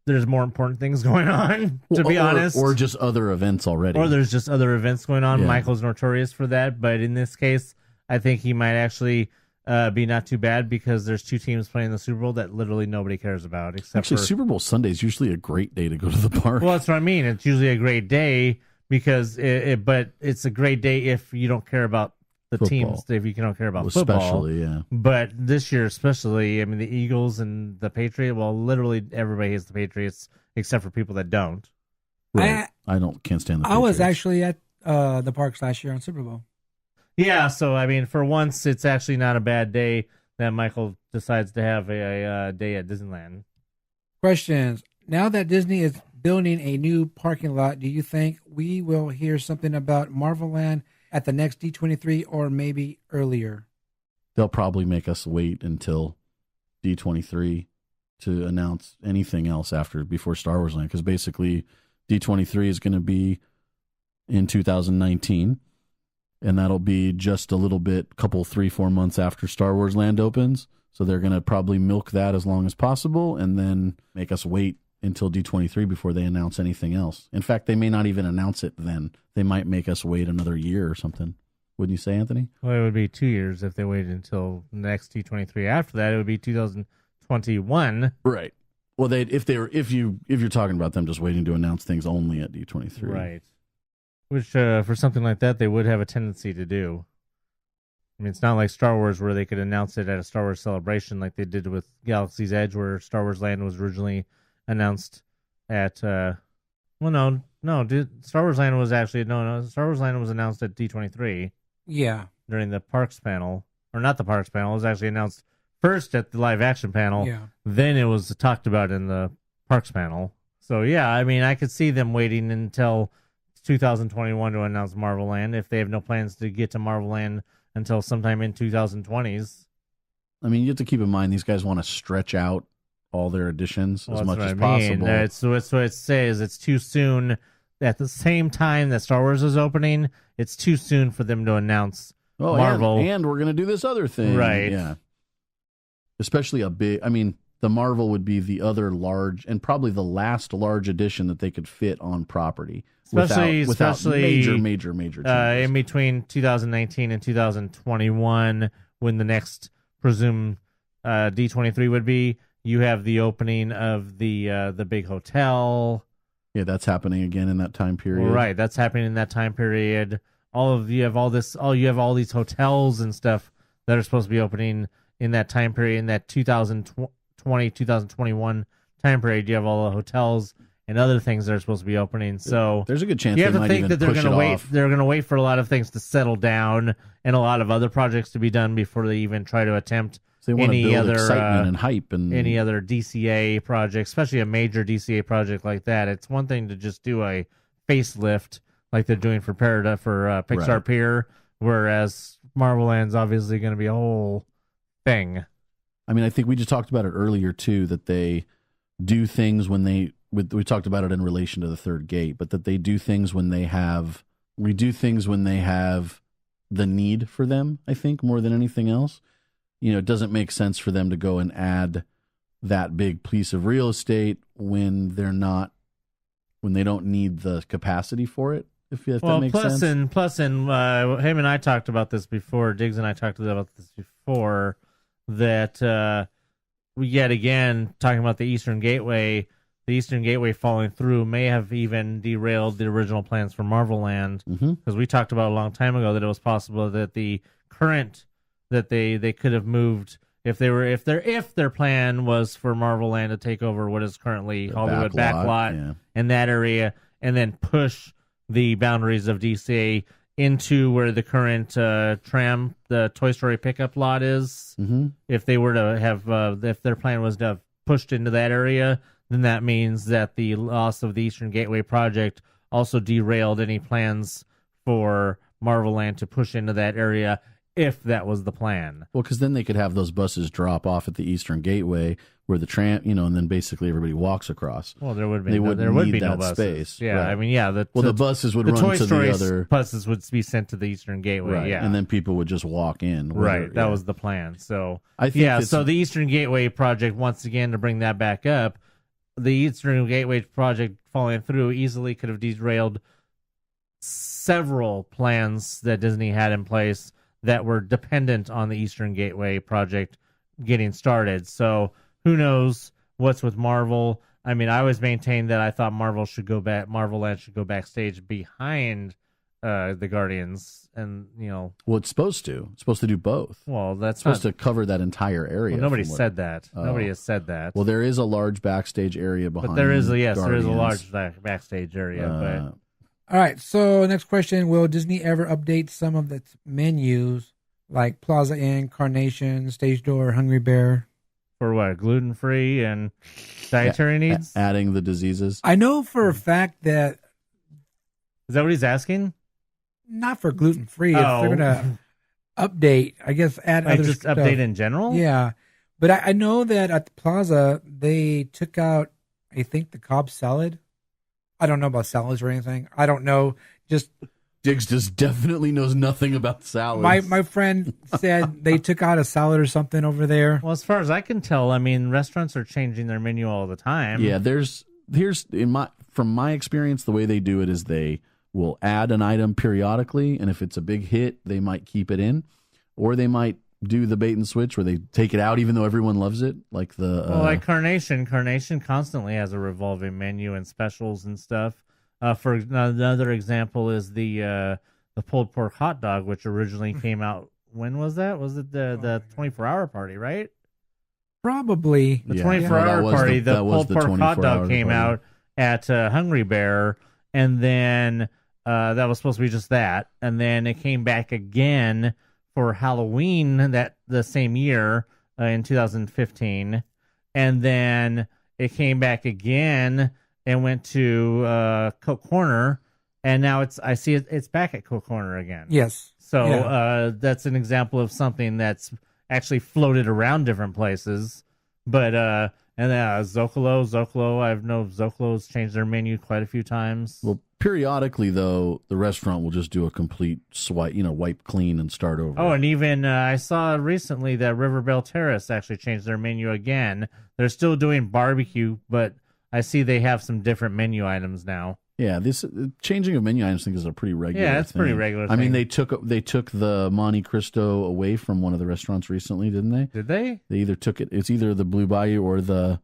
S2: there's more important things going on, to be honest.
S1: Or just other events already.
S2: Or there's just other events going on.
S1: Yeah.
S2: Michael's notorious for that. But in this case, I think he might actually be not too bad because there's two teams playing the Super Bowl that literally nobody cares about. Actually,
S1: Super Bowl Sunday is usually a great day to go to the park.
S2: Well, that's what I mean. It's usually a great day because but it's a great day if you don't care about the
S1: Football.
S2: teams, if you don't care about football.
S1: Especially, yeah.
S2: But this year especially, I mean, the Eagles and the Patriots, well, literally everybody hates the Patriots except for people that don't.
S1: Right. I can't stand the Patriots.
S3: I was actually at the parks last year on Super Bowl.
S2: Yeah, so, I mean, for once, it's actually not a bad day that Michael decides to have a day at Disneyland.
S3: Questions. Now that Disney is building a new parking lot, do you think we will hear something about Marvel Land at the next D23 or maybe earlier?
S1: They'll probably make us wait until D23 to announce anything else before Star Wars Land, because basically D23 is going to be in 2019, and that'll be just a little bit, 3-4 months after Star Wars Land opens. So they're going to probably milk that as long as possible and then make us wait until D23 before they announce anything else. In fact, they may not even announce it then. They might make us wait another year or something. Wouldn't you say, Anthony?
S2: Well, it would be 2 years if they waited until next D23. After that, it would be 2021.
S1: Right. Well, if you're talking about them just waiting to announce things only at D23.
S2: Right. Which, for something like that, they would have a tendency to do. I mean, it's not like Star Wars where they could announce it at a Star Wars celebration like they did with Galaxy's Edge, where Star Wars Land was originally announced at... Star Wars Land was actually... No, Star Wars Land was announced at D23.
S3: Yeah.
S2: During the Parks panel. Or not the Parks panel. It was actually announced first at the live action panel.
S3: Yeah.
S2: Then it was talked about in the Parks panel. So, yeah, I mean, I could see them waiting until 2021 to announce Marvel Land if they have no plans to get to Marvel Land until sometime in 2020s.
S1: I mean, you have to keep in mind these guys want to stretch out all their additions as much as possible.
S2: That's what it says. It's too soon. At the same time that Star Wars is opening, it's too soon for them to announce Marvel.
S1: And we're going to do this other thing.
S2: Right.
S1: Yeah. Especially the Marvel would be the other large and probably the last large addition that they could fit on property.
S2: Especially
S1: major changes.
S2: In between 2019 and 2021, when the next presumed D23 would be, you have the opening of the big hotel.
S1: Yeah, that's happening again in that time period.
S2: Right, that's happening in that time period. You have all these hotels and stuff that are supposed to be opening in that time period, in that 2020, 2021 time period. You have all the hotels and other things that are supposed to be opening. So
S1: there's a good chance
S2: you have
S1: they
S2: to
S1: might
S2: think
S1: even
S2: that they're
S1: push
S2: going to wait.
S1: off.
S2: They're going to wait for a lot of things to settle down and a lot of other projects to be done before they even try to attempt
S1: They want to
S2: any
S1: build
S2: other
S1: excitement and hype and
S2: any other DCA project, especially a major DCA project like that. It's one thing to just do a facelift like they're doing for Pixar
S1: Right.
S2: Pier, whereas Marvel Land's obviously going to be a whole thing.
S1: I mean, I think we just talked about it earlier too, that they do things when we talked about it in relation to the third gate, but that they do things when they have the need for them, I think, more than anything else. You know, it doesn't make sense for them to go and add that big piece of real estate when they don't need the capacity for it. If that makes sense.
S2: Him and I talked about this before. Diggs and I talked about this before. That yet again, talking about the Eastern Gateway falling through may have even derailed the original plans for Marvel Land, because we talked about a long time ago that it was possible that the current that they could have moved if their plan was for Marvel Land to take over what is currly Hollywood backlot in that area, and then push the boundaries of DC into where the current the Toy Story pickup lot is. If they were to have, if their plan was to have pushed into that area, then that means that the loss of the Eastern Gateway project also derailed any plans for Marvel Land to push into that area, if that was the plan.
S1: Well, because then they could have those buses drop off at the Eastern Gateway where the tram, and then basically everybody walks across.
S2: Well, there would be
S1: there would be
S2: no
S1: that
S2: buses.
S1: Space.
S2: Yeah,
S1: right.
S2: I mean, yeah.
S1: The buses would run
S2: Toy
S1: to
S2: Story
S1: the other
S2: buses would be sent to the Eastern Gateway.
S1: Right.
S2: Yeah,
S1: and then people would just walk in.
S2: Right, that was the plan. So
S1: I think
S2: so the Eastern Gateway project, once again, to bring that back up, the Eastern Gateway project falling through easily could have derailed several plans that Disney had in place that were dependent on the Eastern Gateway project getting started. So who knows what's with Marvel? I mean, I always maintained that I thought Marvel Land should go backstage behind the Guardians, and
S1: well, it's supposed to do both.
S2: Well, that's
S1: supposed to cover that entire area.
S2: Well, nobody said that. Nobody has said that.
S1: Well, there is a large backstage area behind.
S2: But there is a
S1: Guardians.
S2: large backstage area. But
S3: all right, so next question: will Disney ever update some of its menus, like Plaza Inn, Carnation, Stage Door, Hungry Bear?
S2: For what, gluten-free and dietary needs?
S1: Adding the diseases.
S3: I know for a fact that.
S2: Is that what he's asking?
S3: Not for gluten-free. If they're going to update, I guess add other
S2: just
S3: stuff.
S2: Update in general?
S3: Yeah. But I know that at the Plaza, they took out, I think, the Cobb salad. I don't know about salads or anything. I don't know. Just
S1: Diggs just definitely knows nothing about salads.
S3: My friend said they took out a salad or something over there.
S2: Well, as far as I can tell, I mean, restaurants are changing their menu all the time.
S1: Yeah, from my experience, the way they do it is they will add an item periodically, and if it's a big hit, they might keep it in, or they might do the bait and switch where they take it out even though everyone loves it, like
S2: like Carnation constantly has a revolving menu and specials and stuff. For another example is the pulled pork hot dog, which originally came out. When was that? Was it the 24-hour party, right?
S3: Probably
S2: the 24-hour party. The pulled pork hot dog came out at Hungry Bear, and then that was supposed to be just that, and then it came back again for Halloween the same year in 2015, and then it came back again and went to Coke Corner, and now it's back at Coke Corner again.
S3: Yes.
S2: So that's an example of something that's actually floated around different places. But and then Zocalo, I know Zocalo's changed their menu quite a few times.
S1: Well, periodically though, the restaurant will just do a complete swipe, wipe clean and start over.
S2: Oh, and even I saw recently that Riverbell Terrace actually changed their menu again. They're still doing barbecue, but I see they have some different menu items now.
S1: Yeah, this changing of menu items I think is a pretty regular thing.
S2: Yeah, it's pretty regular
S1: I mean, they took the Monte Cristo away from one of the restaurants recently, didn't they?
S2: Did they?
S1: They either took it. It's either the Blue Bayou or the.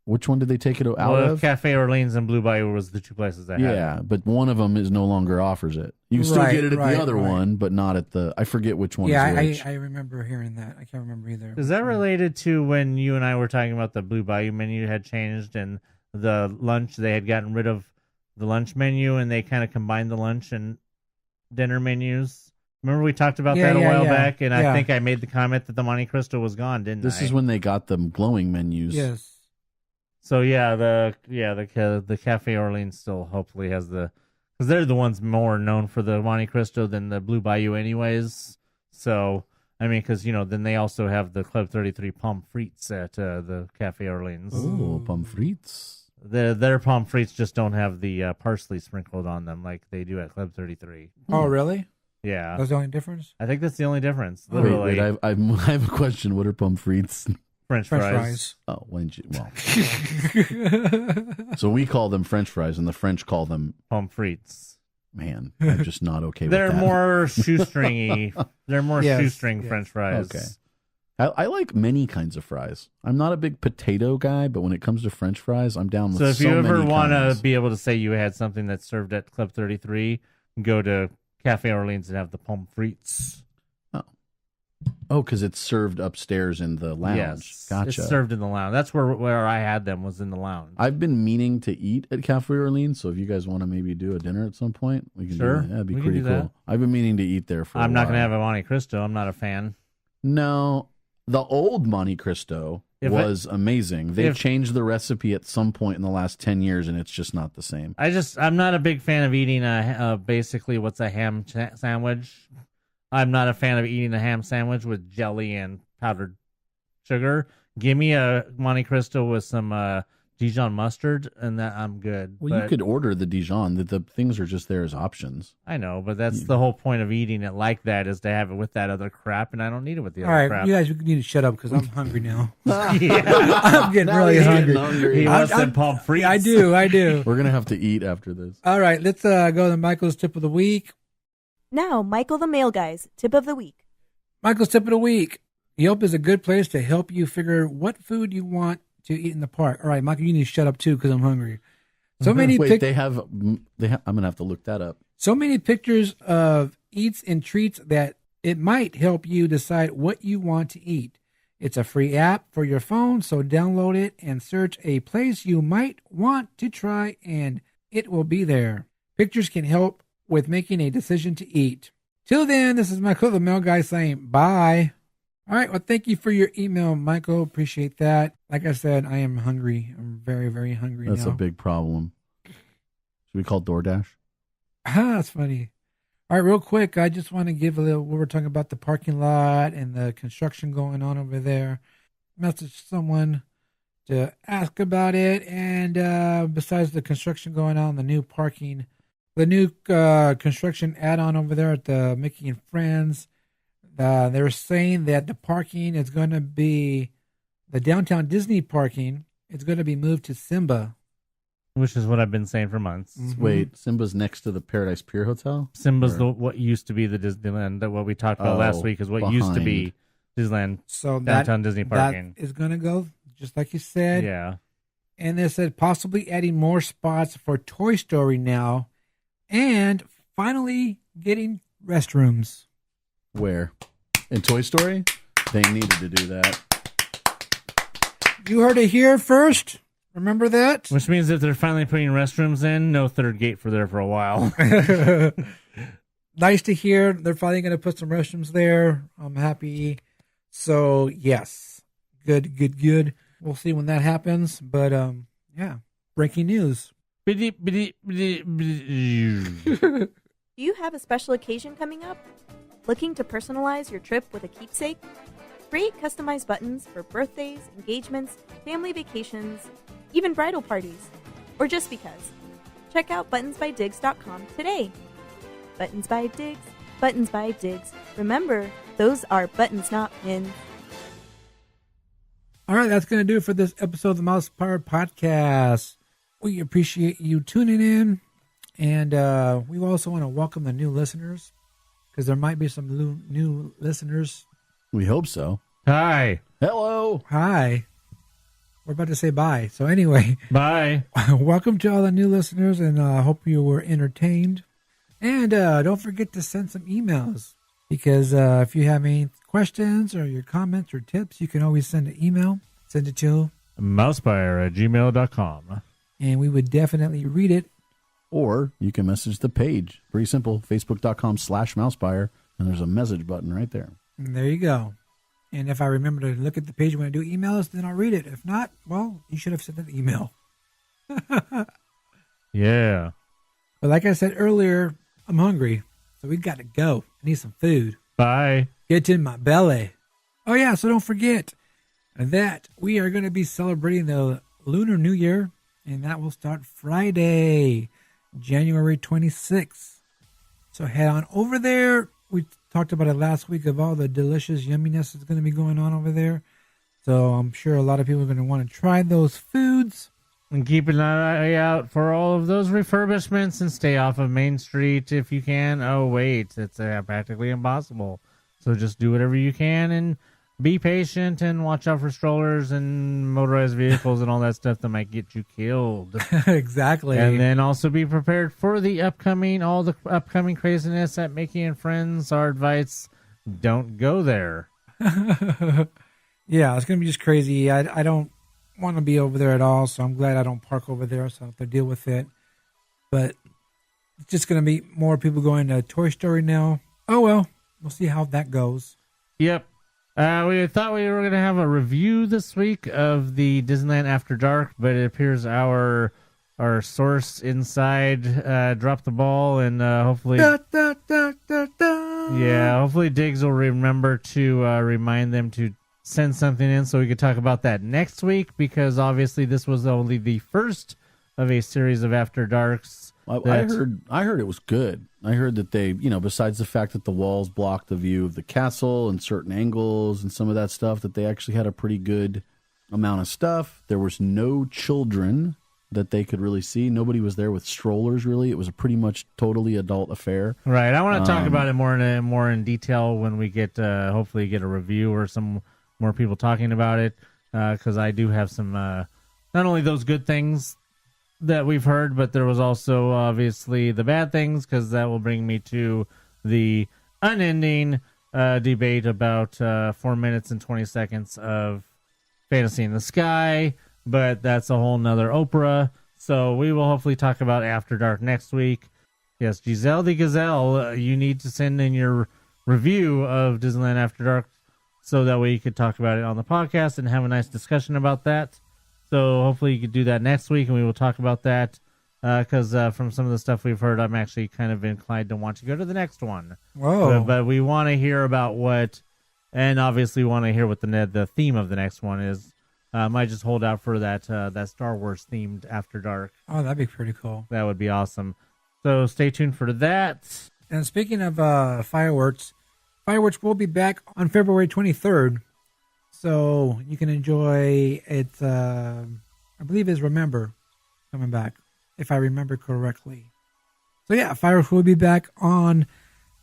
S1: Which one did they take it out of?
S2: Cafe Orleans and Blue Bayou was the two places that had it.
S1: Yeah, but one of them no longer offers it. You can still get it at the other one, but not at the. I forget which one.
S3: Yeah,
S1: is which.
S3: I remember hearing that. I can't remember either.
S2: Is that related to when you and I were talking about the Blue Bayou menu had changed and the lunch? They had gotten rid of the lunch menu and they kind of combined the lunch and dinner menus. Remember we talked about that a while back, and I think I made the comment that the Monte Cristo was gone, didn't I?
S1: This is when they got them glowing menus.
S3: Yes.
S2: So the Cafe Orleans still hopefully has the Because they're the ones more known for the Monte Cristo than the Blue Bayou anyways. So, I mean, because, then they also have the Club 33 pommes frites at the Cafe Orleans.
S1: Oh, pommes frites.
S2: Their pommes frites just don't have the parsley sprinkled on them like they do at Club 33.
S3: Oh, really?
S2: Yeah.
S3: That's the only difference?
S2: I think that's the only difference. Literally.
S1: Wait, I have a question. What are pommes frites?
S2: French fries.
S1: Oh, so we call them French fries, and the French call them
S2: pommes frites.
S1: Man, I'm just not okay with
S2: They're
S1: that.
S2: More shoestringy. They're more shoestring French fries.
S1: Okay. I like many kinds of fries. I'm not a big potato guy, but when it comes to French fries, I'm down with
S2: so if you ever want
S1: kinds.
S2: to be able to say you had something that's served at Club 33, go to Cafe Orleans and have the pommes frites.
S1: Oh, because it's served upstairs in the lounge.
S2: Yes,
S1: Gotcha.
S2: it's served in the lounge. That's where I had them, was in the lounge.
S1: I've been meaning to eat at Cafe Orleans, so if you guys want to maybe do a dinner at some point, we can do that. That'd be pretty cool.
S2: That.
S1: I've been meaning to eat there for
S2: I'm
S1: a
S2: not
S1: while.
S2: going to have a Monte Cristo. I'm not a fan.
S1: No, the old Monte Cristo was amazing. They've changed the recipe at some point in the last 10 years, and it's just not the same.
S2: I'm not a big fan of eating basically what's a ham sandwich. I'm not a fan of eating a ham sandwich with jelly and powdered sugar. Give me a Monte Cristo with some Dijon mustard, and that I'm good.
S1: Well, you could order the Dijon. The things are just there as options.
S2: I know, but that's the whole point of eating it like that, is to have it with that other crap, and I don't need it with the other crap.
S3: You guys need to shut up because I'm hungry now.
S2: Yeah.
S3: I'm getting really hungry.
S2: He wants some pommes frites.
S3: I do.
S1: We're going to have to eat after this.
S3: All right, let's go to Michael's tip of the week.
S12: Now, Michael the Mail Guy's tip of the week.
S3: Michael's tip of the week. Yelp is a good place to help you figure what food you want to eat in the park. All right, Michael, you need to shut up too because I'm hungry. So many.
S1: Wait, they have. I'm gonna have to look that up.
S3: So many pictures of eats and treats that it might help you decide what you want to eat. It's a free app for your phone, so download it and search a place you might want to try, and it will be there. Pictures can help with making a decision to eat. Till then, this is Michael the Mail Guy saying bye. All right, well, thank you for your email, Michael. Appreciate that. Like I said, I am hungry. I'm very, very hungry now.
S1: That's a big problem. Should we call DoorDash?
S3: That's funny. All right, real quick, I just want to give a little, we were talking about the parking lot and the construction going on over there. Message someone to ask about it. And besides the construction going on, the new construction add-on over there at the Mickey and Friends, they're saying that the parking is going to be, the downtown Disney parking is going to be moved to Simba.
S2: Which is what I've been saying for months.
S3: Mm-hmm.
S1: Wait, Simba's next to the Paradise Pier Hotel?
S2: Simba's what used to be the Disneyland. That what we talked about last week is what used to be Disneyland.
S3: So
S2: downtown Disney parking.
S3: That is going to go, just like you said.
S2: Yeah.
S3: And they said possibly adding more spots for Toy Story now. And finally getting restrooms.
S1: Where? In Toy Story? They needed to do that.
S3: You heard it here first. Remember that?
S2: Which means if they're finally putting restrooms in, no third gate for there for a while.
S3: Nice to hear. They're finally going to put some restrooms there. I'm happy. So, yes. Good. We'll see when that happens. But, yeah. Breaking news.
S12: Do you have a special occasion coming up? Looking to personalize your trip with a keepsake? Create customized buttons for birthdays, engagements, family vacations, even bridal parties, or just because. Check out buttonsbydiggs.com today. Buttons by Diggs, Buttons by Diggs. Remember, those are buttons, not pins.
S3: All right, that's going to do it for this episode of the MousePIRE Podcast. We appreciate you tuning in, and we also want to welcome the new listeners, because there might be some new listeners.
S1: We hope so.
S2: Hi.
S1: Hello.
S3: Hi. We're about to say bye. So anyway.
S2: Bye.
S3: Welcome to all the new listeners, and I hope you were entertained. And don't forget to send some emails, because if you have any questions or your comments or tips, you can always send an email. Send it to
S2: mousepire@gmail.com.
S3: And we would definitely read it.
S1: Or you can message the page. Pretty simple. Facebook.com/mousepire. And there's a message button right there.
S3: And there you go. And if I remember to look at the page when I do emails, then I'll read it. If not, well, you should have sent an email.
S2: Yeah.
S3: But like I said earlier, I'm hungry, so we got to go. I need some food.
S2: Bye.
S3: Get in my belly. Oh yeah, so don't forget that we are going to be celebrating the Lunar New Year, and that will start Friday, January 26th. So head on over there. We talked about it last week of all the delicious yumminess that's going to be going on over there. So I'm sure a lot of people are going to want to try those foods.
S2: And keep an eye out for all of those refurbishments and stay off of Main Street if you can. Oh, wait, it's practically impossible. So just do whatever you can and be patient and watch out for strollers and motorized vehicles and all that stuff that might get you killed.
S3: Exactly.
S2: And then also be prepared for all the upcoming craziness at Mickey and Friends. Our advice, don't go there.
S3: Yeah, it's going to be just crazy. I don't want to be over there at all, so I'm glad I don't park over there, so I don't have to deal with it. But it's just going to be more people going to Toy Story now. Oh, well, we'll see how that goes.
S2: Yep. We thought we were going to have a review this week of the Disneyland After Dark, but it appears our source inside dropped the ball, and hopefully... Yeah, hopefully Diggs will remember to remind them to send something in so we could talk about that next week, because obviously this was only the first of a series of After Darks.
S1: I heard it was good. I heard that they, besides the fact that the walls blocked the view of the castle and certain angles and some of that stuff, that they actually had a pretty good amount of stuff. There was no children that they could really see. Nobody was there with strollers, really. It was a pretty much totally adult affair.
S2: Right. I want to talk about it more in detail when we get hopefully get a review or some more people talking about it, because I do have some not only those good things that we've heard, but there was also obviously the bad things, because that will bring me to the unending debate about 4 minutes and 20 seconds of Fantasy in the Sky, but that's a whole nother Oprah. So we will hopefully talk about After Dark next week. Yes, Giselle the Gazelle, you need to send in your review of Disneyland After Dark so that way you could talk about it on the podcast and have a nice discussion about that. So hopefully you could do that next week, and we will talk about that, because from some of the stuff we've heard, I'm actually kind of inclined to want to go to the next one.
S3: Whoa.
S2: But we want to hear about and obviously want to hear what the theme of the next one is. Might just hold out for that Star Wars themed After Dark.
S3: Oh, that'd be pretty cool.
S2: That would be awesome. So stay tuned for that.
S3: And speaking of fireworks will be back on February 23rd. So you can enjoy it. I believe it's Remember coming back, if I remember correctly. So yeah, fireworks will be back on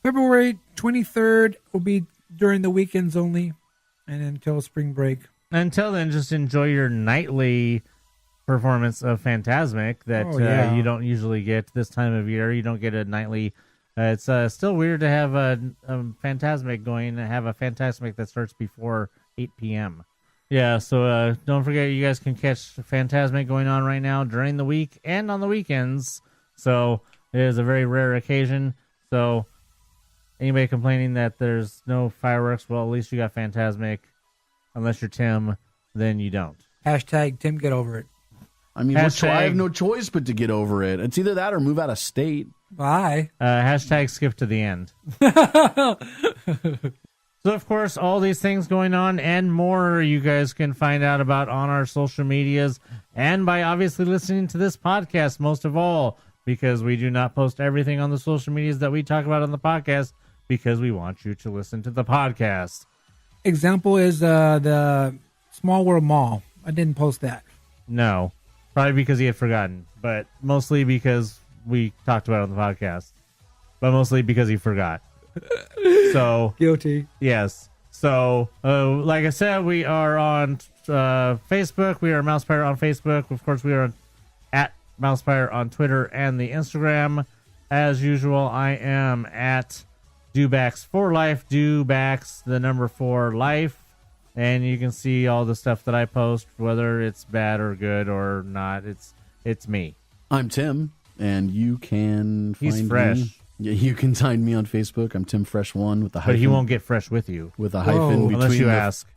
S3: February 23rd. Will be during the weekends only, and until spring break.
S2: Until then, just enjoy your nightly performance of Fantasmic that you don't usually get this time of year. You don't get a nightly. It's still weird to have a Fantasmic going and have a Fantasmic that starts before 8 p.m. Yeah, so don't forget you guys can catch Fantasmic going on right now during the week and on the weekends. So it is a very rare occasion. So anybody complaining that there's no fireworks, well, at least you got Fantasmic. Unless you're Tim, then you don't.
S3: Hashtag Tim, get over it.
S1: I mean, I have no choice but to get over it. It's either that or move out of state.
S3: Bye.
S2: Hashtag skip to the end. So, of course, all these things going on and more you guys can find out about on our social medias and by obviously listening to this podcast most of all, because we do not post everything on the social medias that we talk about on the podcast because we want you to listen to the podcast.
S3: Example is the Small World Mall. I didn't post that.
S2: No, probably because he had forgotten, but mostly because we talked about it on the podcast, but mostly because he forgot. So
S3: guilty.
S2: Yes. So, like I said, we are on Facebook. We are MousePIRE on Facebook. Of course, we are at MousePIRE on Twitter and the Instagram. As usual, I am at Dewbacks for Life. Dewbacks, the number 4 life. And you can see all the stuff that I post, whether it's bad or good or not. It's me.
S1: I'm Tim, and you can find
S2: He's fresh.
S1: me. Yeah, you can find me on Facebook. I'm Tim Fresh1 with the hyphen.
S2: But he won't get fresh with you.
S1: With a hyphen between
S2: unless you ask.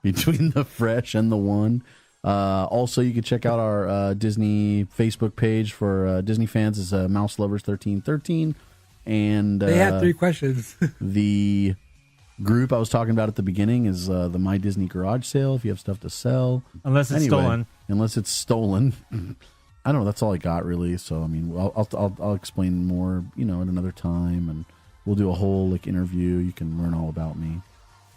S1: Between the fresh and the one. Also, you can check out our Disney Facebook page for Disney fans. Is Mouse Lovers 1313, and
S3: they had 3 questions.
S1: The group I was talking about at the beginning is the My Disney Garage Sale. If you have stuff to sell,
S2: unless it's stolen.
S1: Unless it's stolen. I don't know. That's all I got really. So I mean, I'll explain more, at another time, and we'll do a whole interview. You can learn all about me.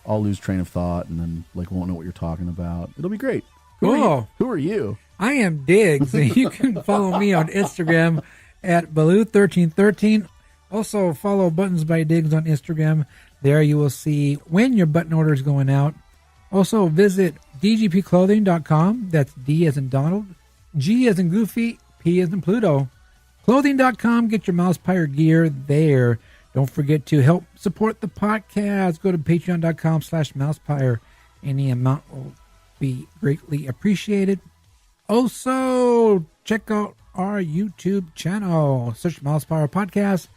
S1: I'll lose train of thought, and then won't know what you're talking about. It'll be great. Who are you?
S3: I am Diggs, and you can follow me on Instagram at Baloo1313. Also, follow Buttons by Diggs on Instagram. There you will see when your button order is going out. Also, visit dgpclothing.com. That's D as in Donald, G as in Goofy, P as in Pluto. Clothing.com. Get your MousePIRE gear there. Don't forget to help support the podcast. Go to patreon.com/MousePIRE. Any amount will be greatly appreciated. Also, check out our YouTube channel. Search MousePIRE Podcast,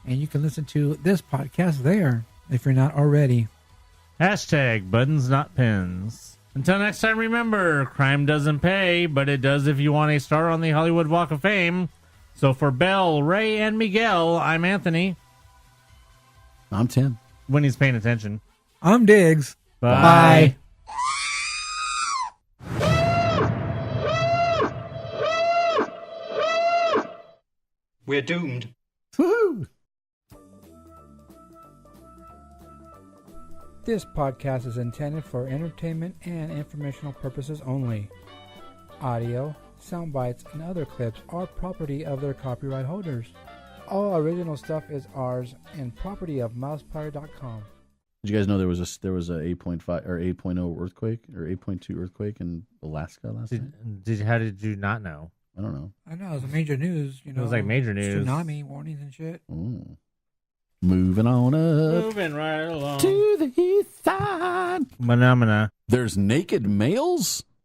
S3: and you can listen to this podcast there if you're not already.
S2: Hashtag buttons, not pins. Until next time, remember, crime doesn't pay, but it does if you want a star on the Hollywood Walk of Fame. So for Belle, Ray, and Miguel, I'm Anthony.
S1: I'm Tim.
S2: When he's paying attention.
S3: I'm Diggs.
S2: Bye.
S6: We're doomed.
S1: Woohoo!
S3: This podcast is intended for entertainment and informational purposes only. Audio, sound bites, and other clips are property of their copyright holders. All original stuff is ours and property of MousePIRE.com.
S1: Did you guys know there was a 8.5 or 8.0 earthquake or 8.2 earthquake in Alaska last night?
S2: How did you not know?
S1: I don't know.
S3: I know, it was major news.
S2: It was like major news.
S3: Tsunami warnings and shit.
S1: Ooh. Moving on up.
S2: Moving right along.
S1: To the east side.
S2: Phenomena.
S1: There's naked males?